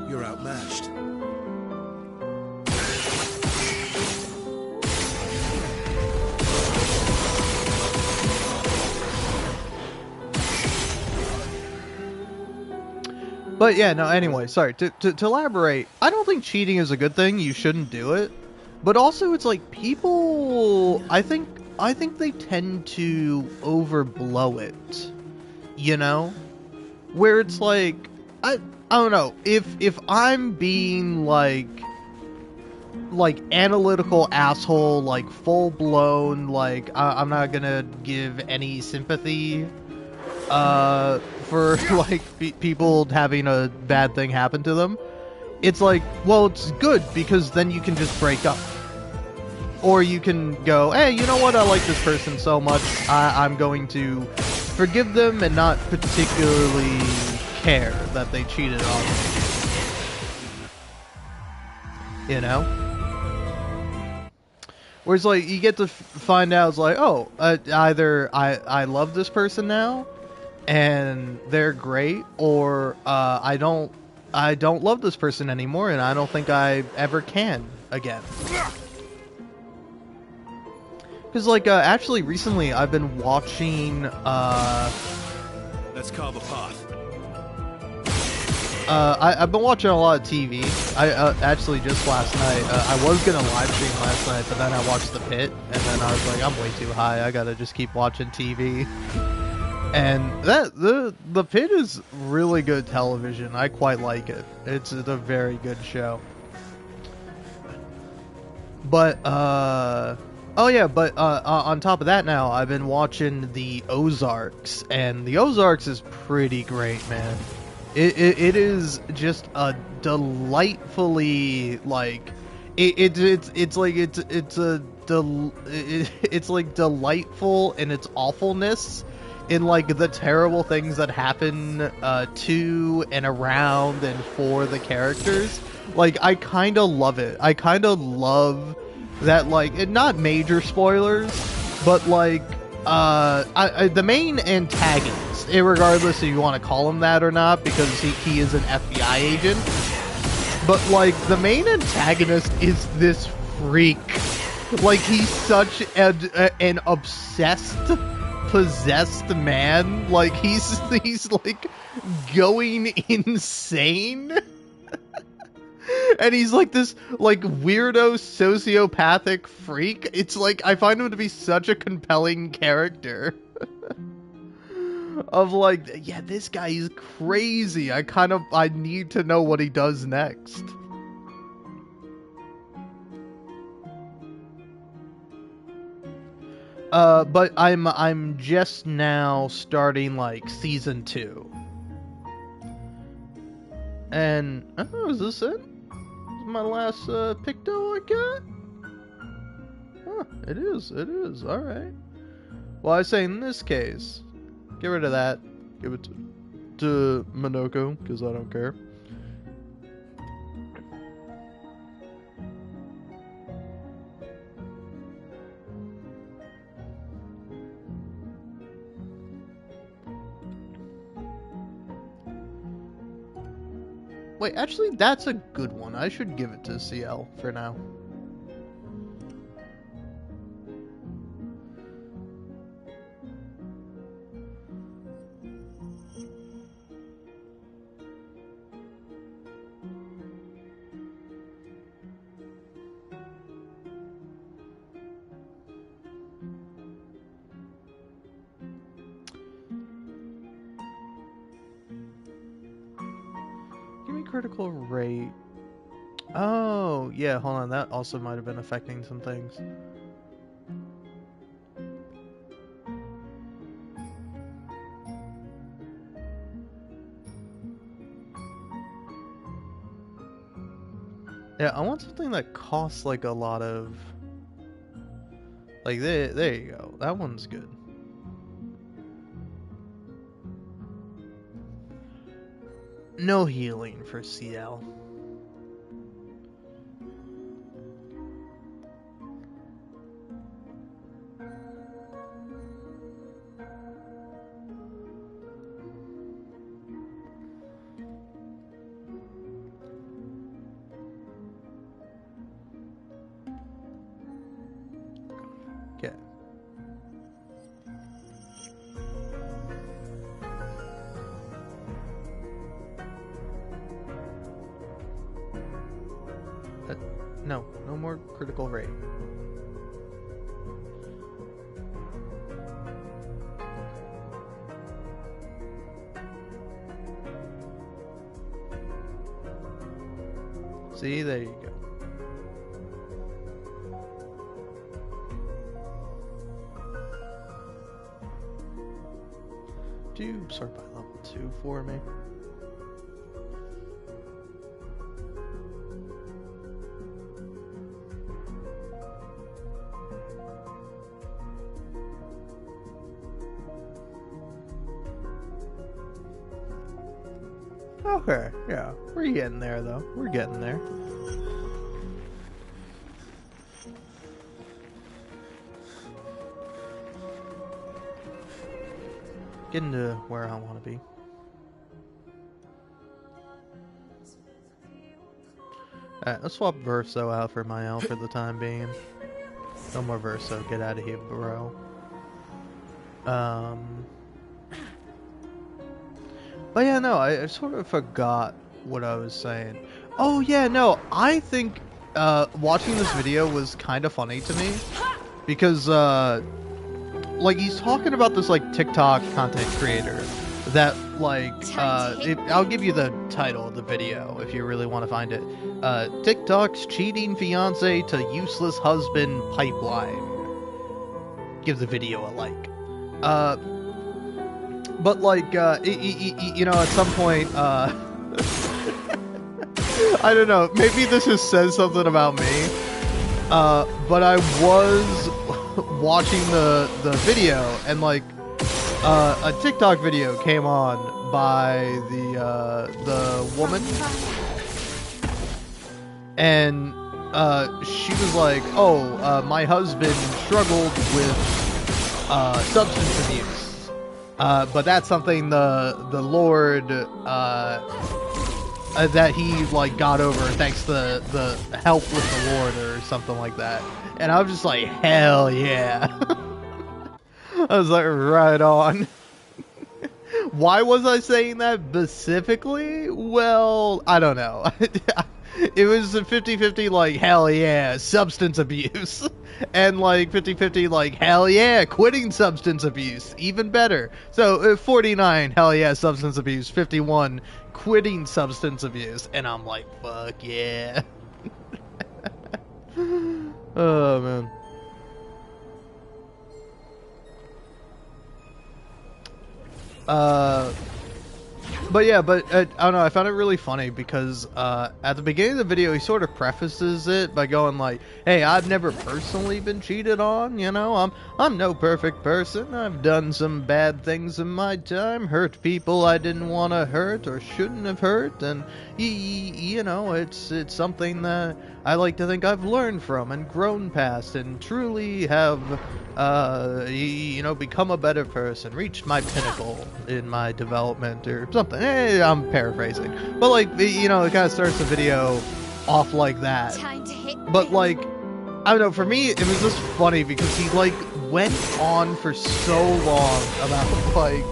You're outmatched. But yeah, no, anyway, sorry. To elaborate, I don't think cheating is a good thing. You shouldn't do it. But also, it's like people, I think they tend to overblow it. You know? Where it's like, I don't know, if I'm being like analytical asshole, like full blown, like I'm not gonna give any sympathy for like people having a bad thing happen to them. It's like, well, it's good because then you can just break up, or you can go, hey, you know what, I like this person so much, I'm going to forgive them and not particularly care that they cheated on me. You know? Whereas, like, you get to find out, it's like, oh, either I love this person now, and they're great, or I don't love this person anymore, and I don't think I ever can again. Because, like, actually, recently, I've been watching, Let's carve a path. I've been watching a lot of TV. I actually just last night, I was gonna live stream last night, but then I watched The Pit, and then I was like, I'm way too high. I gotta just keep watching TV. And the Pit is really good television. I quite like it. It's a very good show. But oh yeah, but on top of that, now I've been watching the Ozarks, and the Ozarks is pretty great, man. It is just a delightfully, like, it's like delightful in its awfulness, in like the terrible things that happen to and around and for the characters. Like, I kind of love it. I kind of love that, like, not major spoilers, but like the main antagonist, regardless if you want to call him that or not, because he is an FBI agent, but like the main antagonist is this freak. Like, he's such an obsessed, possessed man. Like, he's like going insane. And he's like this, like, weirdo sociopathic freak. It's like, I find him to be such a compelling character. Of like, yeah, this guy is crazy. I need to know what he does next. But I'm just now starting, like, season 2. And, oh, is this it? My last picto I got? Huh, it is, alright. Well, I say in this case, get rid of that, give it to Minoko, because I don't care. Wait, actually, that's a good one. I should give it to CL for now. Critical rate. Oh, yeah, hold on. That also might have been affecting some things. Yeah, I want something that costs like a lot of... Like, there you go. That one's good. no healing for CL. Okay. No, no more critical rate. See, there you go. Do you sort by level 2 for me? Okay, yeah, we're getting there though. We're getting there. Getting to where I want to be. Alright, let's swap Verso out for my L for the time being. No more Verso, get out of here, bro. But yeah, no, I sort of forgot what I was saying. Oh yeah, no, I think watching this video was kind of funny to me. Because, like, he's talking about this, like, TikTok content creator that, like, I'll give you the title of the video if you really want to find it. TikTok's cheating fiance to useless husband pipeline. Give the video a like. But, like, you know, at some point, I don't know, maybe this just says something about me, but I was watching the video, and, like, a TikTok video came on by the woman, and, she was like, oh, my husband struggled with, substance abuse. But that's something the Lord that he like got over thanks to the help with the Lord or something like that. And I was just like, hell yeah. I was like, right on. Why was I saying that specifically? Well, I don't know. It was a 50-50 like, hell yeah, substance abuse. And like 50-50 like, hell yeah, quitting substance abuse. Even better. So 49, hell yeah, substance abuse. 51, quitting substance abuse. And I'm like, fuck yeah. Oh, man. But yeah, I don't know, I found it really funny because at the beginning of the video he sort of prefaces it by going like, hey, I've never personally been cheated on, you know, I'm no perfect person, I've done some bad things in my time, hurt people I didn't want to hurt or shouldn't have hurt, and you know, it's something that I like to think I've learned from and grown past and truly have you know, become a better person, reached my pinnacle in my development or something. I'm paraphrasing, but like, you know, it kind of starts the video off like that. Time to hit But like, I don't know, for me it was just funny because he like went on for so long about like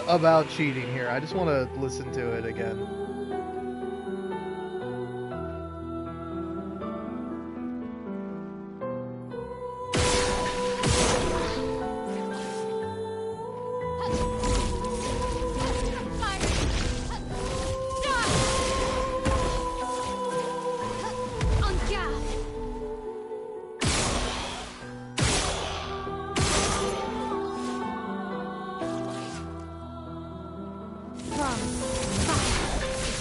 about cheating here. I just want to listen to it again. on guard. From fire.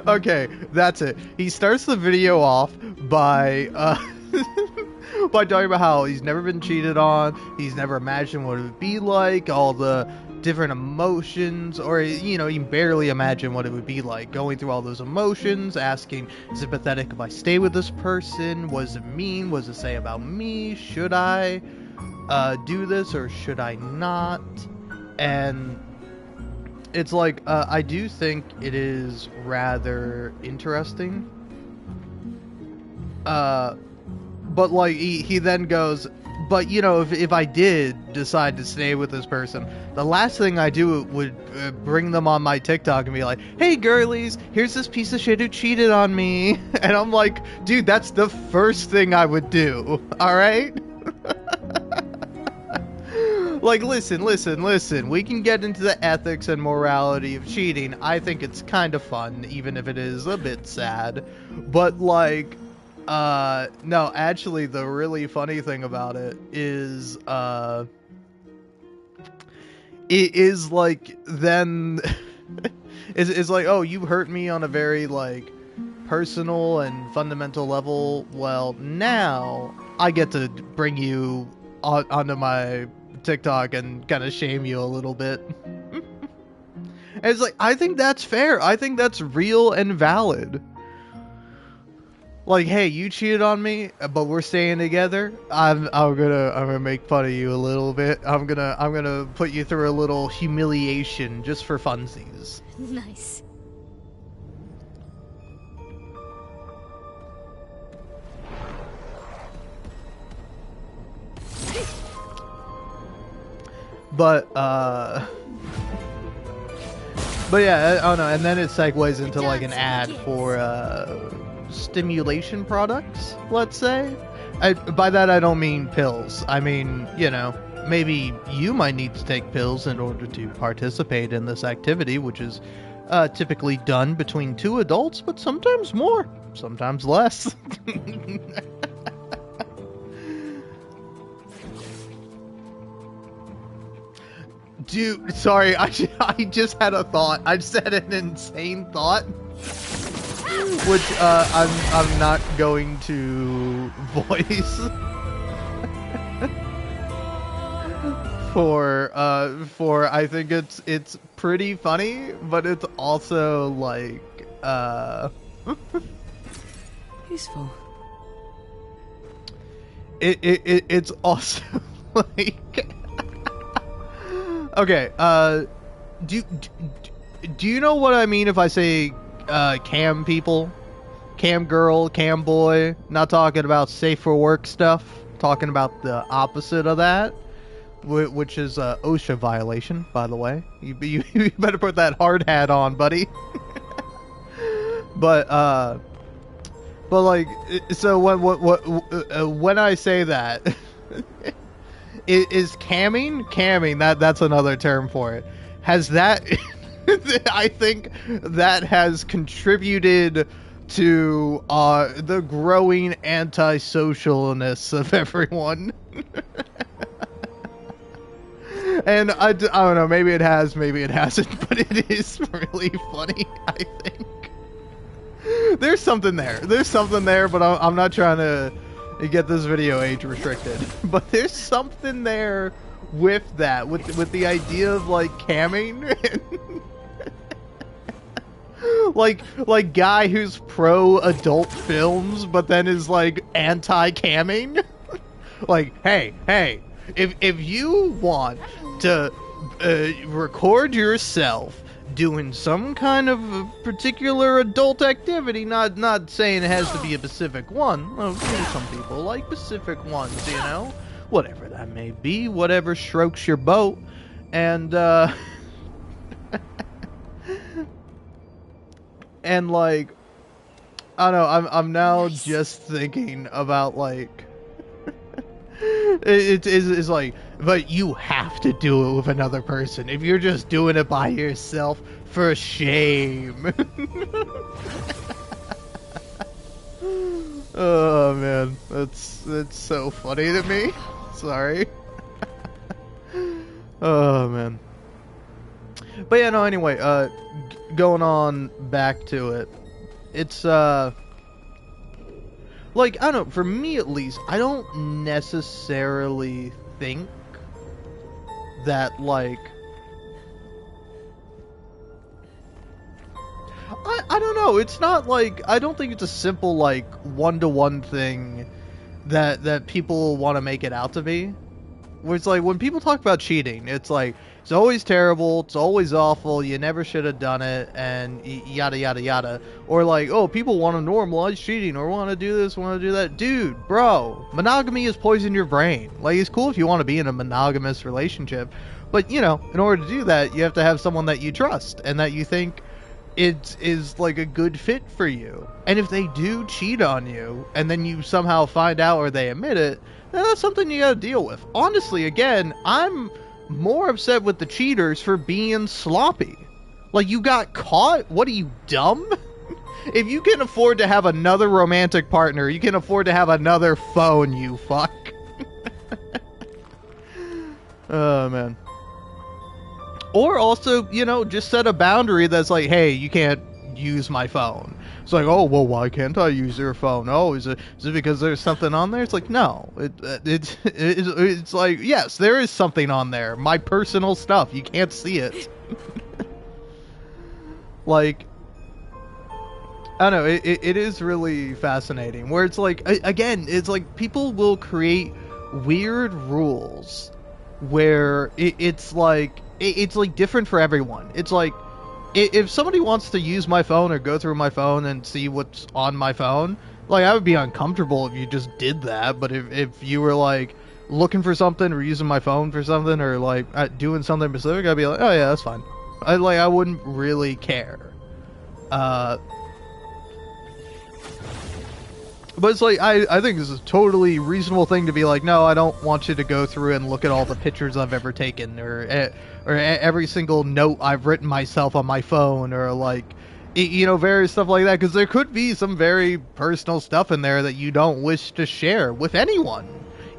Okay, that's it. He starts the video off by by talking about how he's never been cheated on, he's never imagined what it would be like, all the different emotions, or you know, you can barely imagine what it would be like going through all those emotions, asking, is it pathetic if I stay with this person? What does it mean? What does it say about me? Should I do this or should I not? And it's like, I do think it is rather interesting. But like, he then goes, but you know, if I did decide to stay with this person, the last thing I do would bring them on my TikTok and be like, hey girlies, here's this piece of shit who cheated on me. And I'm like, dude, that's the first thing I would do, alright? Like, listen, we can get into the ethics and morality of cheating. I think it's kind of fun, even if it is a bit sad. But, like, no, actually, the really funny thing about it is, it is, like, then, it's like, oh, you hurt me on a very, like, personal and fundamental level. Well, now, I get to bring you onto my TikTok and kind of shame you a little bit. And it's like, I think that's fair. I think that's real and valid. Like, hey, you cheated on me, but we're staying together. I'm gonna make fun of you a little bit. I'm gonna put you through a little humiliation just for funsies. Nice. But yeah, I don't know, and then it segues into like an ad for stimulation products, let's say. By that I don't mean pills. I mean, you know, maybe you might need to take pills in order to participate in this activity, which is typically done between two adults, but sometimes more, sometimes less. Dude, sorry, I just had a thought. I just had an insane thought, which I'm not going to voice for I think it's pretty funny, but it's also like Useful. It's also like. Okay, do you know what I mean if I say cam people? Cam girl, cam boy? Not talking about safe for work stuff, talking about the opposite of that, which is OSHA violation, by the way. You better put that hard hat on, buddy. But like, so when I say that, is camming, that's another term for it. Has that I think that has contributed to the growing antisocialness of everyone. And I don't know, maybe it has, maybe it hasn't, but it is really funny, I think. There's something there, but I'm not trying to get this video age restricted, but there's something there with that, with the idea of like camming. like guy who's pro adult films but then is like anti camming. Like, hey, if you want to record yourself doing some kind of particular adult activity, not saying it has to be a specific one. Well, some people like specific ones, you know, whatever that may be, whatever strokes your boat, and and like, I don't know, I'm now just thinking about like. It's like, but you have to do it with another person. If you're just doing it by yourself, for shame. Oh man, that's so funny to me. Sorry. Oh man. But yeah, no, anyway, going on back to it. It's, like, I don't know, for me at least, I don't necessarily think that, like, I don't know, it's not like, I don't think it's a simple, like, one-to-one thing that people want to make it out to be. Where it's like, when people talk about cheating, it's like, it's always terrible, it's always awful, you never should have done it, and yada yada yada. Or like, oh, people want to normalize cheating, or want to do this, want to do that. Dude, bro, monogamy has poisoned your brain. Like, it's cool if you want to be in a monogamous relationship, but, you know, in order to do that, you have to have someone that you trust, and that you think it is like a good fit for you. And if they do cheat on you, and then you somehow find out or they admit it, then that's something you gotta deal with. Honestly, again, I'm more upset with the cheaters for being sloppy. Like, you got caught? What are you, dumb? If you can afford to have another romantic partner, you can afford to have another phone, you fuck. Oh, man. Or also, you know, just set a boundary that's like, hey, you can't use my phone. It's like, oh, well, why can't I use your phone? Oh, is it because there's something on there? It's like, no. It's like, yes, there is something on there. My personal stuff. You can't see it. Like, I don't know. It is really fascinating. Where it's like, again, it's like people will create weird rules where it's like different for everyone. It's like, if somebody wants to use my phone or go through my phone and see what's on my phone, like, I would be uncomfortable if you just did that. But if you were like looking for something or using my phone for something or like doing something specific, I'd be like, oh yeah, that's fine. I wouldn't really care. But it's like, I think this is a totally reasonable thing to be like, no, I don't want you to go through and look at all the pictures I've ever taken, or every single note I've written myself on my phone, or like, you know, various stuff like that, because there could be some very personal stuff in there that you don't wish to share with anyone,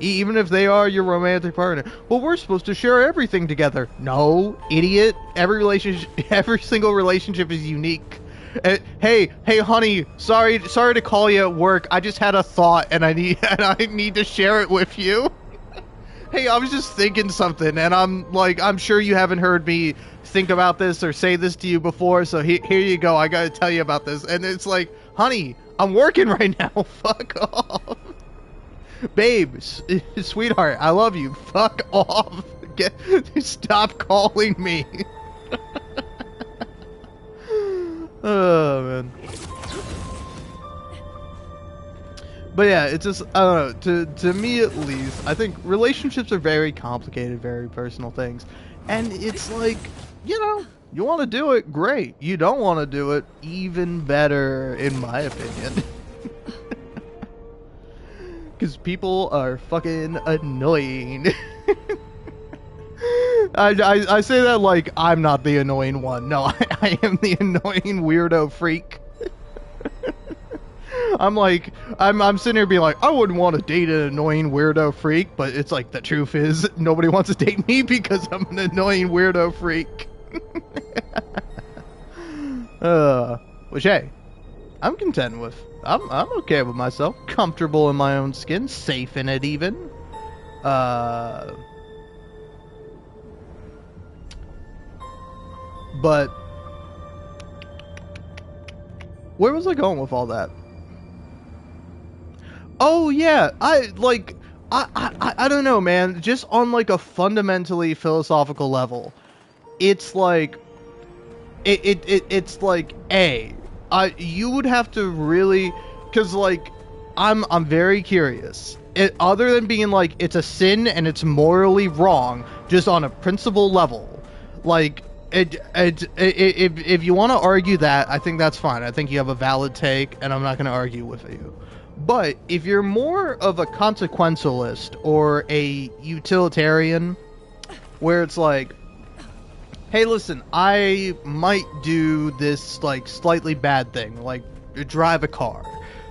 even if they are your romantic partner. Well, we're supposed to share everything together. No, idiot. Every single relationship is unique. Hey, honey, sorry to call you at work. I just had a thought, and I need to share it with you. Hey, I was just thinking something, and I'm sure you haven't heard me think about this or say this to you before, so here you go. I gotta tell you about this. And it's like, honey, I'm working right now. Fuck off. Babe, sweetheart, I love you. Fuck off. Stop calling me. Oh, man. But yeah, it's just, I don't know, to me at least, I think relationships are very complicated, very personal things. And it's like, you know, you want to do it, great. You don't want to do it, even better, in my opinion. Because people are fucking annoying. I say that like I'm not the annoying one. No, I am the annoying weirdo freak. I'm sitting here being like, I wouldn't want to date an annoying weirdo freak, but it's like, the truth is, nobody wants to date me because I'm an annoying weirdo freak. Which, hey, I'm content with. I'm okay with myself. Comfortable in my own skin. Safe in it, even. But where was I going with all that? Oh yeah, I don't know, man. Just on like a fundamentally philosophical level, it's like it's like you would have to really, because like I'm very curious. Other than being like it's a sin and it's morally wrong, just on a principle level, like. If you want to argue that, I think that's fine. I think you have a valid take, and I'm not going to argue with you. But if you're more of a consequentialist or a utilitarian, where it's like, hey, listen, I might do this like slightly bad thing, like drive a car,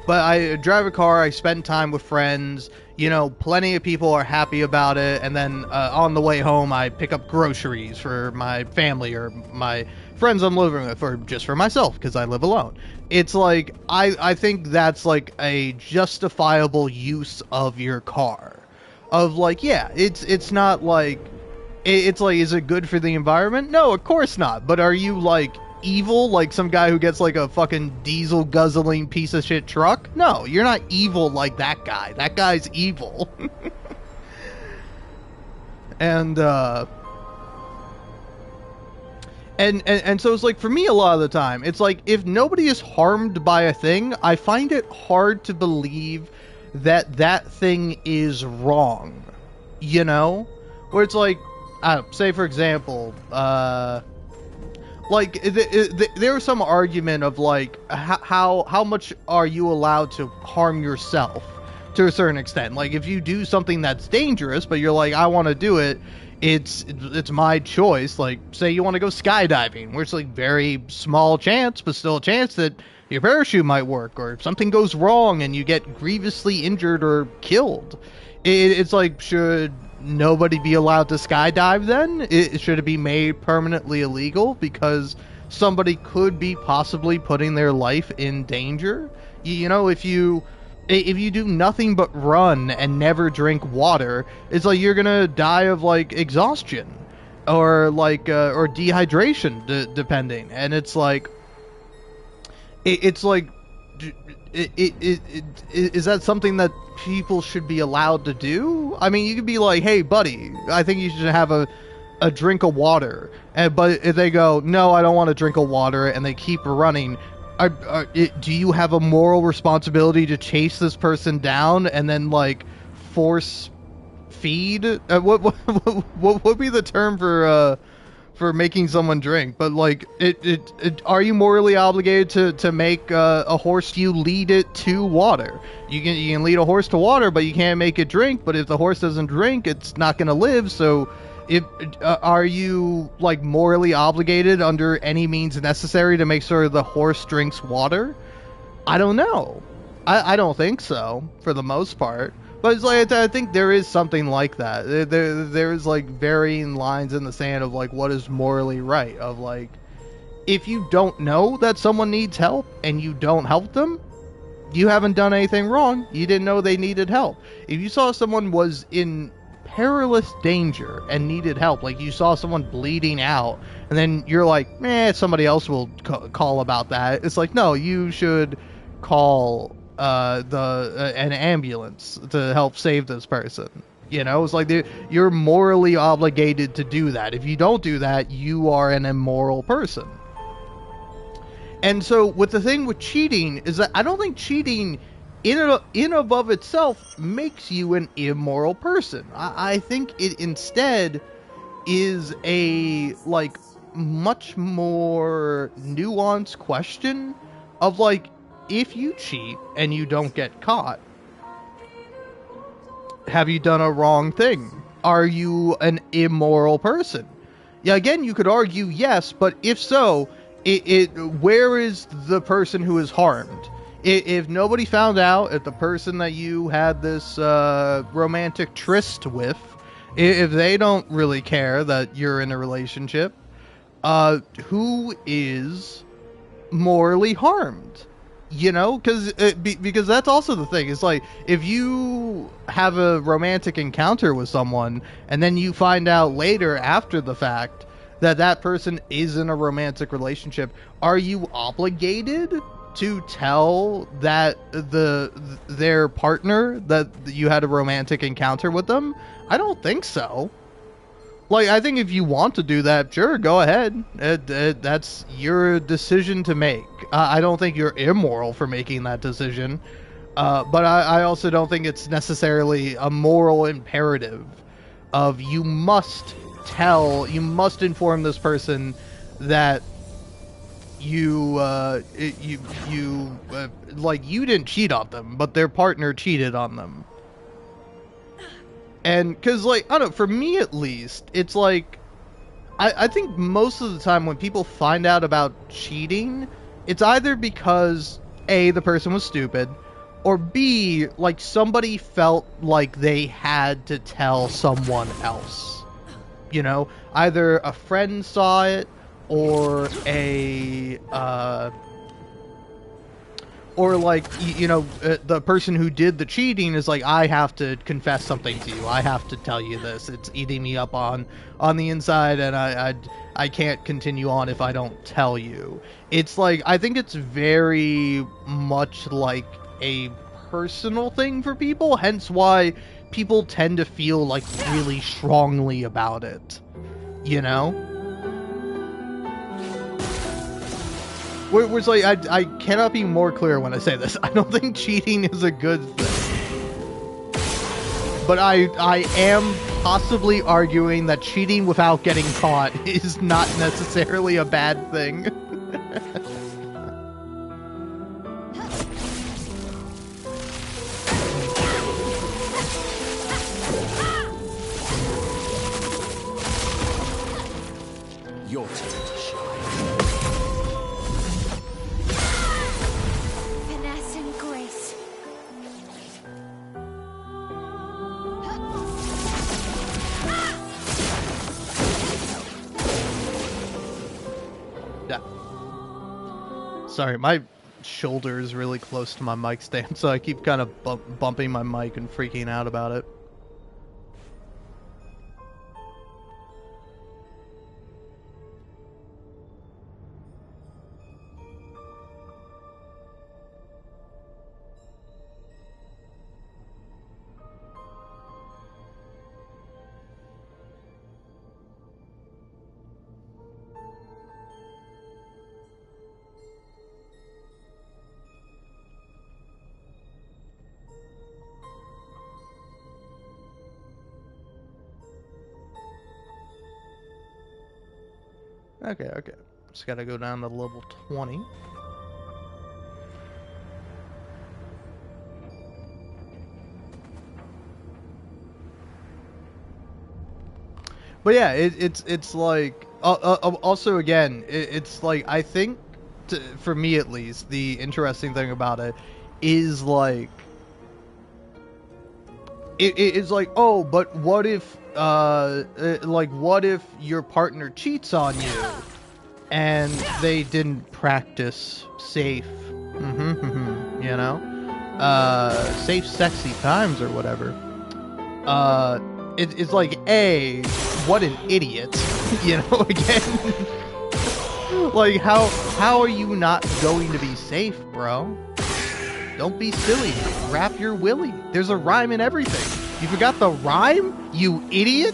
But I drive a car, I spend time with friends, you know, plenty of people are happy about it, and then on the way home, I pick up groceries for my family or my friends I'm living with, or just for myself, because I live alone. It's like, I think that's like a justifiable use of your car. Of like, yeah, it's not like, it's like, is it good for the environment? No, of course not. But are you like evil, like some guy who gets like a fucking diesel guzzling piece of shit truck? No, you're not evil like that guy. That guy's evil. and and so it's like, for me, a lot of the time it's like, if nobody is harmed by a thing, I find it hard to believe that that thing is wrong, you know, where it's like, say for example, like there's some argument of like, how much are you allowed to harm yourself to a certain extent. Like, if you do something that's dangerous, but you're like, I want to do it, it's my choice. Like, say you want to go skydiving, where it's like very small chance, but still a chance that your parachute might work, or if something goes wrong and you get grievously injured or killed. It's like, should nobody be allowed to skydive then? Should it be made permanently illegal because somebody could be possibly putting their life in danger? You know, if you do nothing but run and never drink water, it's like you're gonna die of like exhaustion or like or dehydration, depending. And it's like, it's like, is that something that people should be allowed to do? I mean, you could be like, hey buddy, I think you should have a drink of water, but if they go, no, I don't want a drink of water, and they keep running, do you have a moral responsibility to chase this person down and then like force feed? What would be the term for making someone drink? But like, are you morally obligated to make a horse, you lead it to water? You can lead a horse to water, but you can't make it drink. But if the horse doesn't drink, it's not gonna live. So are you like morally obligated under any means necessary to make sure the horse drinks water? I don't know. I don't think so, for the most part. But it's like, I think there is something like that. There is like varying lines in the sand of like what is morally right. Of like, if you don't know that someone needs help and you don't help them, you haven't done anything wrong. You didn't know they needed help. If you saw someone was in perilous danger and needed help, like you saw someone bleeding out, and then you're like, somebody else will call about that. It's like, no, you should call an ambulance to help save this person. You know, it's like you're morally obligated to do that. If you don't do that, you are an immoral person. And so with the thing with cheating is that I don't think cheating in and of itself makes you an immoral person. I think it instead is a like much more nuanced question of like, if you cheat and you don't get caught, have you done a wrong thing? Are you an immoral person? Yeah, again, you could argue yes, but if so, where is the person who is harmed? If nobody found out, if the person that you had this romantic tryst with, if they don't really care that you're in a relationship, who is morally harmed? You know, because that's also the thing. It's like, if you have a romantic encounter with someone and then you find out later after the fact that person is in a romantic relationship, are you obligated to tell that their partner that you had a romantic encounter with them? I don't think so. Like, I think if you want to do that, sure, go ahead. That's your decision to make. I don't think you're immoral for making that decision. But I also don't think it's necessarily a moral imperative of you must inform this person that you didn't cheat on them, but their partner cheated on them. And because, like, I don't know, for me at least, it's like, I think most of the time when people find out about cheating, it's either because A, the person was stupid, or B, like somebody felt like they had to tell someone else. You know, either a friend saw it, or the person who did the cheating is like, I have to confess something to you. I have to tell you this. It's eating me up on the inside, and I can't continue on if I don't tell you. It's like, I think it's very much like a personal thing for people, hence why people tend to feel like really strongly about it, you know? Whereas, like, I cannot be more clear when I say this. I don't think cheating is a good thing. But I am possibly arguing that cheating without getting caught is not necessarily a bad thing. Your turn to shine. Finesse and grace. Yeah. Sorry, my shoulder is really close to my mic stand, so I keep kind of bumping my mic and freaking out about it. Okay. Just gotta go down to level 20. But yeah, it's like also again, it's like, I think for me at least, the interesting thing about it is like it's like, oh, but what if what if your partner cheats on you and they didn't practice safe, you know, safe sexy times or whatever. It's like, A, what an idiot, you know, again. Like, how are you not going to be safe, bro? Don't be silly. Wrap your willy. There's a rhyme in everything. You forgot the rhyme, you idiot?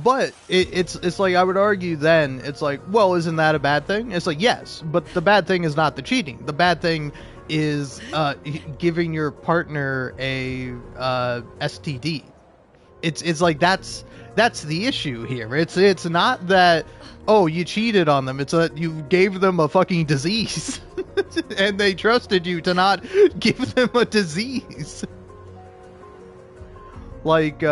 But it's like, I would argue then, it's like, well, isn't that a bad thing? It's like, yes, but the bad thing is not the cheating. The bad thing is giving your partner a STD. It's like, that's the issue here. It's not that, oh, you cheated on them. It's that you gave them a fucking disease. And they trusted you to not give them a disease. Like,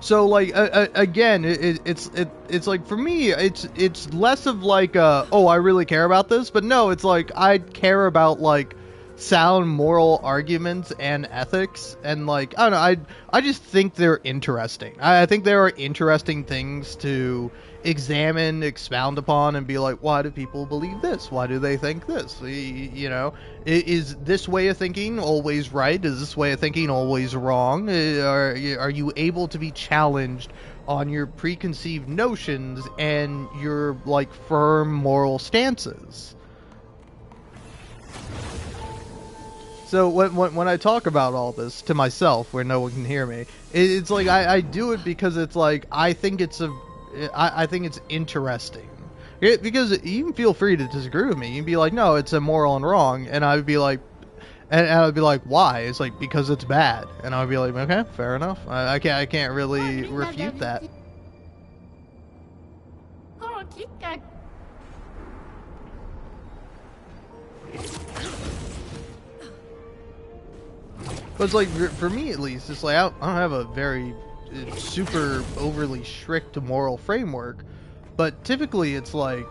so, like, again, it's like, for me, it's less of like, oh, I really care about this, but no, it's like, I care about, like, sound moral arguments and ethics, and, like, I don't know, I just think they're interesting. I think there are interesting things to examine, expound upon, and be like, why do people believe this? Why do they think this? You know, is this way of thinking always right? Is this way of thinking always wrong? Are you able to be challenged on your preconceived notions and your, like, firm moral stances? So when I talk about all this to myself, where no one can hear me, it's like, I do it because it's like, I think it's interesting. Because you can feel free to disagree with me. You can be like, no, it's immoral and wrong. And I would be like, And I'd be like, why? It's like, because it's bad. And I'd be like, okay, fair enough. I can't really refute that. But it's like, for me at least, it's like, I don't have a very super overly strict moral framework. But typically it's like,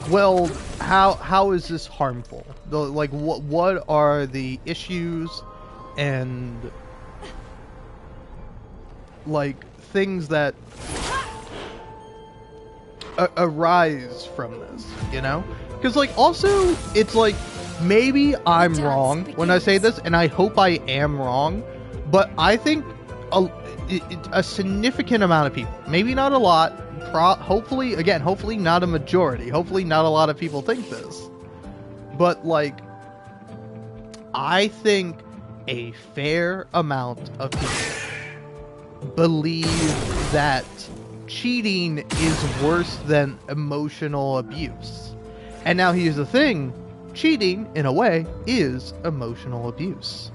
well, how is this harmful? Like, what are the issues and like things that arise from this, you know? Because like also it's like maybe I'm wrong when I say this, and I hope I am wrong, but I think a significant amount of people, maybe not a lot, hopefully not a majority, hopefully not a lot of people think this, but like I think a fair amount of people believe that cheating is worse than emotional abuse. And now here's the thing, cheating in a way is emotional abuse,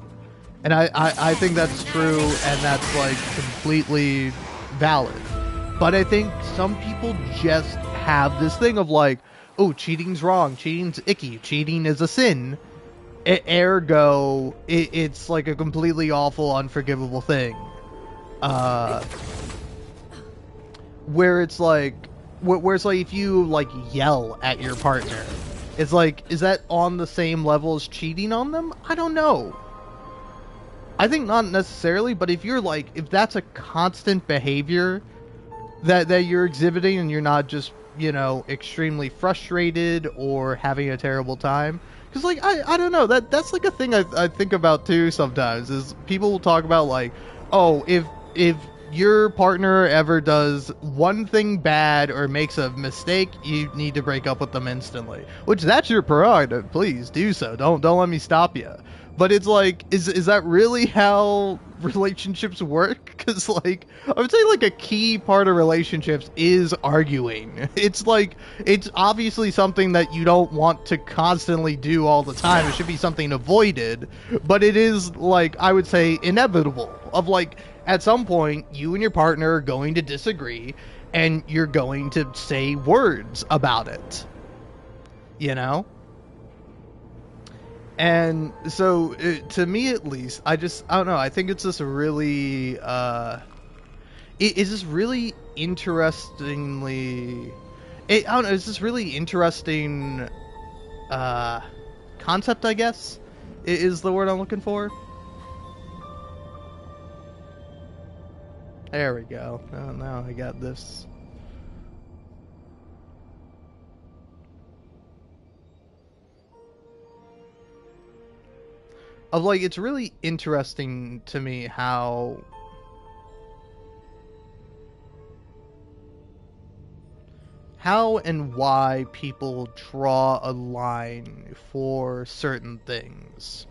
and I think that's true, and that's like completely valid. But I think some people just have this thing of like, oh, cheating's wrong, cheating's icky, cheating is a sin, ergo, it's like a completely awful, unforgivable thing. Where it's like if you like yell at your partner, it's like, is that on the same level as cheating on them? I don't know. I think not necessarily, but if you're like, if that's a constant behavior that you're exhibiting, and you're not just, you know, extremely frustrated or having a terrible time, because like I don't know, that's like a thing I think about too sometimes, is people will talk about like, oh, if your partner ever does one thing bad or makes a mistake, you need to break up with them instantly, which that's your prerogative, please do so, don't let me stop you. But it's like, is that really how relationships work? Because like, I would say like a key part of relationships is arguing. It's like, it's obviously something that you don't want to constantly do all the time. It should be something avoided, but it is like, I would say, inevitable. Of like, at some point, you and your partner are going to disagree, and you're going to say words about it, you know? And so, to me at least, I don't know, I think it's this really, it's this really interestingly, I don't know, it's this really interesting, concept, I guess, is the word I'm looking for. There we go. Oh, now I got this. Of like, it's really interesting to me how and why people draw a line for certain things.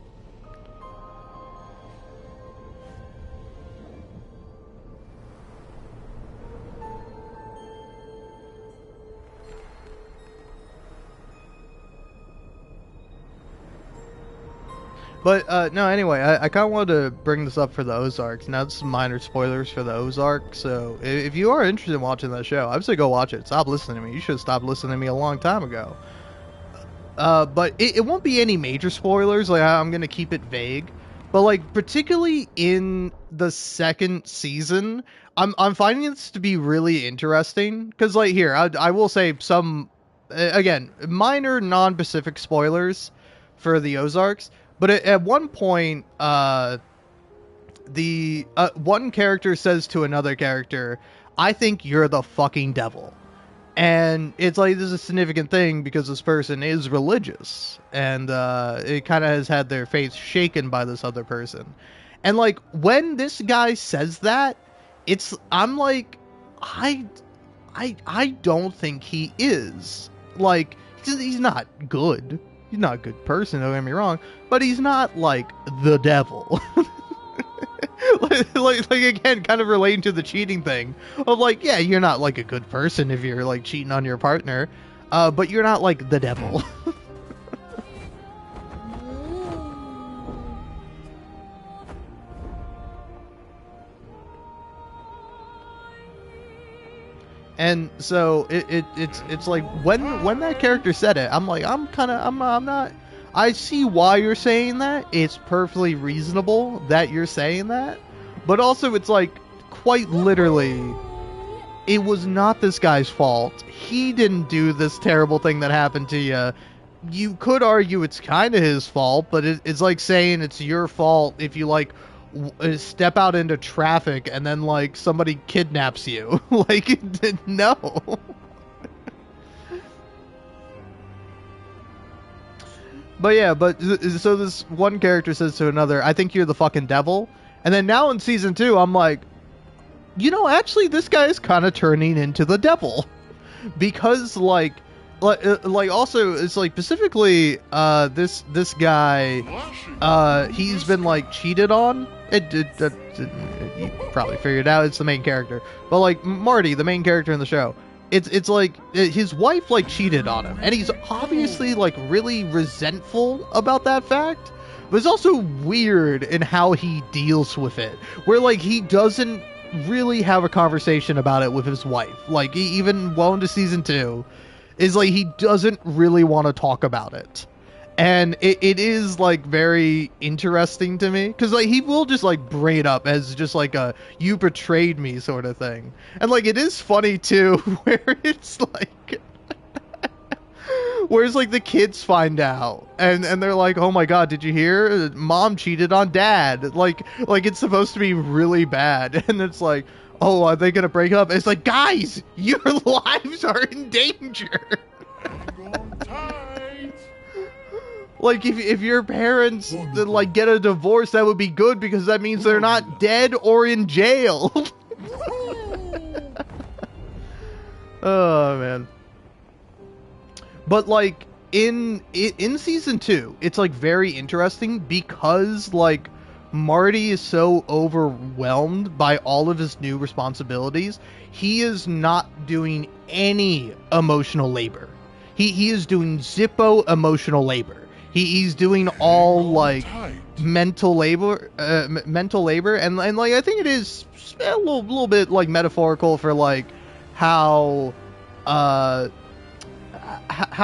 But, no, anyway, I kind of wanted to bring this up for the Ozarks. Now, this is minor spoilers for the Ozark, so if you are interested in watching that show, I would say go watch it. Stop listening to me. You should have stopped listening to me a long time ago. But it won't be any major spoilers. Like, I'm going to keep it vague. But, like, particularly in the second season, I'm finding this to be really interesting. Because, like, here, I will say some, again, minor non-Pacific spoilers for the Ozarks. But at one point, the one character says to another character, "I think you're the fucking devil." And it's like, this is a significant thing because this person is religious. And it kind of has had their faith shaken by this other person. And like, when this guy says that, I'm like, I don't think he is. Like, he's not good. He's not a good person, don't get me wrong, but he's not, like, the devil. like again, kind of relating to the cheating thing. Of, like, yeah, you're not, like, a good person if you're, like, cheating on your partner, but you're not, like, the devil. And so it's like when that character said it, I'm like, I'm not. I see why you're saying that. It's perfectly reasonable that you're saying that, but also it's like quite literally, it was not this guy's fault. He didn't do this terrible thing that happened to you. You could argue it's kind of his fault, but it's like saying it's your fault if you like step out into traffic and then like somebody kidnaps you. Like, no. But yeah, so this one character says to another, I think you're the fucking devil. And then now in season 2, I'm like, actually this guy is kind of turning into the devil. Because like also it's like specifically this guy he's been like cheated on. You probably figured out it's the main character, but like Marty, the main character in the show, it's like his wife like cheated on him, and he's obviously like really resentful about that fact. But it's also weird in how he deals with it, where like he doesn't really have a conversation about it with his wife. Like even well into season 2, is like he doesn't really want to talk about it. And it is like very interesting to me, because like he will just like bring it up as just like a you betrayed me sort of thing. And like it is funny too, where it's like whereas like the kids find out and they're like, oh my god, did you hear? Mom cheated on dad. Like it's supposed to be really bad, and it's like, oh, are they gonna break up? It's like, guys, your lives are in danger. Like if your parents like get a divorce, that would be good, because that means they're not dead or in jail. Oh man. But like in season 2, it's like very interesting, because like Marty is so overwhelmed by all of his new responsibilities. He is not doing any emotional labor. He is doing Zippo emotional labor. He's doing all like mental labor, and like I think it is a little bit like metaphorical for like how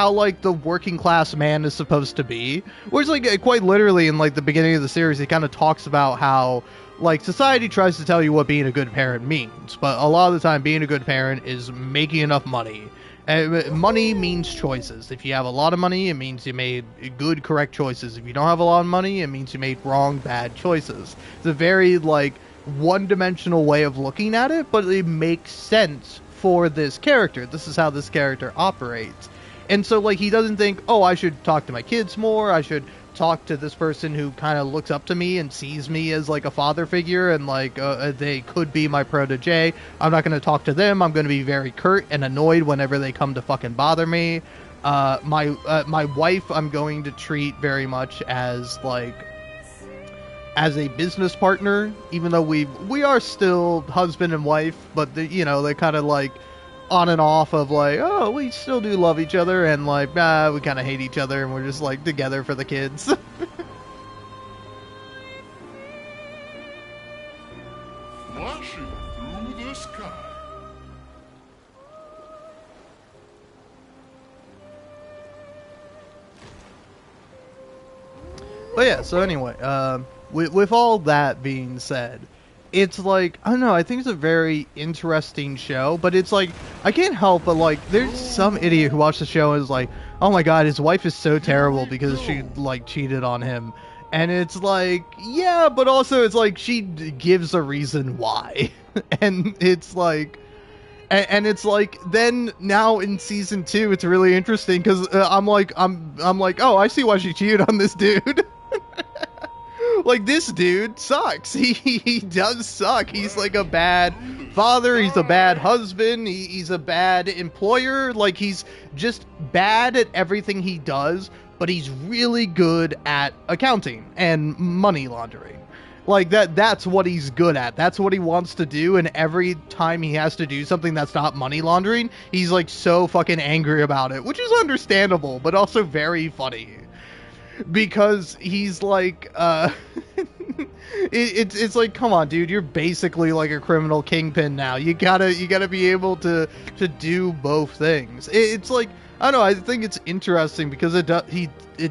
like the working class man is supposed to be. Whereas like quite literally in like the beginning of the series, he kind of talks about how like society tries to tell you what being a good parent means, but a lot of the time being a good parent is making enough money. Money means choices. If you have a lot of money, it means you made good, correct choices. If you don't have a lot of money, it means you made wrong, bad choices. It's a very like one-dimensional way of looking at it, but it makes sense for this character. This is how this character operates. And so like he doesn't think, oh, I should talk to my kids more, I should talk to this person who kind of looks up to me and sees me as like a father figure, and like they could be my protege. I'm not going to talk to them. I'm going to be very curt and annoyed whenever they come to fucking bother me. My wife I'm going to treat very much as like as a business partner, even though we are still husband and wife, but they're kind of like on and off of like, oh, we still do love each other, and like, we kind of hate each other, and we're just like together for the kids. Flashing through the sky. But yeah, so anyway, with all that being said, it's like, I don't know, I think it's a very interesting show, but it's like, I can't help but like, there's some idiot who watched the show and is like, oh my god, his wife is so terrible because she like cheated on him. And it's like, yeah, but also it's like, she gives a reason why. And it's like, and it's like, then now in season 2, it's really interesting, because I'm like, oh, I see why she cheated on this dude. Like, this dude sucks. He does suck. He's like a bad father. He's a bad husband. He's a bad employer. Like, he's just bad at everything he does, but he's really good at accounting and money laundering. Like, that's what he's good at. That's what he wants to do, and every time he has to do something that's not money laundering, he's like so fucking angry about it, which is understandable, but also very funny. Because he's like, It's like, come on, dude, you're basically like a criminal kingpin now. You gotta be able to do both things. It's like, I don't know, I think it's interesting because it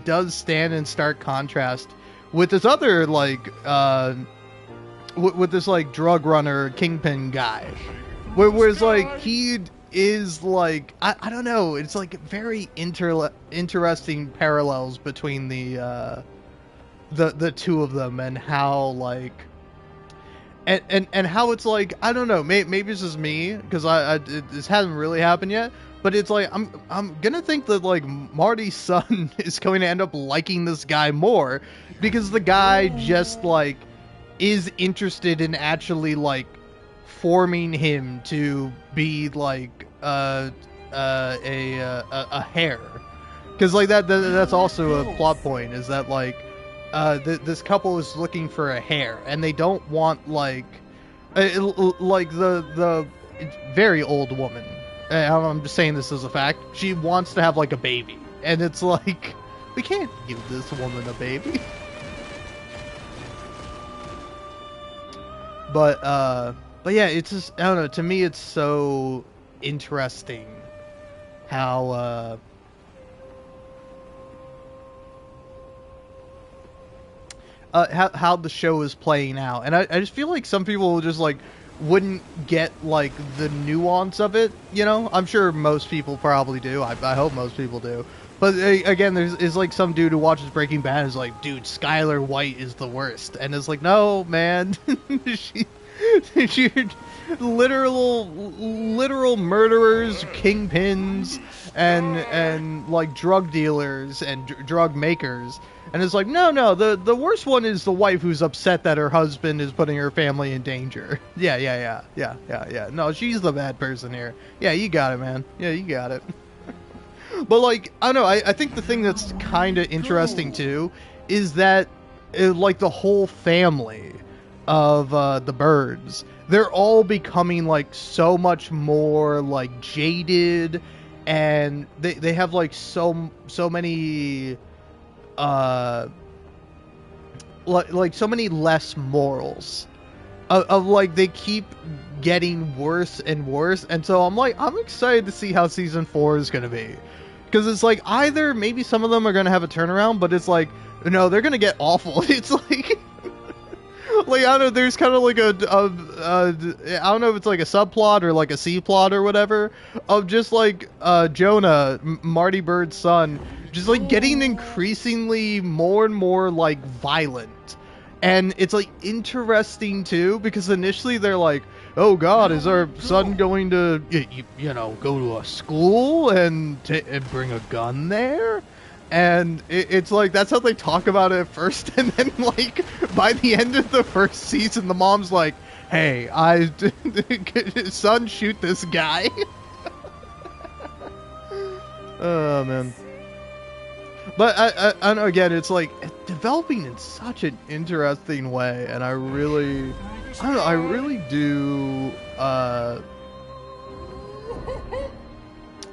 does stand in stark contrast with this other like with this like drug runner kingpin guy, whereas like he is like, I don't know, it's like very interesting parallels between the two of them, and how like and how it's like, I don't know, maybe it's just me because this hasn't really happened yet, but it's like I'm gonna think that like Marty's son is going to end up liking this guy more because the guy just like is interested in actually like forming him to be like a hare, because like that's also a plot point, is that like this couple is looking for a hare, and they don't want like the very old woman. I'm just saying this as a fact. She wants to have like a baby, and it's like, we can't give this woman a baby. But yeah, it's just, I don't know, to me it's so interesting how how the show is playing out, and I just feel like some people just like wouldn't get like the nuance of it, you know. I'm sure most people probably do. I hope most people do. But again, there's like some dude who watches Breaking Bad and is like, dude, Skylar White is the worst, and it's like, no, man, she literal murderers, kingpins, and like drug dealers and drug makers. And it's like, no, the worst one is the wife who's upset that her husband is putting her family in danger. Yeah. No, she's the bad person here. Yeah, you got it, man. Yeah, you got it. But like, I don't know, I think the thing that's kind of interesting too is that like the whole family of the birds, they're all becoming like so much more like jaded, and they have like so many like so many less morals of like, they keep getting worse and worse. And so I'm excited to see how season 4 is gonna be, because it's like, either maybe some of them are gonna have a turnaround, but it's like, no, they're gonna get awful. It's like like, I don't know, there's kind of like I don't know if it's like a subplot or like a C plot or whatever, of just like Jonah, Marty Bird's son, just like getting increasingly more and more like violent. And it's like interesting too, because initially they're like, oh god, is our son going to you know, go to a school and bring a gun there? And it's like, that's how they talk about it at first, and then like by the end of the first season, the mom's like, hey, son, shoot this guy. Oh man. But I know, again, it's like developing in such an interesting way, and I really do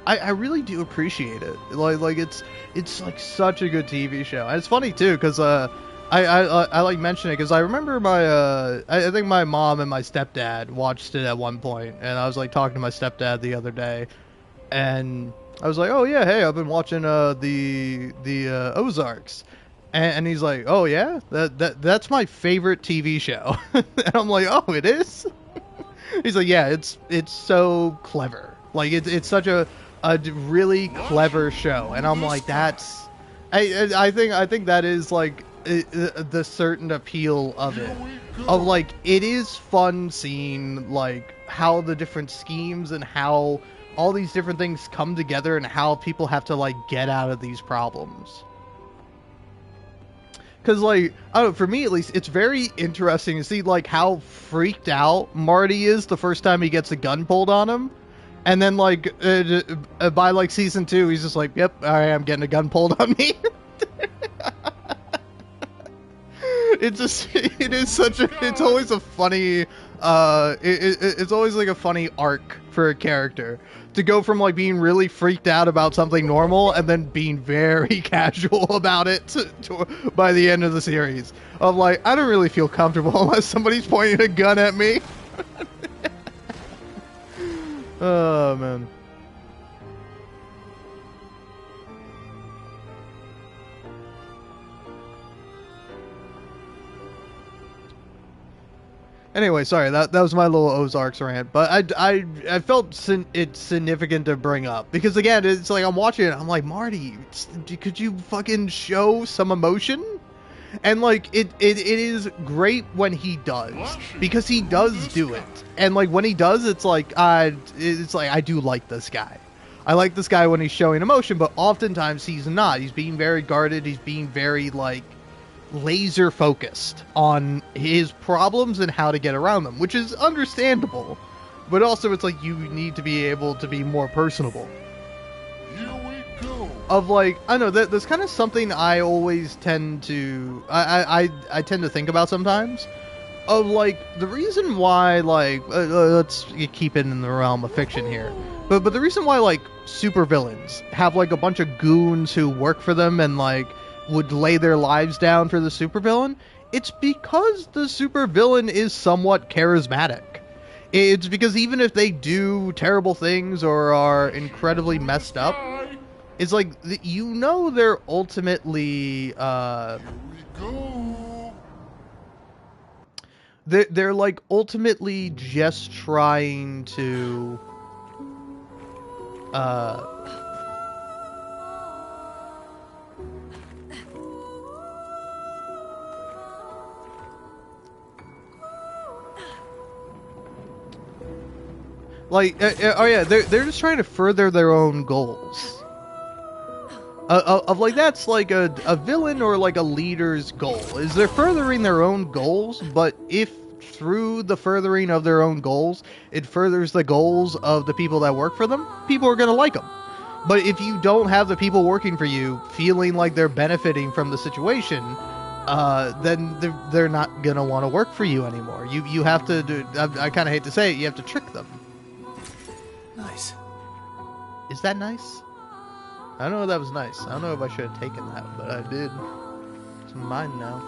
I really do appreciate it. Like it's like such a good TV show. And it's funny too, because I like mentioning it because I remember I think my mom and my stepdad watched it at one point, and I was like talking to my stepdad the other day, and I was like, oh yeah, hey, I've been watching the Ozarks, and he's like, oh yeah, that's my favorite TV show. And I'm like, oh, it is? He's like, yeah, it's so clever. Like it's such a really clever show, and I'm like, that's I think that is like the certain appeal of it, of like, it is fun seeing like how the different schemes and how all these different things come together, and how people have to like get out of these problems. Because like, I don't know, for me at least, it's very interesting to see like how freaked out Marty is the first time he gets a gun pulled on him. And then, like, by, like, season 2, he's just like, yep, all right, I'm getting a gun pulled on me. It's just, it is such a, it's always a funny, it's always like a funny arc for a character to go from like being really freaked out about something normal and then being very casual about it by the end of the series. Of like, I don't really feel comfortable unless somebody's pointing a gun at me. Oh man. Anyway, sorry, that was my little Ozarks rant, but I felt it's significant to bring up because again, it's like I'm watching it, I'm like, Marty, could you fucking show some emotion? And like it is great when he does, because he does do it, and like when he does, it's like I do like this guy. I like this guy when he's showing emotion, but oftentimes he's not. He's being very guarded. He's being very like laser focused on his problems and how to get around them, which is understandable, but also it's like you need to be able to be more personable. Here we go. Of like, I don't know, that's kind of something I always tend to I tend to think about sometimes, of like the reason why like let's keep it in the realm of fiction here, but the reason why like supervillains have like a bunch of goons who work for them and like would lay their lives down for the supervillain, it's because the supervillain is somewhat charismatic. It's because even if they do terrible things or are incredibly messed up, it's like, you know, they're ultimately, Here we go. they're like ultimately just trying to, like, oh yeah, they're just trying to further their own goals. Of like, that's like a villain or like a leader's goal, is they're furthering their own goals, but if through the furthering of their own goals, it furthers the goals of the people that work for them, people are going to like them. But if you don't have the people working for you feeling like they're benefiting from the situation, then they're not going to want to work for you anymore. You have to do, I kind of hate to say it, you have to trick them. Nice. Is that nice? I don't know if that was nice. I don't know if I should have taken that, but I did. It's mine now.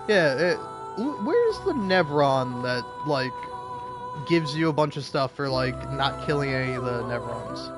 Yeah, where's the Nevron that, like, gives you a bunch of stuff for, like, not killing any of the Nevrons?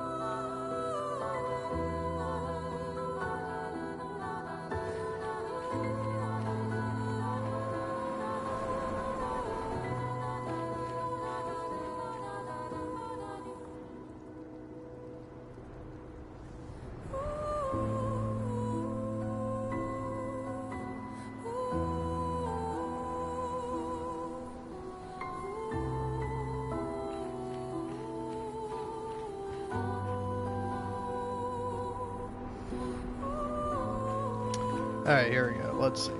Alright, here we go. Let's see.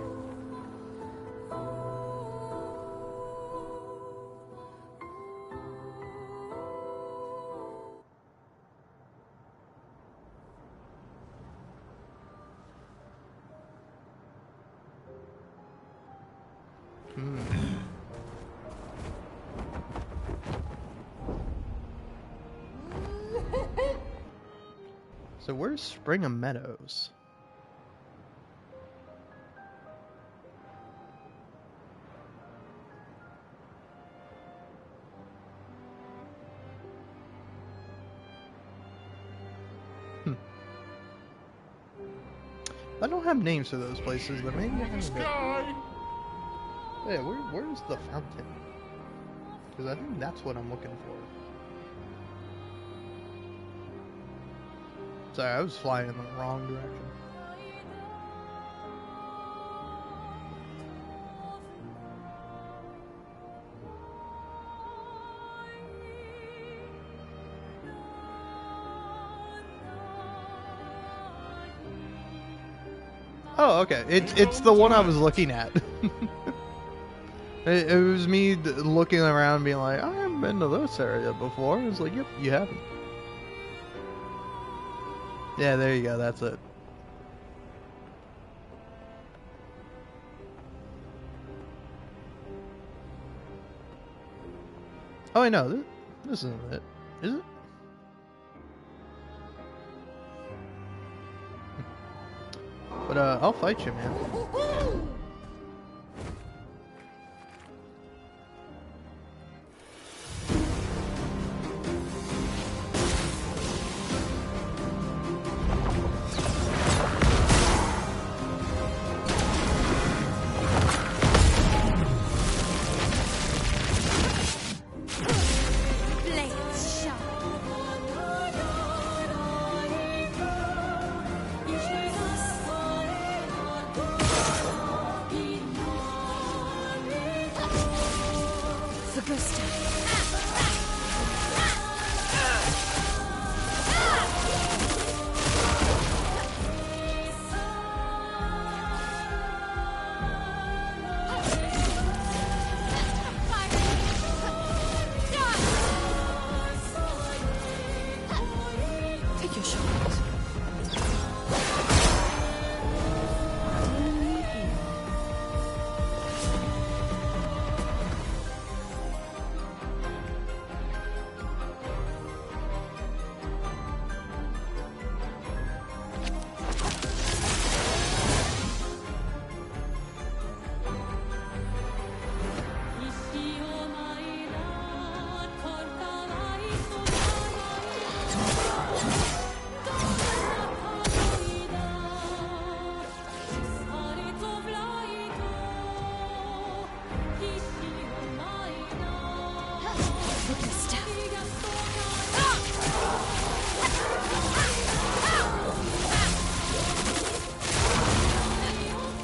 So where's Spring of Meadows? I don't have names for those places, but maybe I have a bit. Yeah, where's the fountain? Because I think that's what I'm looking for. Sorry, I was flying in the wrong direction. Oh, okay. It's the one I was looking at. It was me looking around being like, I haven't been to this area before. It's like, yep, you haven't. Yeah, there you go. That's it. Oh, I know. This isn't it. Is it? But, I'll fight you, man. Blades sharp. For gusto. Take your shot.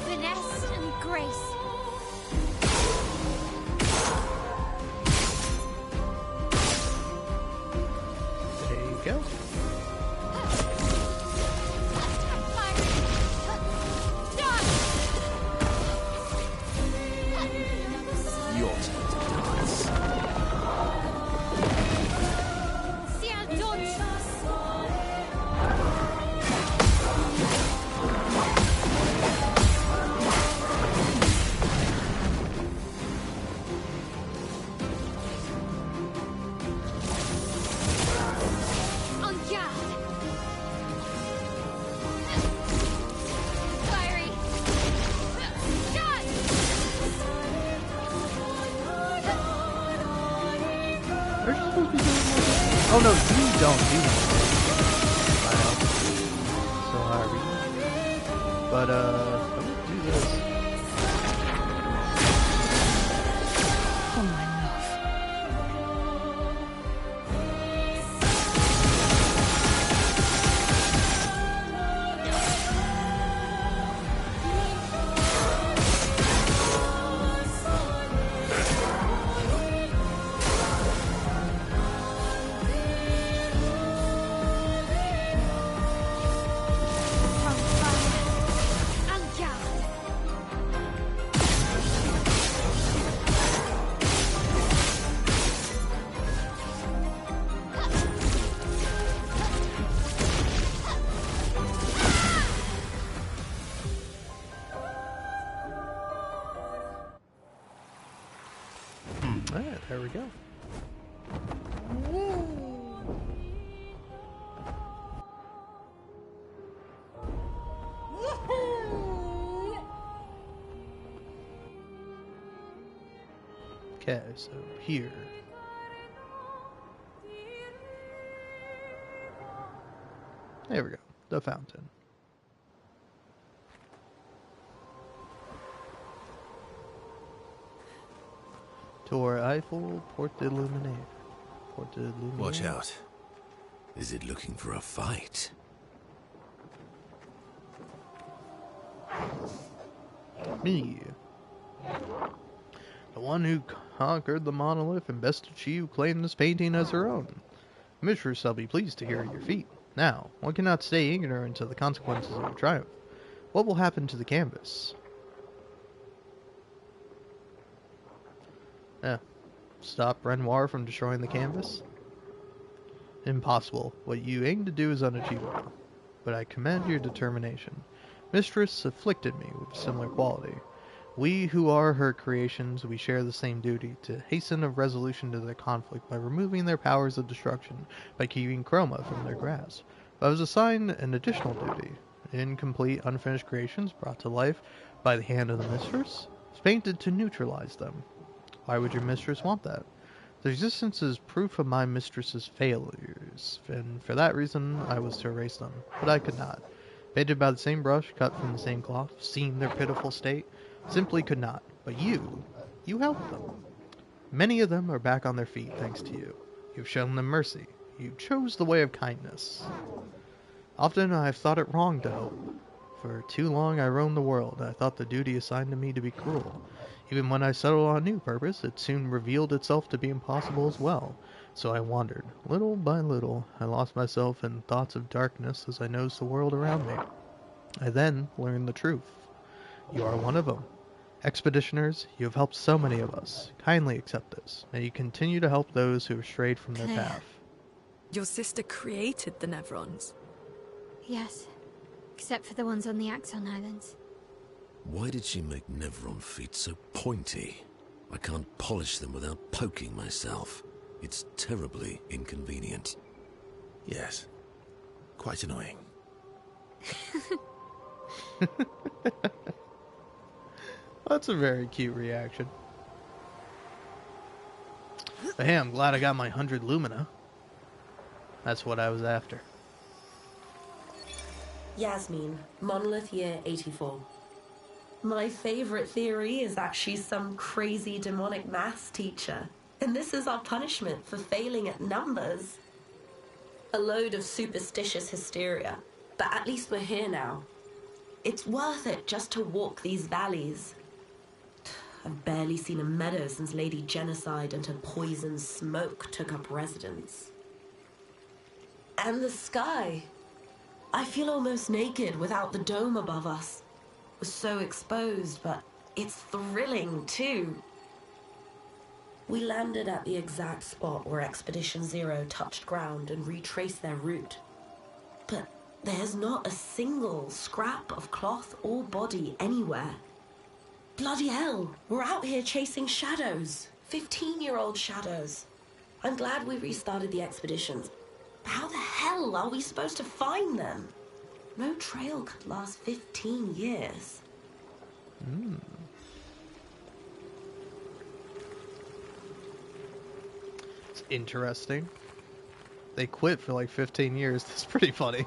Finesse and grace. There you go. Your turn to dance. On guard. Fiery. Shot. Aren't you supposed to be doing more? Oh, no, you don't do that. So, Harvey. But, I'm gonna do this. Oh, my love. On fire. On guard. Alright, there we go. Okay, so here. There we go. The fountain. Tour Eiffel, Porte de Luminaire. Porte de Luminaire. Watch out. Is it looking for a fight? Me. The one who conquered the monolith and bested she who claimed this painting as her own. Mistress shall be pleased to hear at your feet. Now, one cannot stay ignorant of the consequences of a triumph. What will happen to the canvas? Stop Renoir from destroying the canvas? Impossible. What you aim to do is unachievable. But I commend your determination. Mistress afflicted me with a similar quality. We who are her creations, we share the same duty to hasten a resolution to their conflict by removing their powers of destruction, by keeping Chroma from their grasp. But I was assigned an additional duty. Incomplete, unfinished creations brought to life by the hand of the mistress, is painted to neutralize them. Why would your mistress want that? Their existence is proof of my mistress's failures, and for that reason I was to erase them, but I could not. Painted by the same brush, cut from the same cloth, seen their pitiful state, simply could not. But you helped them. Many of them are back on their feet thanks to you. You've shown them mercy. You chose the way of kindness. Often I have thought it wrong to help. For too long I roamed the world. I thought the duty assigned to me to be cruel. Even when I settled on a new purpose, it soon revealed itself to be impossible as well. So I wandered. Little by little, I lost myself in thoughts of darkness as I nosed the world around me. I then learned the truth. You are one of them. Expeditioners, you have helped so many of us. Kindly accept this. May you continue to help those who have strayed from their Claire. path. Your sister created the Nevrons. Yes. Except for the ones on the Axon Islands. Why did she make Nevron feet so pointy? I can't polish them without poking myself. It's terribly inconvenient. Yes. Quite annoying. That's a very cute reaction. But hey, I'm glad I got my 100 Lumina. That's what I was after. Yasmin, Monolith Year 84. My favorite theory is that she's some crazy demonic maths teacher, and this is our punishment for failing at numbers. A load of superstitious hysteria, but at least we're here now. It's worth it just to walk these valleys. I've barely seen a meadow since Lady Genocide and her poison smoke took up residence. And the sky. I feel almost naked without the dome above us. We're so exposed, but it's thrilling too. We landed at the exact spot where Expedition Zero touched ground and retraced their route. But there's not a single scrap of cloth or body anywhere. Bloody hell, we're out here chasing shadows. 15-year-old shadows. I'm glad we restarted the expeditions. How the hell are we supposed to find them? No trail could last 15 years. It's interesting. They quit for like 15 years. That's pretty funny.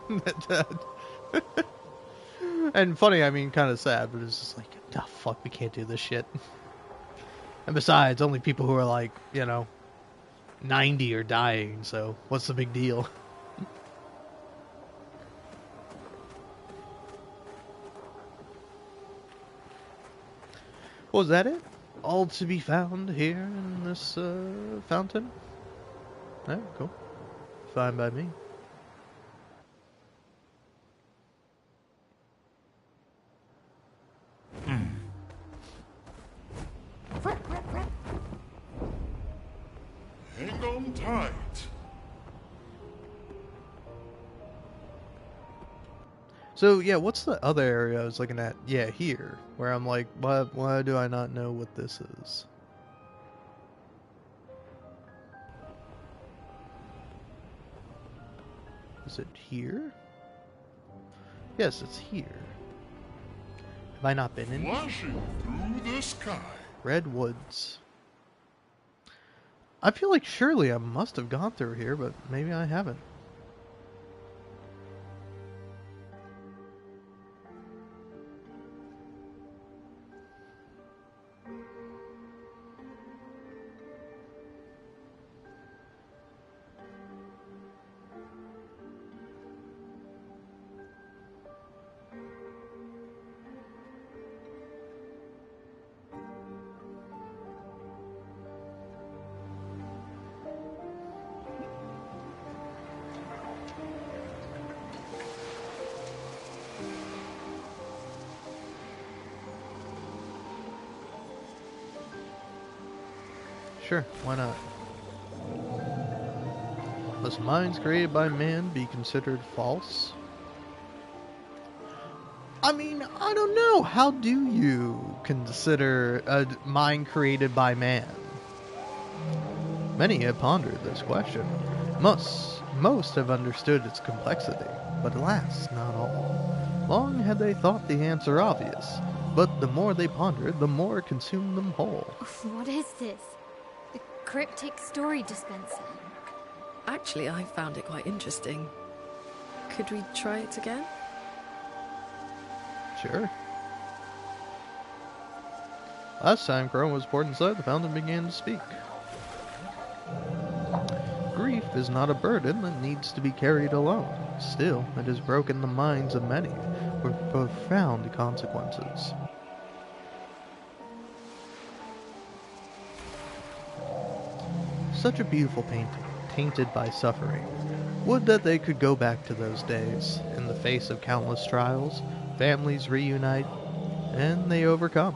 And funny, I mean, kind of sad, but it's just like, oh, fuck, we can't do this shit. And besides, only people who are like, 90 are dying, so what's the big deal? Was that it? All to be found here in this fountain? Yeah, cool. Fine by me. Hang on tight. So yeah, what's the other area I was looking at? Yeah, here, where I'm like, why do I not know what this is? Is it here? Yes, it's here. Have I not been in here? Flashing through the sky. Red Woods. I feel like surely I must have gone through here, but maybe I haven't. Sure, why not? Must minds created by man be considered false? I mean, I don't know. How do you consider a mind created by man? Many have pondered this question. Most have understood its complexity, but alas, not all. Long had they thought the answer obvious, but the more they pondered, the more it consumed them whole. What is this? A cryptic story dispenser? Actually, I found it quite interesting. Could we try it again? Sure. Last time Chrome was poured inside, the fountain began to speak. Grief is not a burden that needs to be carried alone. Still, it has broken the minds of many with profound consequences. Such a beautiful painting, tainted by suffering. Would that they could go back to those days. In the face of countless trials, families reunite, and they overcome.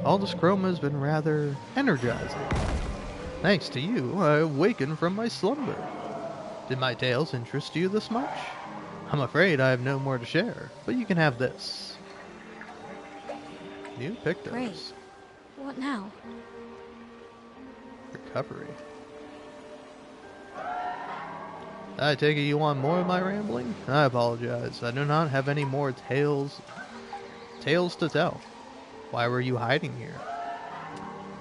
All this chroma has been rather energizing. Thanks to you, I awakened from my slumber. Did my tales interest you this much? I'm afraid I have no more to share, but you can have this. New pictures. Great. What now? Recovery. I take it you want more of my rambling? I apologize. I do not have any more tales to tell. Why were you hiding here?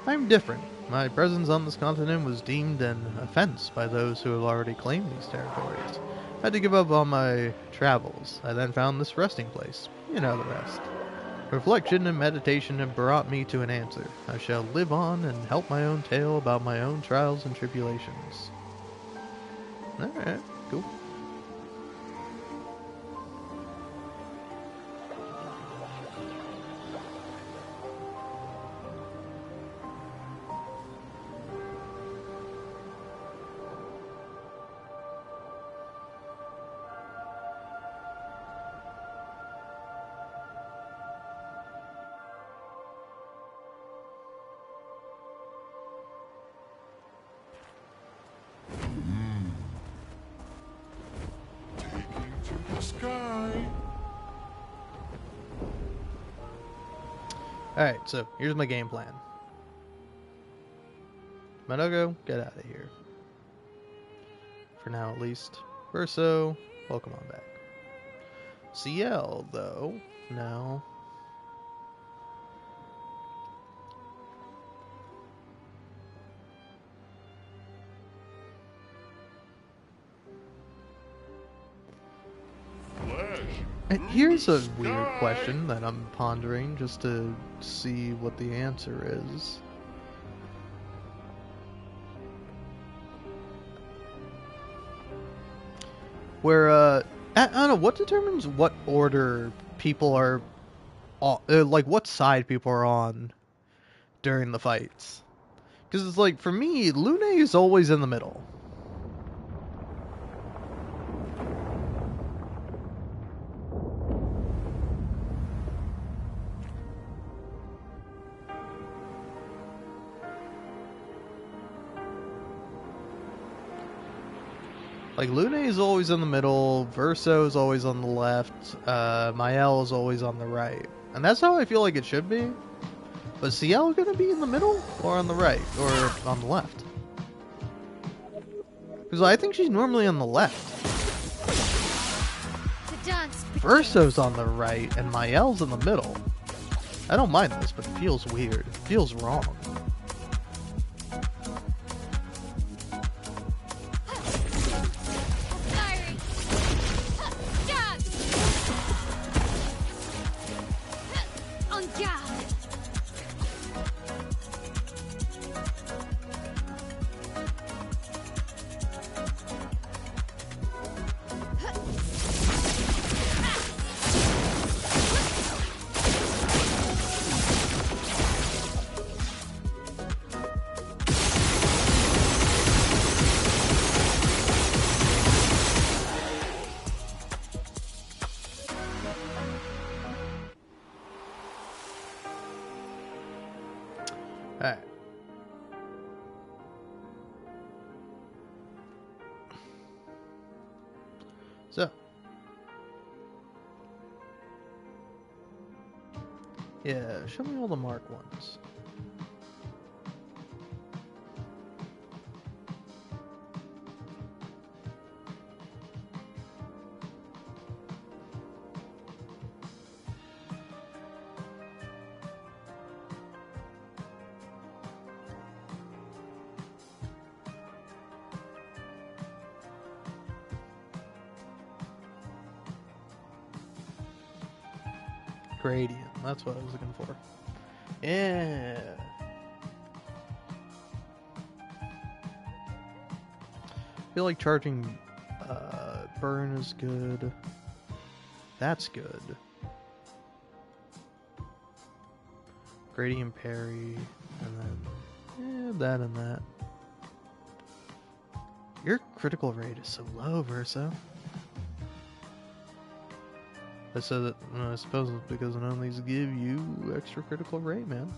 I'm different. My presence on this continent was deemed an offense by those who have already claimed these territories. I had to give up on my travels. I then found this resting place. You know the rest. Reflection and meditation have brought me to an answer. I shall live on and help my own tale about my own trials and tribulations. Alright, cool. Sky. Alright, so here's my game plan. Minogo, get out of here. For now, at least. Verso, welcome on back. CL, though, no. And here's a weird question that I'm pondering just to see what the answer is. Where, I don't know, what determines what order people are, like what side people are on during the fights? Because it's like, for me, Lune is always in the middle. Like, Lune is always in the middle, Verso is always on the left, Mael is always on the right. And that's how I feel like it should be. But CL gonna be in the middle, or on the right, or on the left? Because I think she's normally on the left. The dance begins. Verso's on the right, and Mael's in the middle. I don't mind this, but it feels weird. It feels wrong. Yeah, show me all the mark ones. Gradient, that's what I was looking for. Yeah. I feel like charging burn is good. That's good. Gradient parry, and then that and that. Your critical rate is so low, Verso. I said that, I suppose it's because none of these give you extra critical rate, man.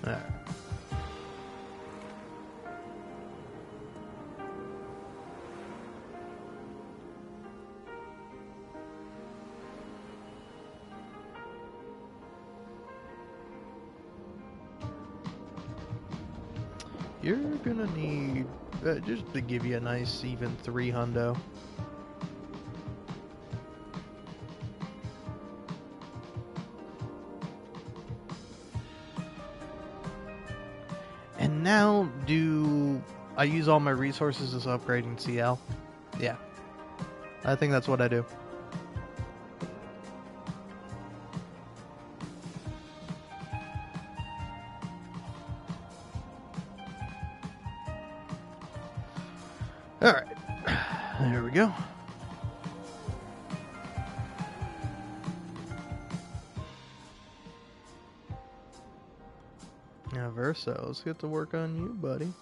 Alright. You're gonna need, just to give you a nice even 3 hundo. And now, do I use all my resources as upgrading CL? Yeah. I think that's what I do. Alright. There we go. Now, Verso, let's get to work on you, buddy.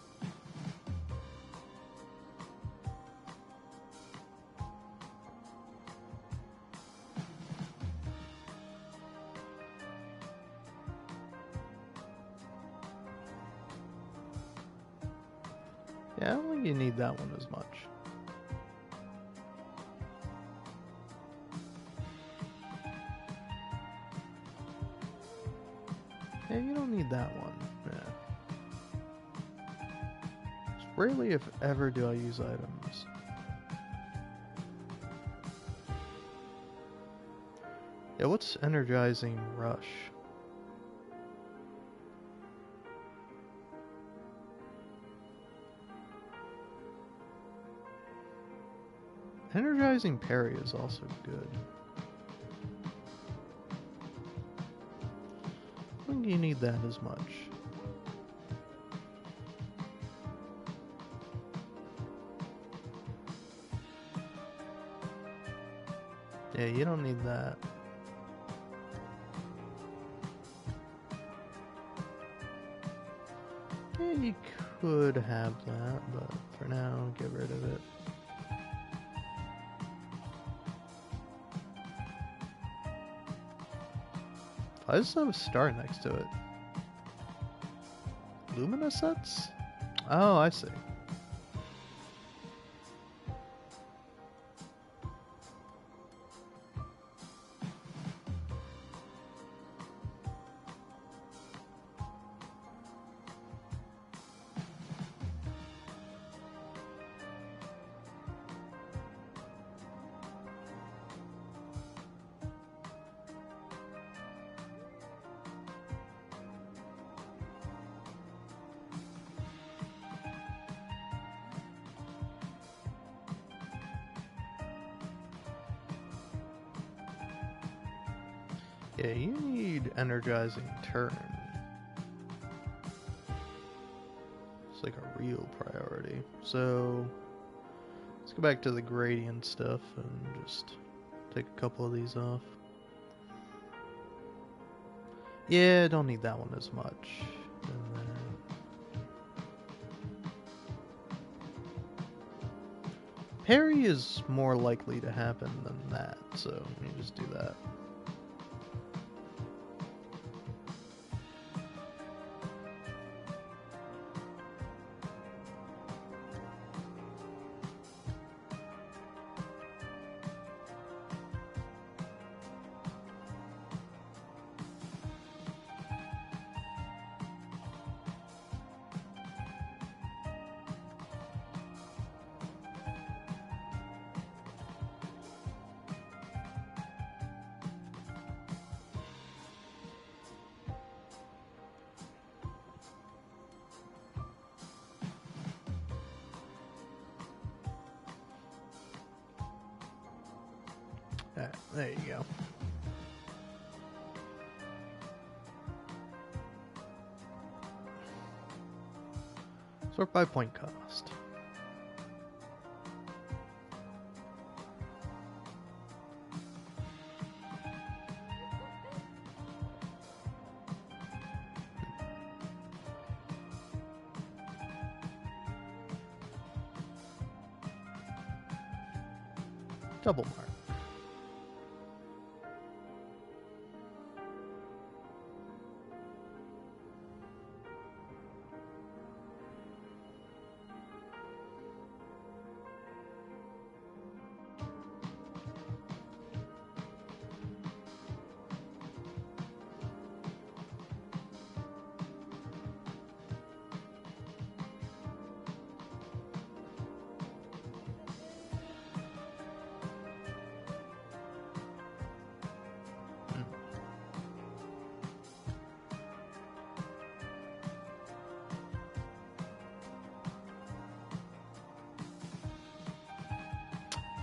Yeah, I don't think you need that one as much. Yeah, you don't need that one. Yeah. Rarely, if ever, do I use items. Yeah, what's energizing rush? Energizing parry is also good. I don't think you need that as much. Yeah, you don't need that. Yeah, you could have that, but for now, get rid of it. I just have a star next to it. Lumina sets? Oh, I see. Yeah, you need energizing turn. It's like a real priority. So let's go back to the gradient stuff and just take a couple of these off. Yeah, don't need that one as much. And then Harry is more likely to happen than that, so let me just do that. Alright, there you go. Sort by point cost. Double mark.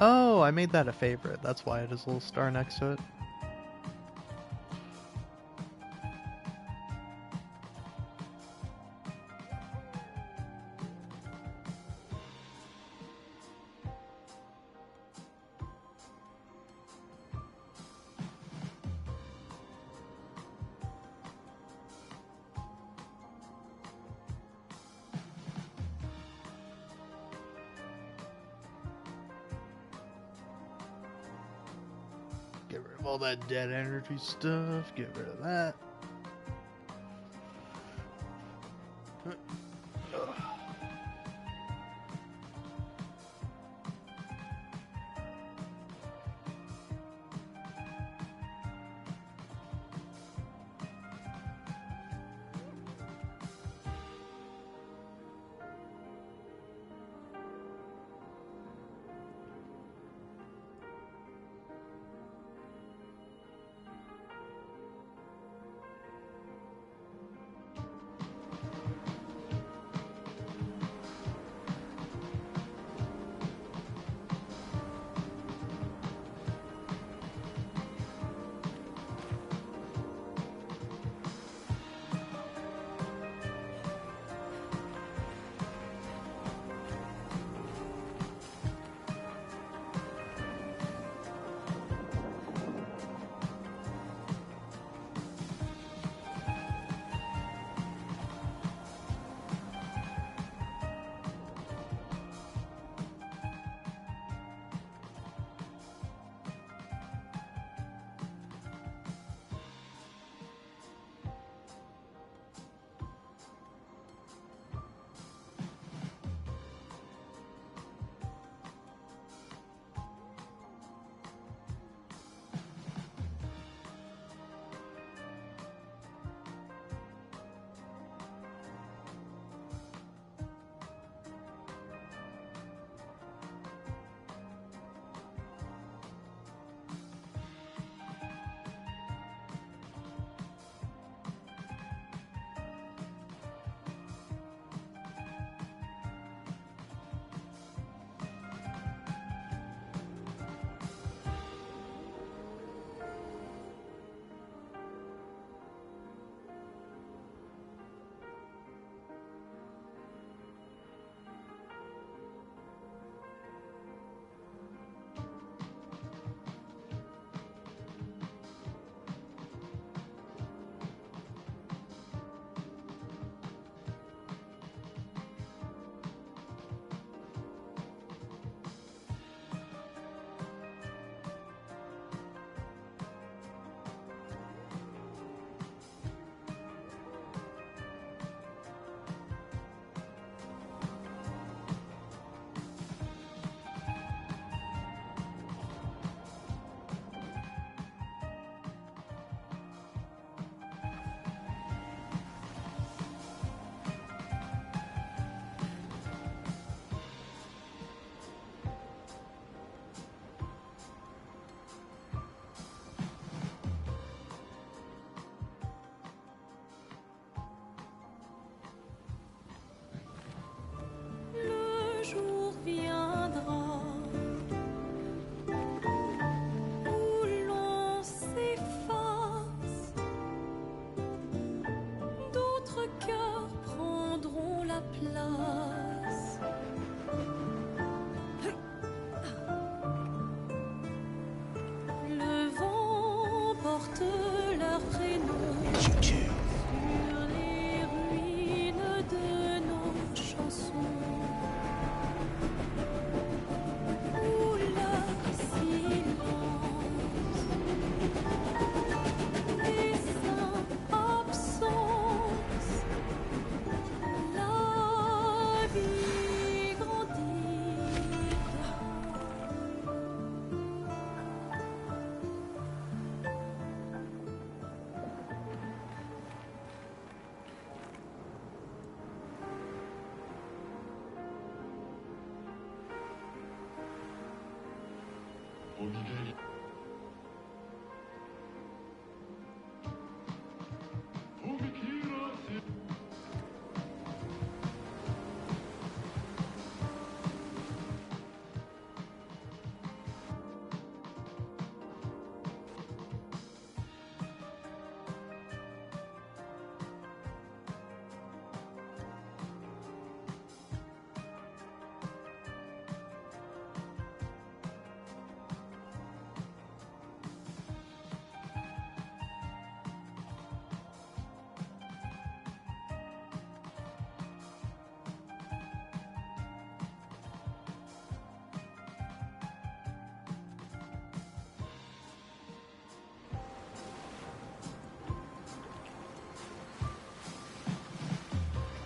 Oh, I made that a favorite. That's why it has a little star next to it. Get rid of all that dead energy stuff. Get rid of that.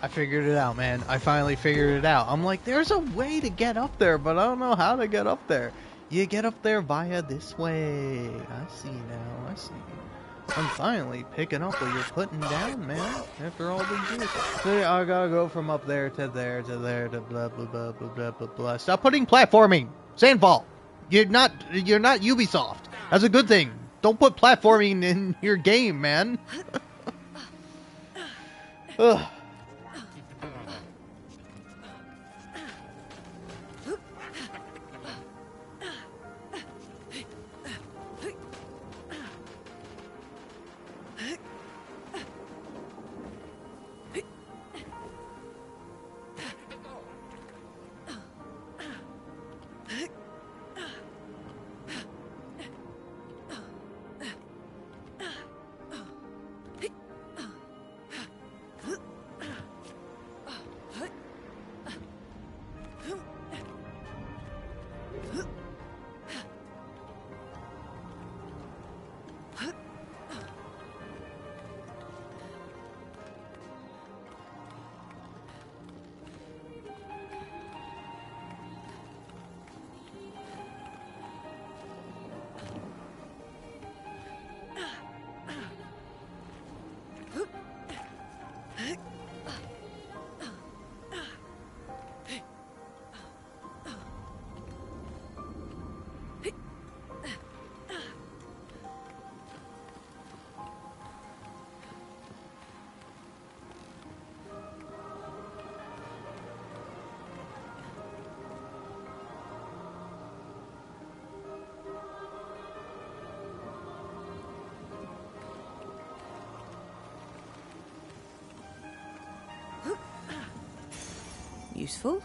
I figured it out, man. I finally figured it out. I'm like, there's a way to get up there, but I don't know how to get up there. You get up there via this way. I see now. I see. I'm finally picking up what you're putting down, man. After all these years. So I gotta go from up there to there to there to blah blah blah blah blah blah blah. Stop putting platforming. Sandfall. You're not Ubisoft. That's a good thing. Don't put platforming in your game, man. Ugh. Useful.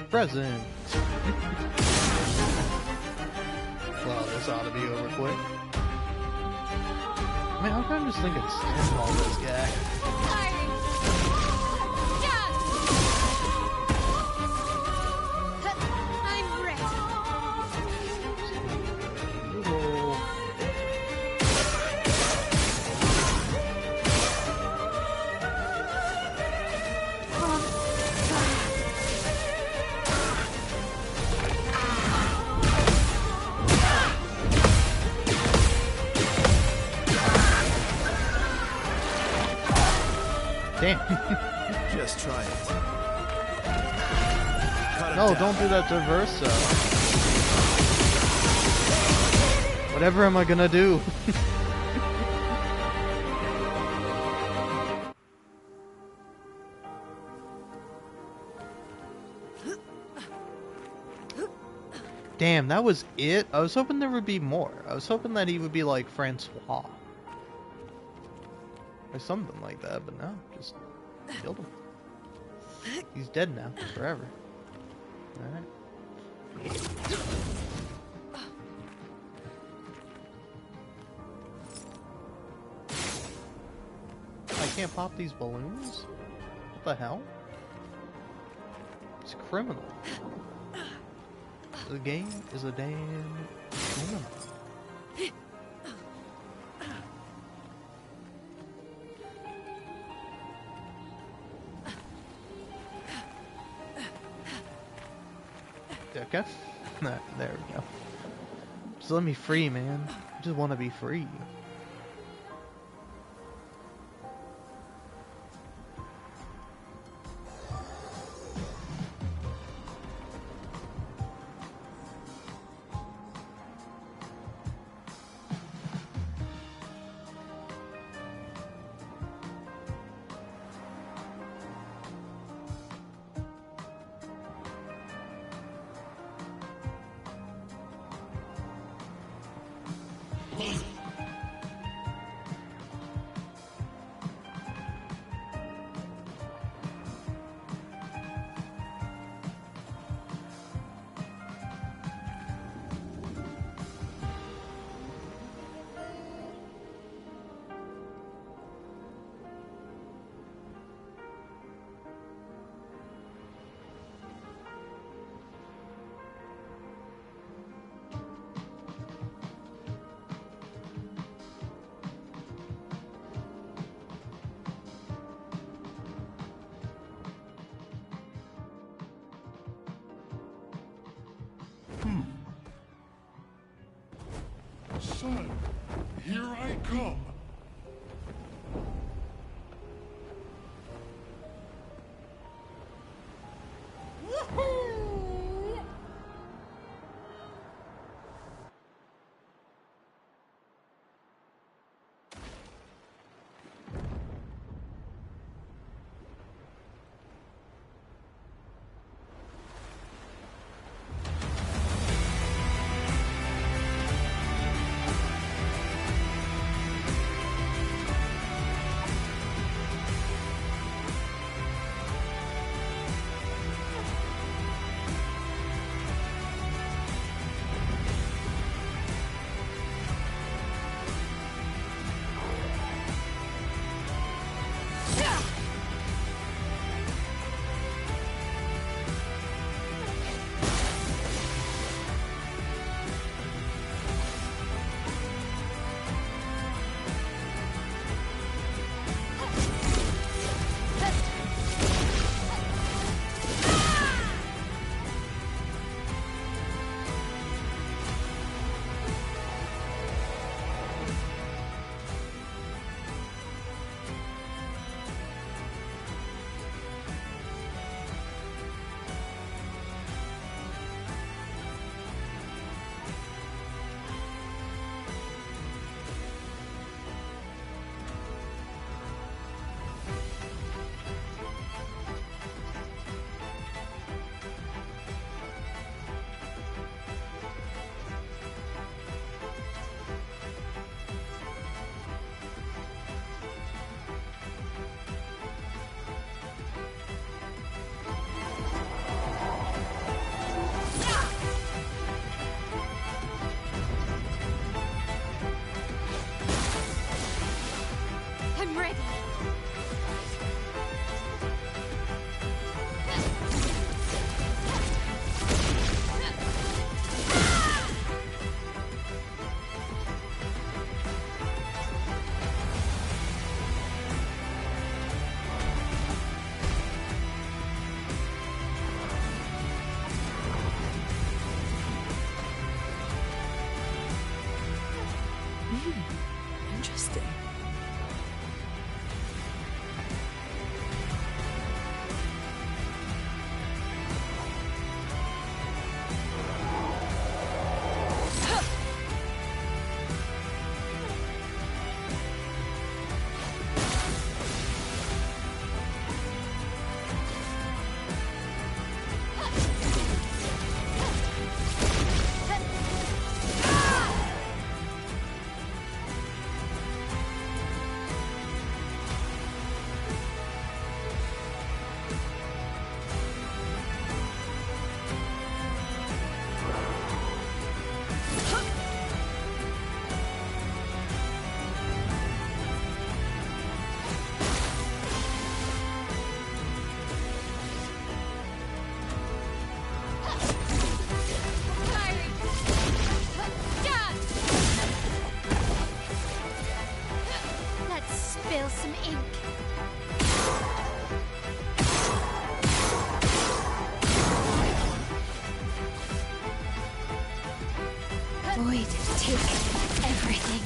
Present. Well, this ought to be over quick. I mean, I'm kind of just thinking stand all this guy. I'm ready. Little... Damn. Just try it. Cut him No, down. don't do that to Versa. Whatever am I gonna do? Damn, that was it? I was hoping there would be more. I was hoping that he would be like Francois. Or something like that, but no, just killed him. He's dead now, forever. Alright. I can't pop these balloons? What the hell? It's criminal. The game is a damn criminal. Okay. There we go. Just let me free, man. I just want to be free. Son, here I come. ready. Interesting. Let's spill some ink. Void, take everything.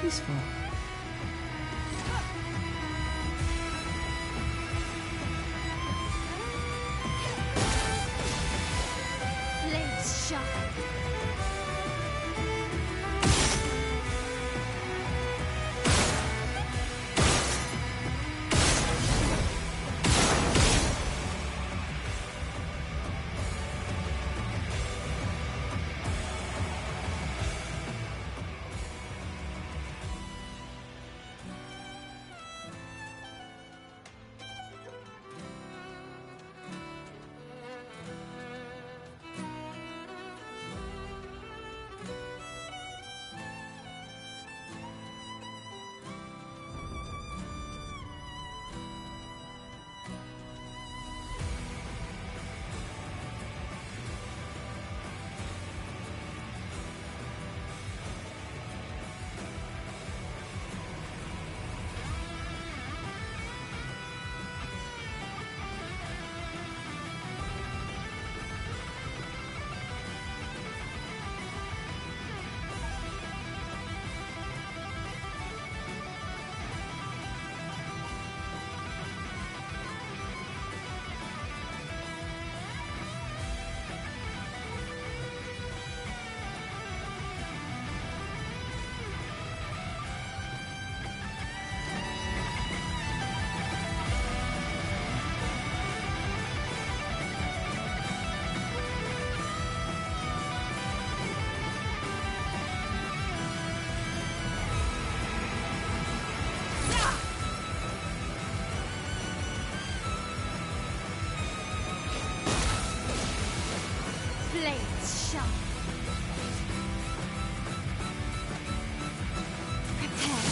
Peaceful. Blades sharp.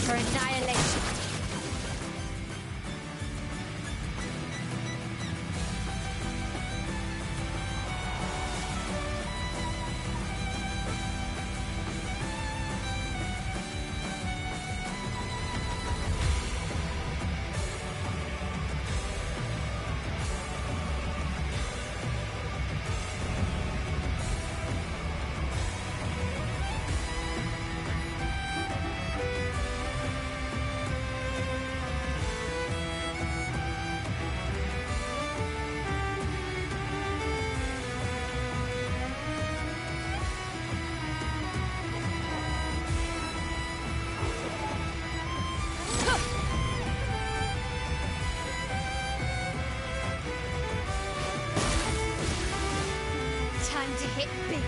for annihilation. Time to hit big.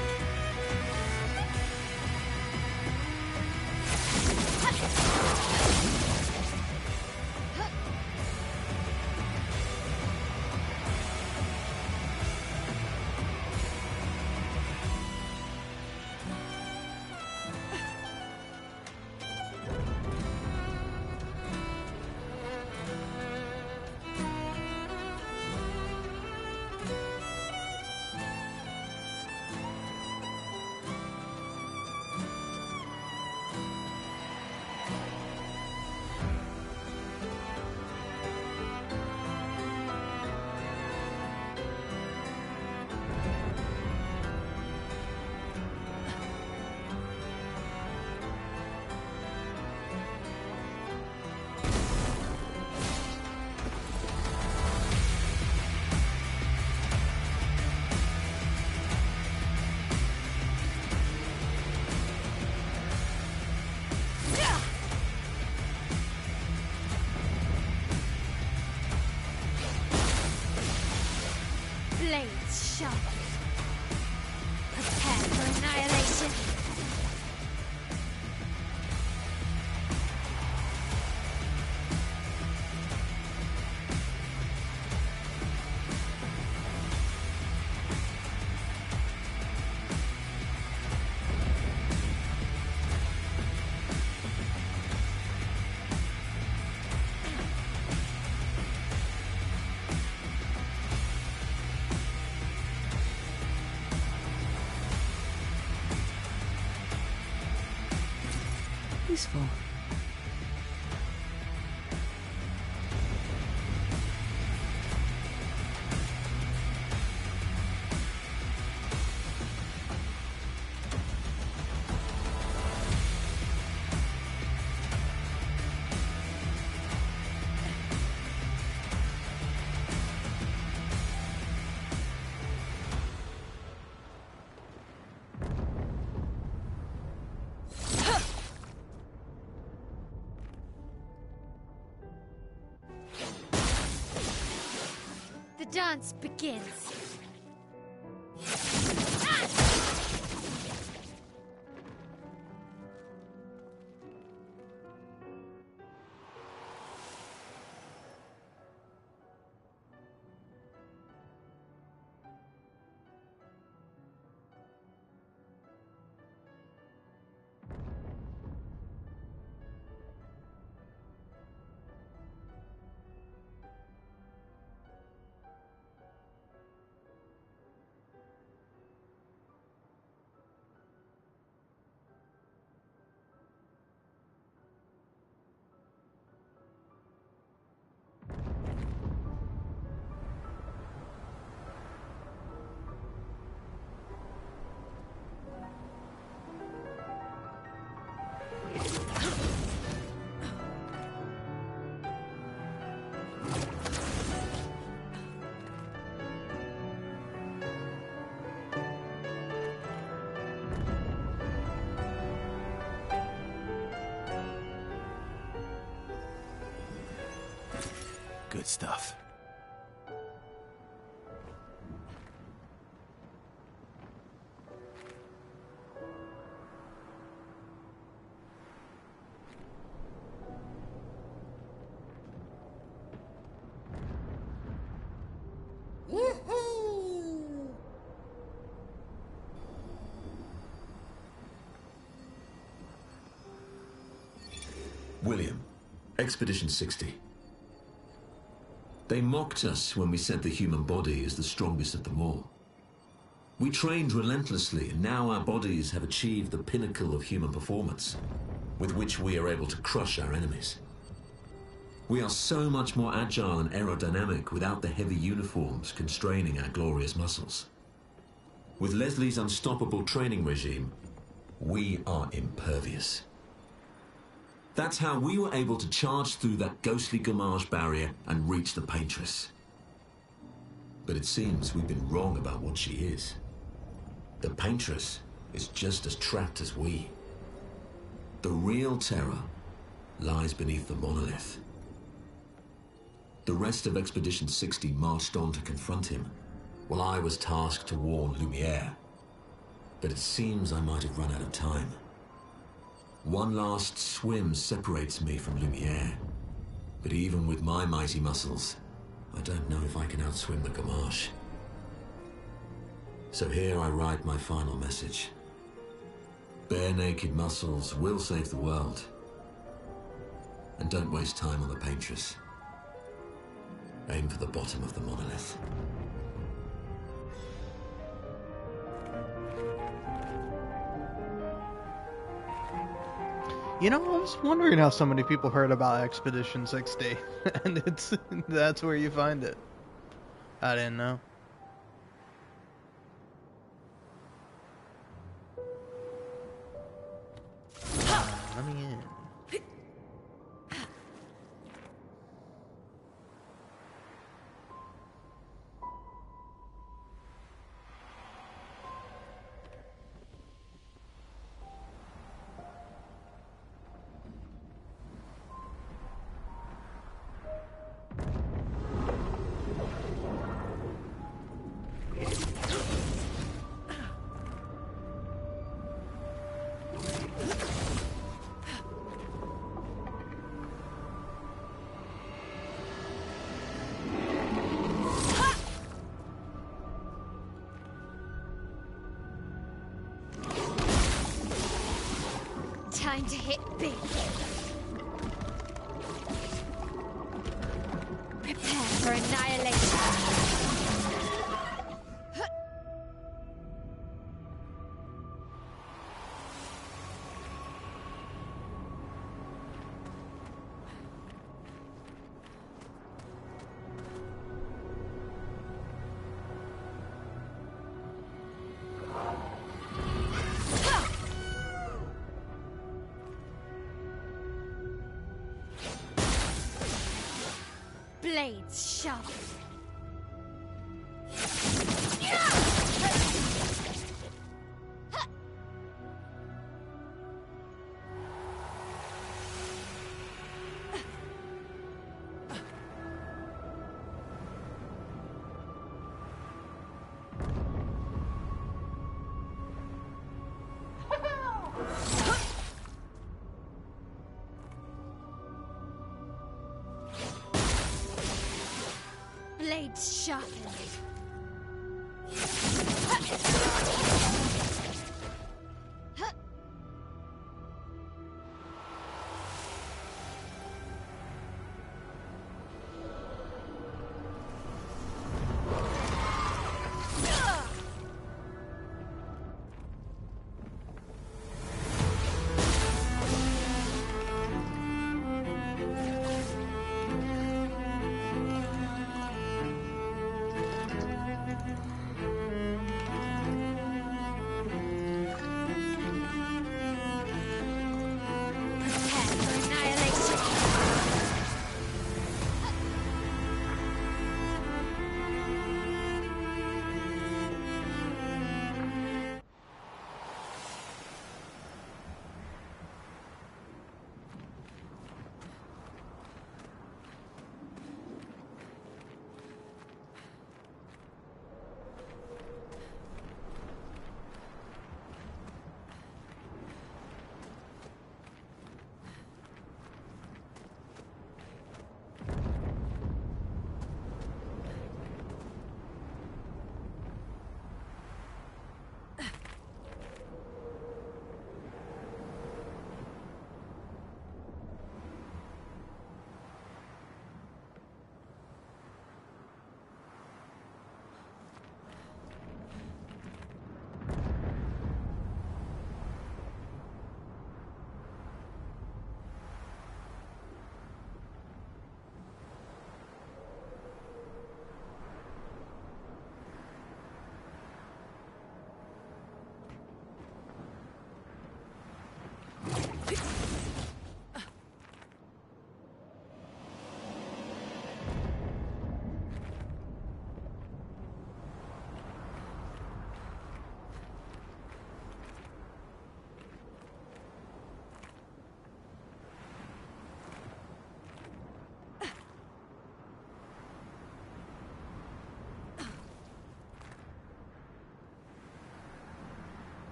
Blades sharp. Prepare for annihilation. Useful. The dance begins. Good stuff. William, Expedition 60. They mocked us when we said the human body is the strongest of them all. We trained relentlessly, and now our bodies have achieved the pinnacle of human performance, with which we are able to crush our enemies. We are so much more agile and aerodynamic without the heavy uniforms constraining our glorious muscles. With Leslie's unstoppable training regime, we are impervious. That's how we were able to charge through that ghostly Gamage barrier and reach the Paintress. But it seems we've been wrong about what she is. The Paintress is just as trapped as we. The real terror lies beneath the monolith. The rest of Expedition 60 marched on to confront him, while I was tasked to warn Lumiere. But it seems I might have run out of time. One last swim separates me from Lumiere, but even with my mighty muscles, I don't know if I can outswim the Gamage. So here I write my final message. Bare naked muscles will save the world. And don't waste time on the Paintress. Aim for the bottom of the monolith. You know, I was wondering how so many people heard about Expedition 60, and that's where you find it. I didn't know. Let me in. Time to hit big. Prepare for annihilation. Blades sharp. Blades sharpened.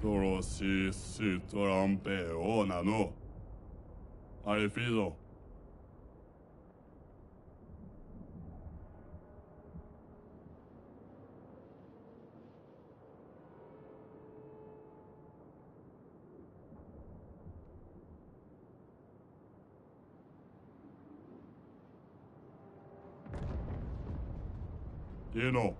恐ろしいストランペオなの。アルフィード。You know.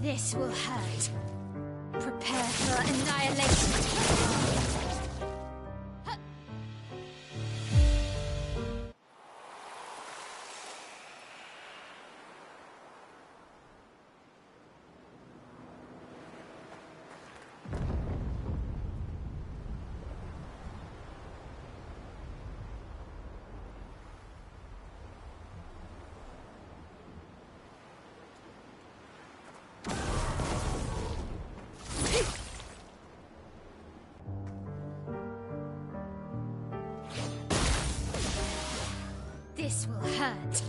This will hurt. Prepare for annihilation. This will hurt.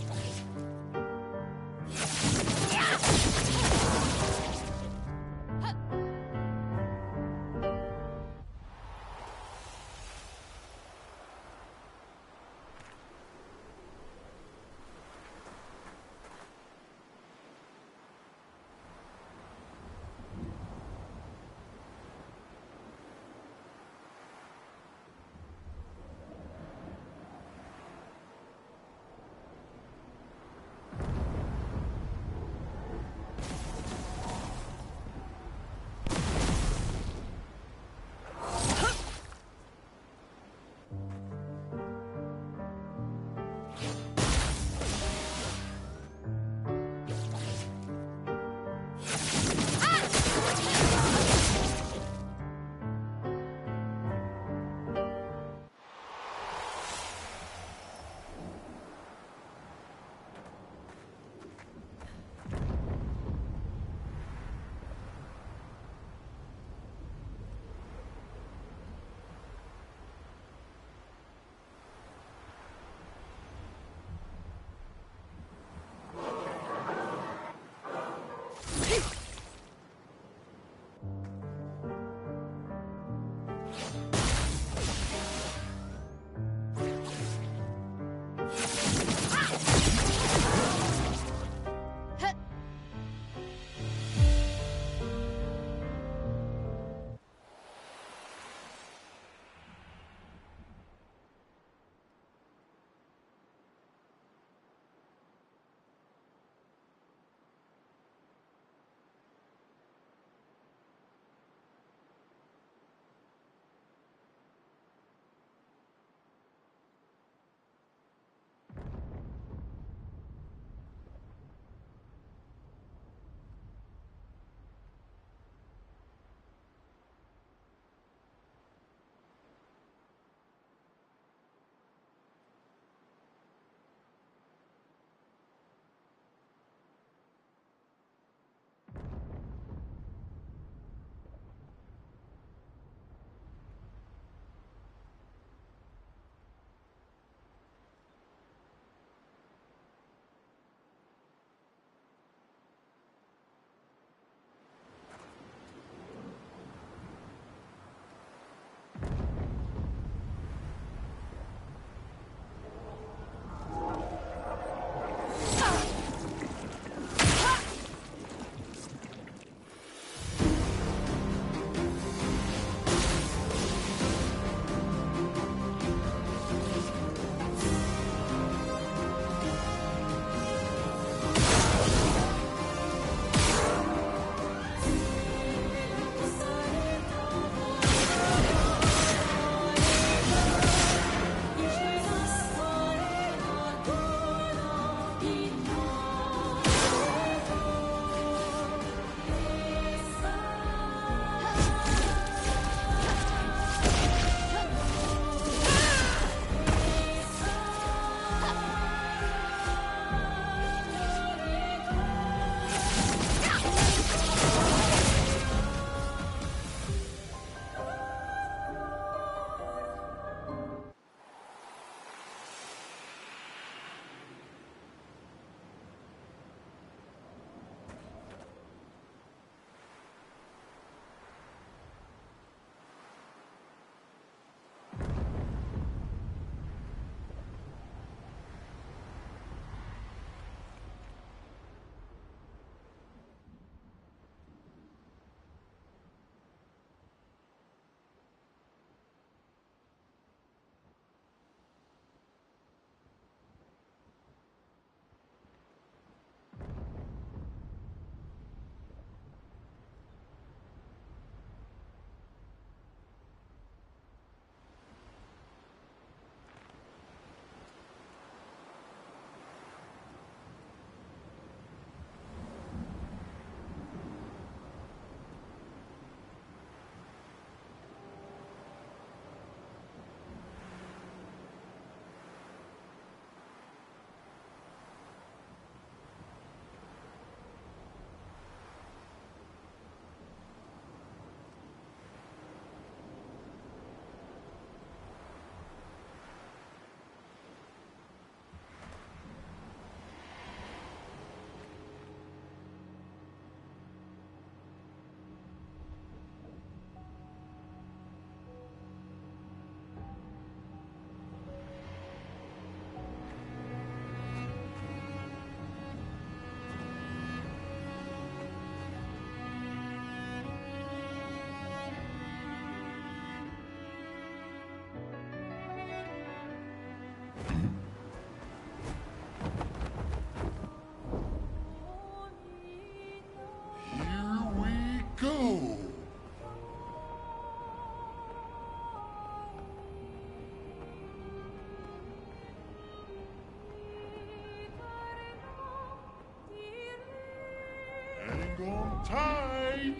tight!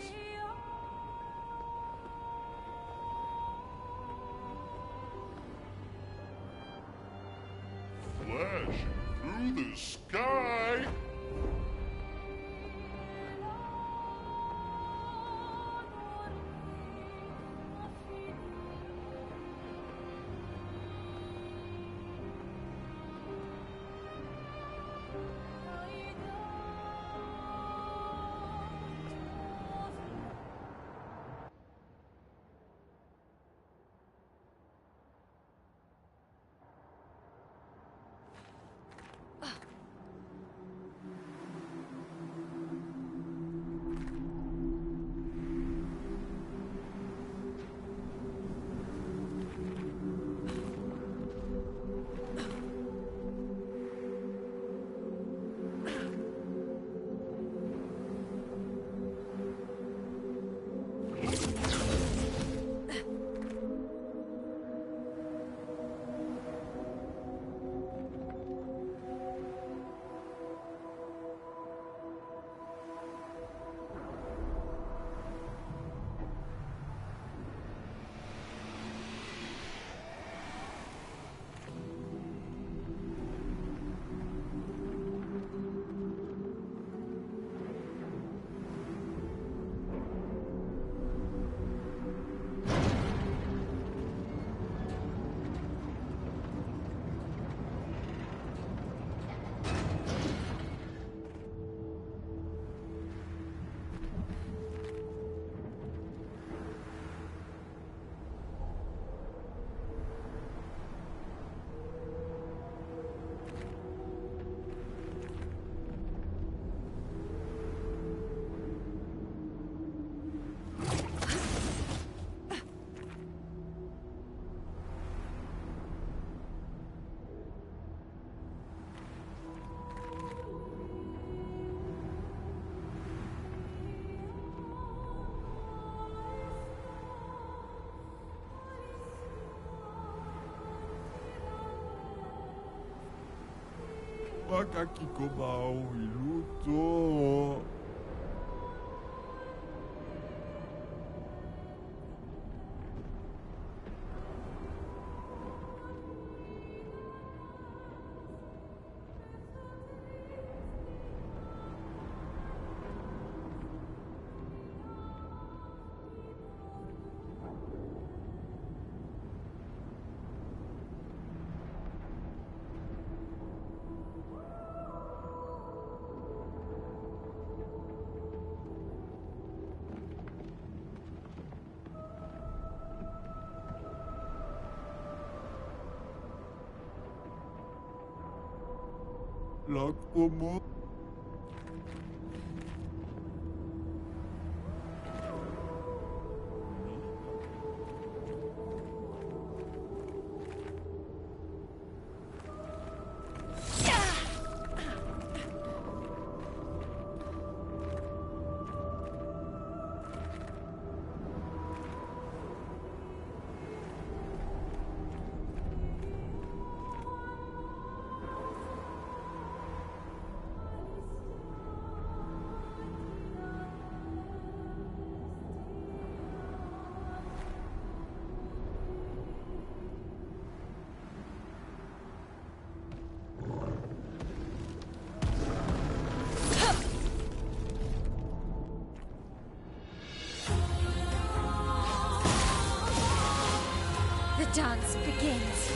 Flashing through the sky! Makakiko ba o iluto? Lakomo. The dance begins.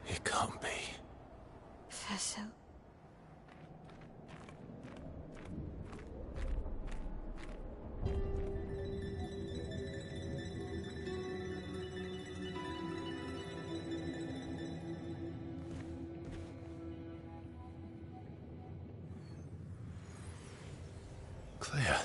It can't be. Faso. Claire.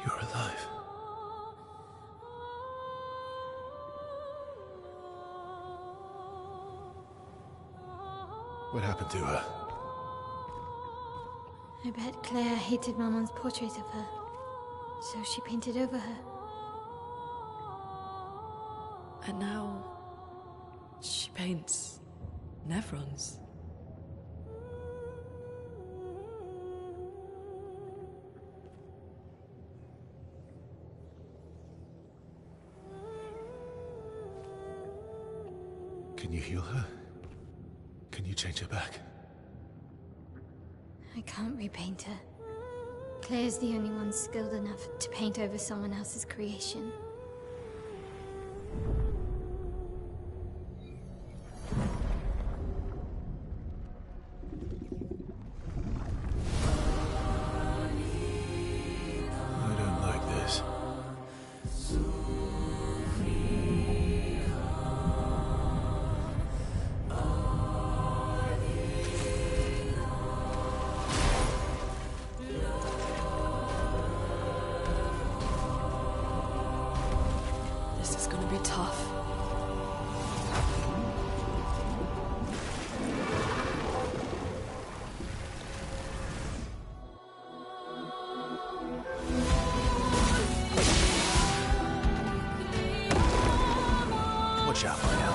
You're alive. What happened to her? I bet Claire hated Maman's portrait of her, so she painted over her. And now she paints Nevrons. Can you heal her? Can you change her back? I can't repaint her. Claire's the only one skilled enough to paint over someone else's creation. I don't like this. This is gonna be tough. Watch out, my now.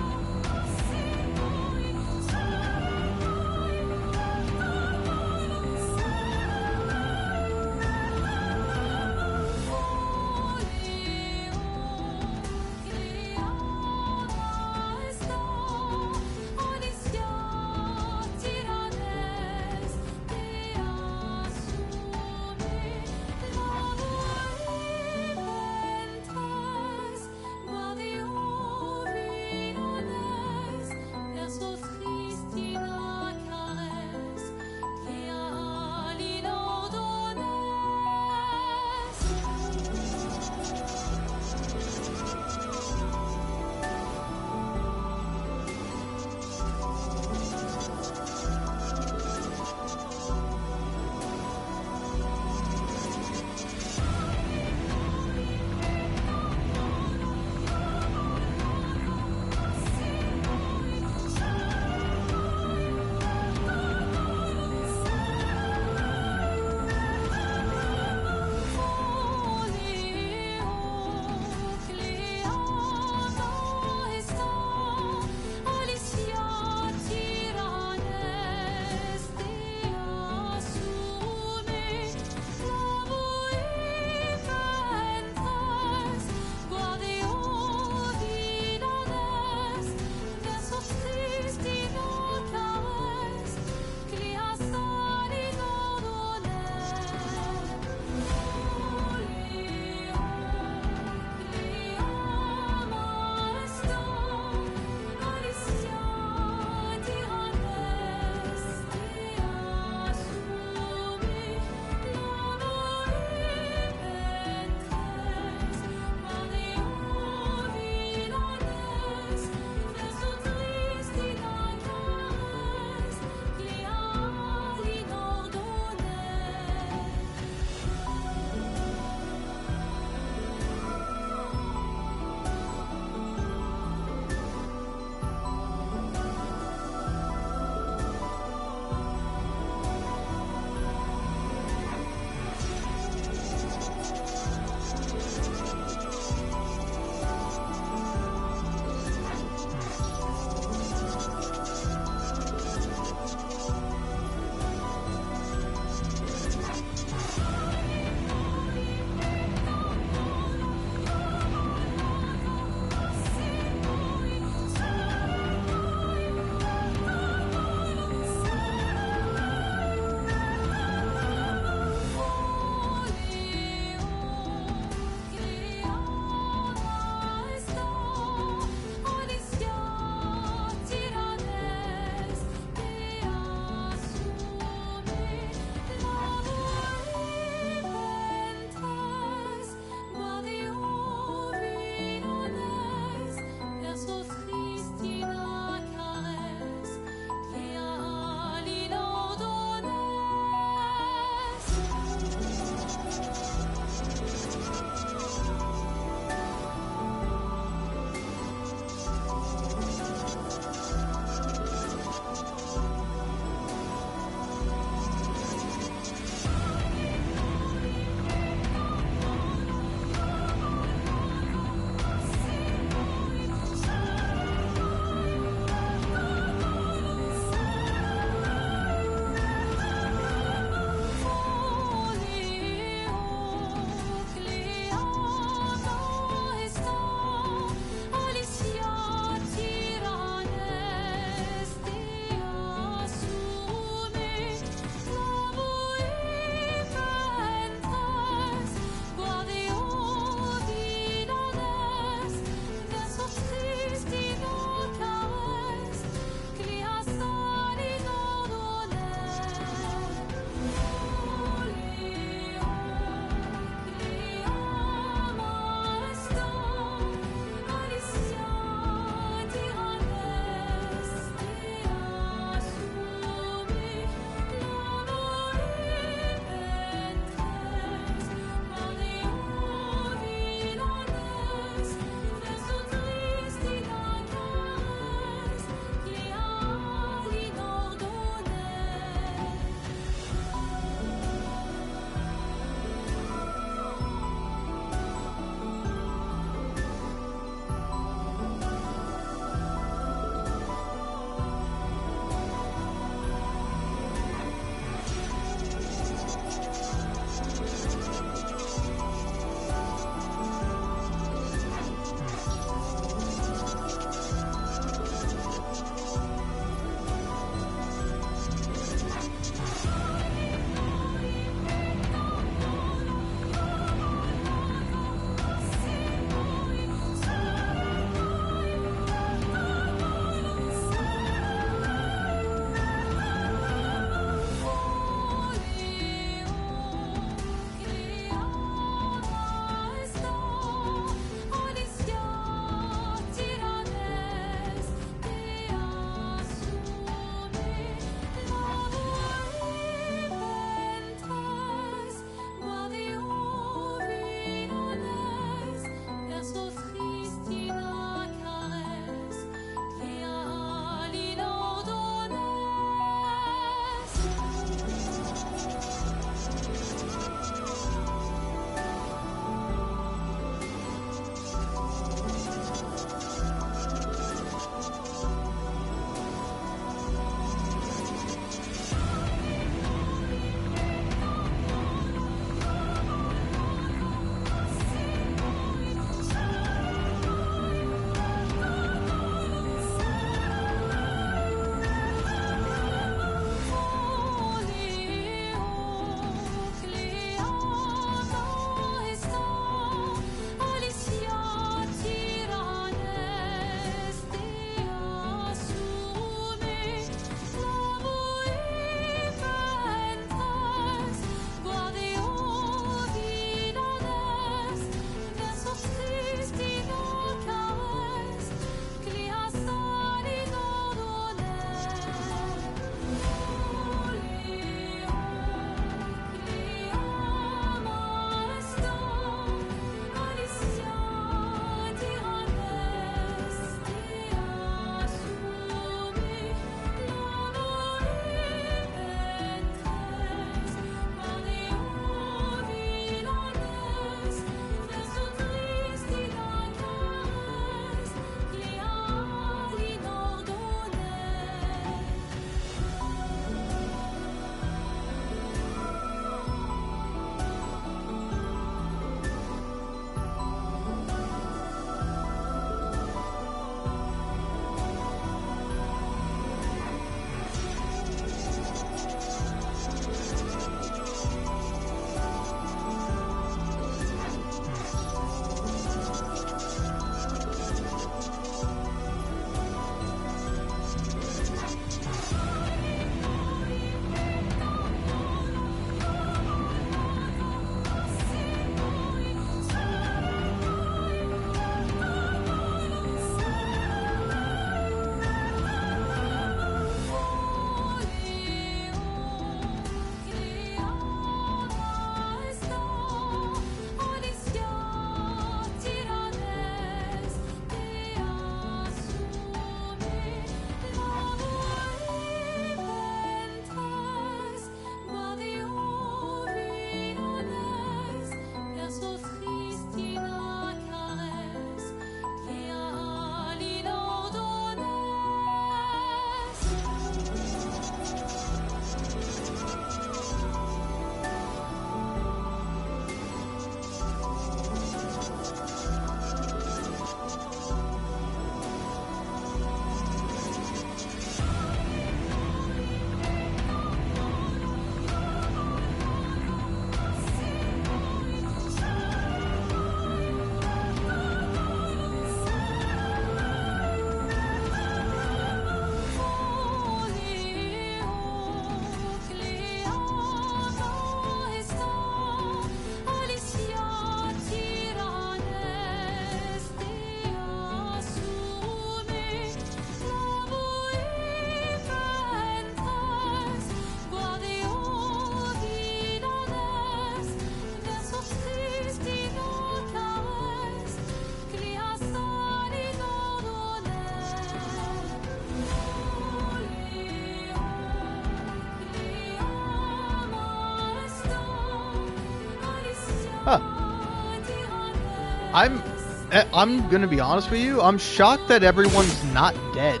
I'm gonna be honest with you. I'm shocked that everyone's not dead.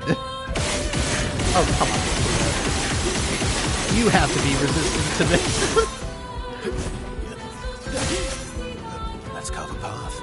Oh, come on. You have to be resistant to this. Let's carve a path.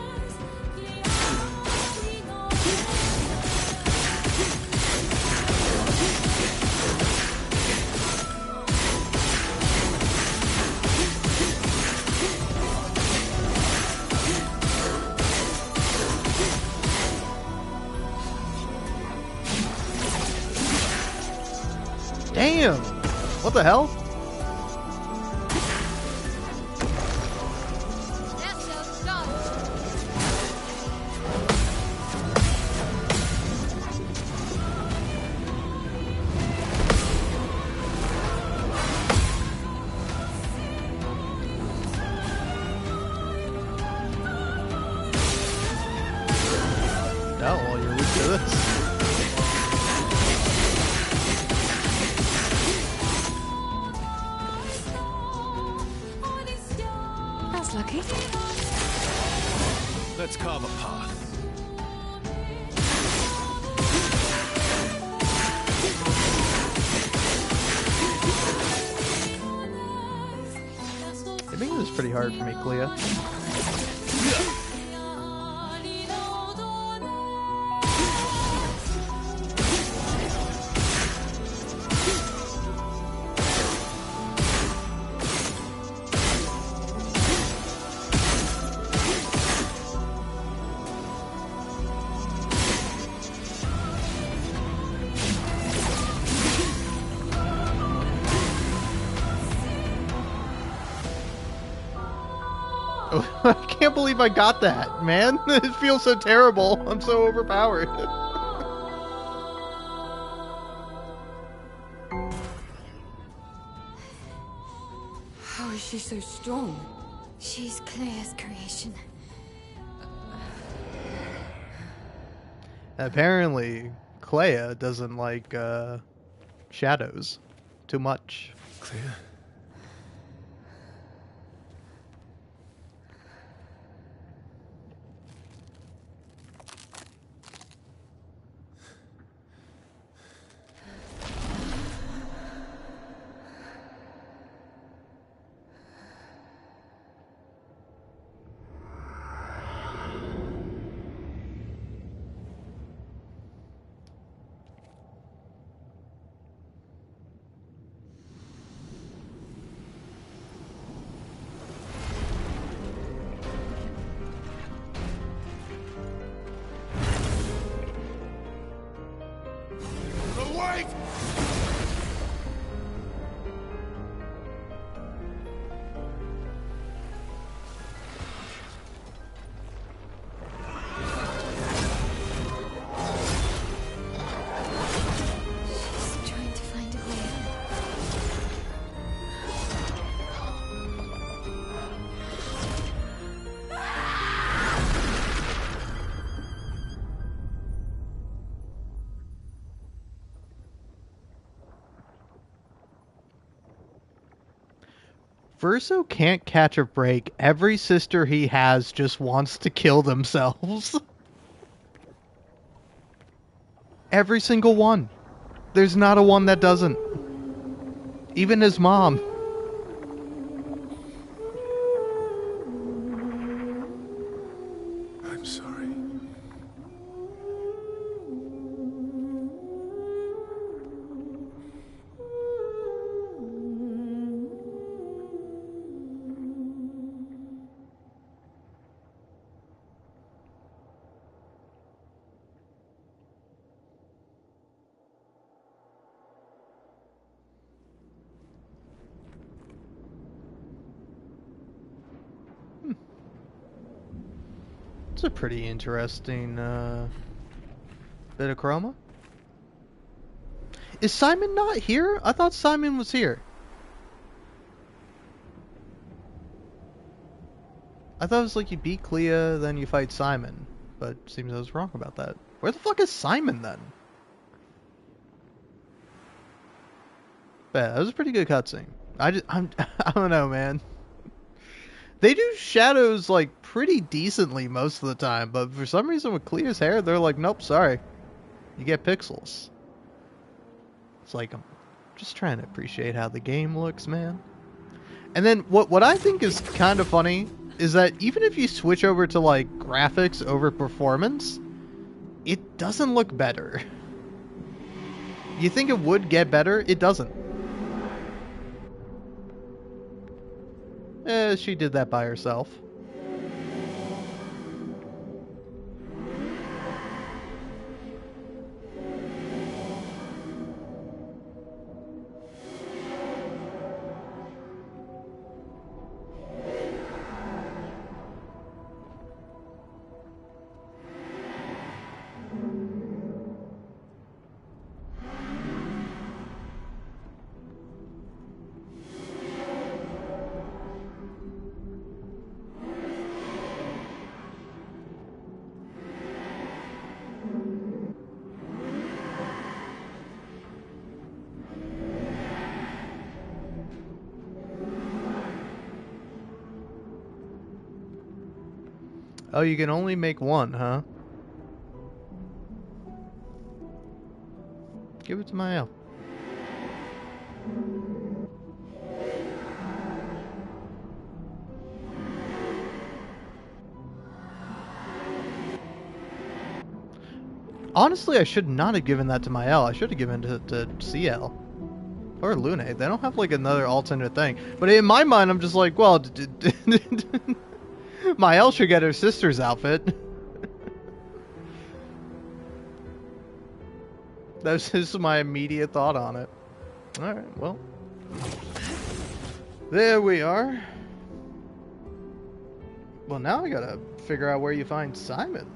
Damn! What the hell? No, well, you're weak to this. That's lucky. Let's carve a path. You're making this pretty hard for me, Clea. I can't believe I got that, man. It feels so terrible. I'm so overpowered. How is she so strong? She's Claire's creation. Apparently, Clea doesn't like shadows too much. Clear. Awake! She's trying to find a way out. Verso can't catch a break. Every sister he has just wants to kill themselves. Every single one. There's not a one that doesn't. Even his mom. I'm sorry. It's a pretty interesting bit of chroma. Is Simon not here? I thought Simon was here. I thought it was like you beat Clea, then you fight Simon. But it seems I was wrong about that. Where the fuck is Simon then? But yeah, that was a pretty good cutscene. I don't know, man. They do shadows like pretty decently most of the time, but for some reason with Clea's hair, they're like, nope, sorry, you get pixels. It's like I'm just trying to appreciate how the game looks, man. And then what I think is kind of funny is that even if you switch over to like graphics over performance, it doesn't look better. You think it would get better? It doesn't. She did that by herself. Oh, you can only make one, huh? Give it to my elf. Honestly, I should not have given that to my L. I should have given it to CL. Or Lune. They don't have like another alternate thing. But in my mind, I'm just like, well, my L should get her sister's outfit. That's just my immediate thought on it. Alright, well. There we are. Well, now I gotta figure out where you find Simon.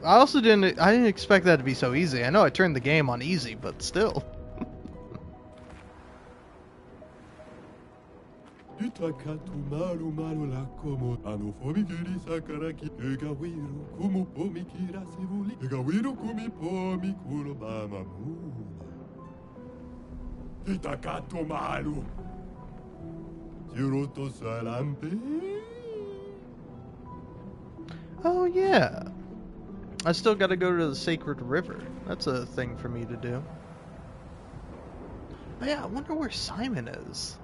I didn't expect that to be so easy. I know I turned the game on easy, but still. Oh yeah. I still gotta go to the Sacred River. That's a thing for me to do. But yeah, I wonder where Simon is.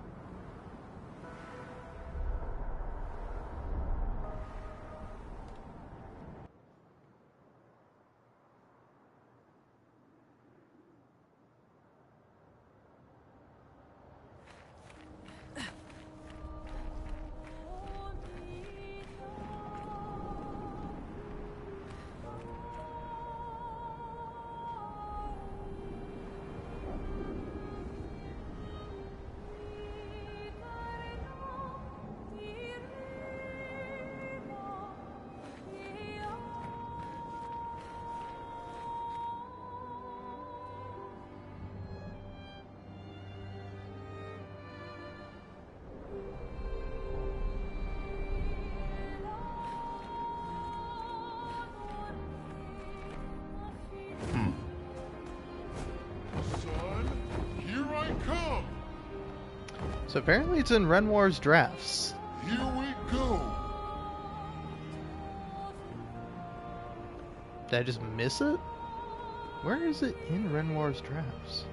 So apparently it's in Renoir's drafts. Here we go. Did I just miss it? Where is it in Renoir's drafts?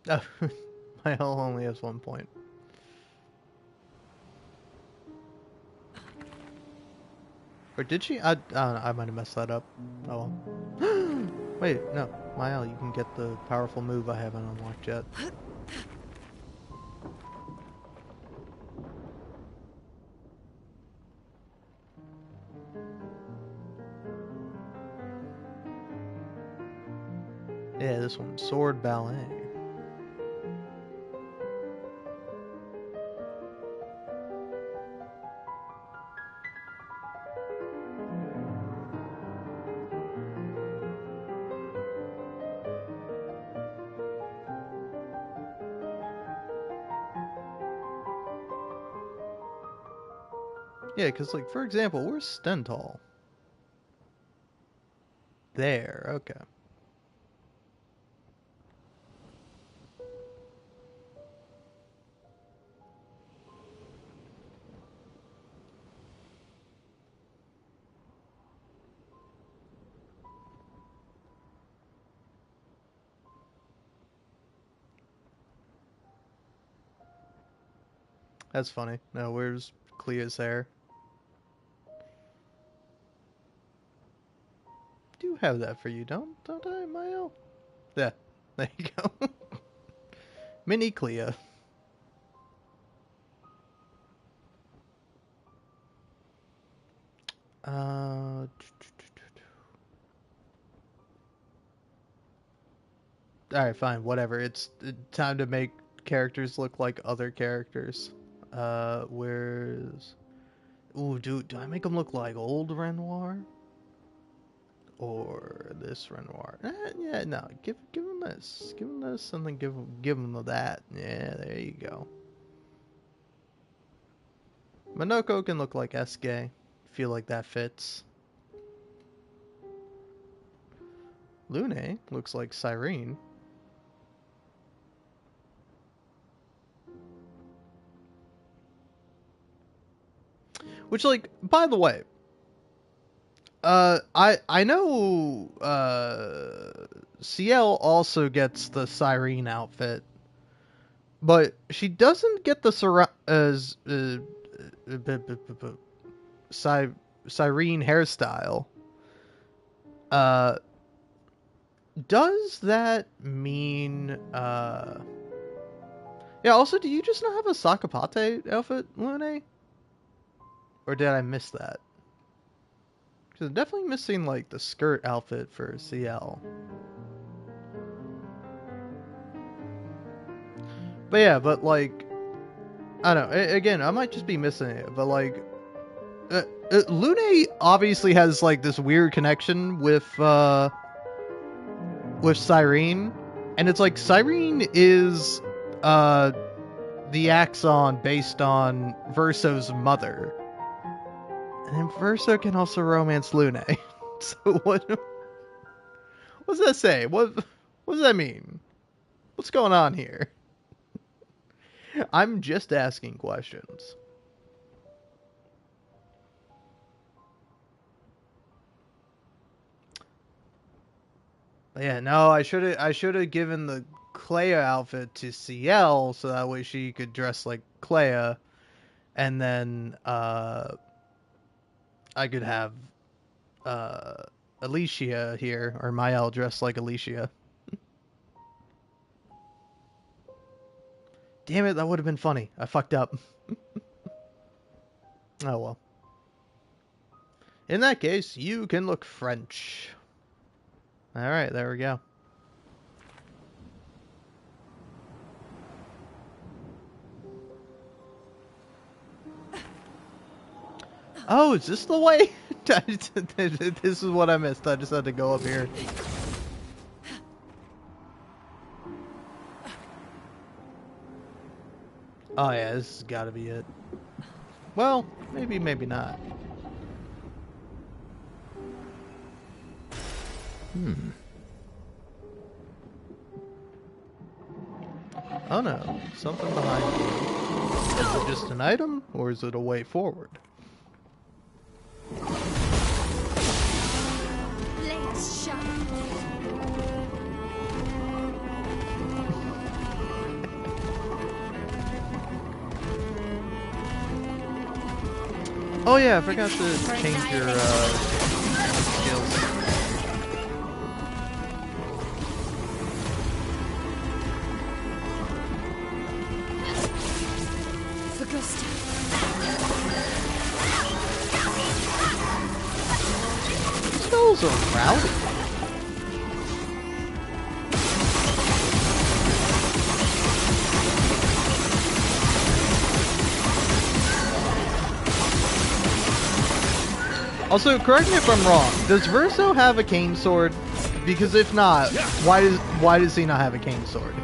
Oh, my L only has 1 point. Or did she? I might have messed that up. Oh well. Wait, no. Mael, you can get the powerful move I haven't unlocked yet. Yeah, this one. Sword Ballet. Yeah, because, like, for example, where's Stental? There, okay. That's funny. No, where's Clea's hair? Do have that for you, don't I, Mael? Yeah, there you go. Mini Clea. Alright, fine, whatever. It's time to make characters look like other characters. Where's... Ooh, do I make them look like old Renoir? Or this Renoir? Yeah, no. Give him this. Give him this, and then give him that. Yeah, there you go. Minoko can look like Eske. Feel like that fits. Lune looks like Cyrene. Which, like, by the way, I know CL also gets the Cyrene outfit, but she doesn't get the Cyrene hairstyle. Does that mean yeah, also, do you just not have a Sakapate outfit, Lune? Or did I miss that? Because I'm definitely missing, like, the skirt outfit for CL. But yeah, but, like, I don't know. Again, I might just be missing it, but, like, Lune obviously has, like, this weird connection with Cyrene. And it's like, Cyrene is, the Axon based on Verso's mother. And then Verso can also romance Lune. So what does that say? What does that mean? What's going on here? I'm just asking questions. But yeah, no, I should have given the Clea outfit to CL so that way she could dress like Clea, and then I could have Alicia here, or Mael dressed like Alicia. Damn it, that would have been funny. I fucked up. Oh well. In that case, you can look French. Alright, there we go. Oh, is this the way? This is what I missed. I just had to go up here. Oh yeah, this has got to be it. Well, maybe not. Oh no, something behind you. Is it just an item, or is it a way forward? Let's shine. Oh yeah, I forgot to change your skills. For gusto. Smells are rowdy. Also, correct me if I'm wrong. Does Verso have a cane sword? Because if not, why does he not have a cane sword?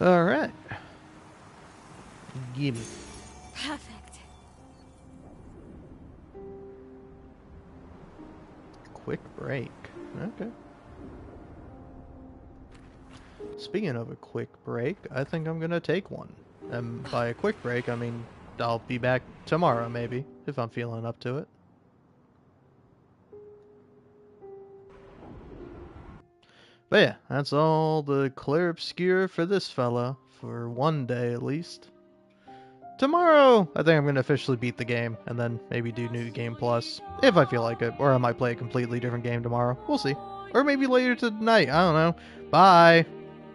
Alright. Gimme. Perfect. Quick break. Okay. Speaking of a quick break, I think I'm gonna take one. And by a quick break, I mean I'll be back tomorrow, maybe, if I'm feeling up to it. But yeah, that's all the Clair Obscur for this fella, for one day at least. Tomorrow, I think I'm going to officially beat the game, and then maybe do New Game Plus, if I feel like it, or I might play a completely different game tomorrow. We'll see. Or maybe later tonight, I don't know. Bye!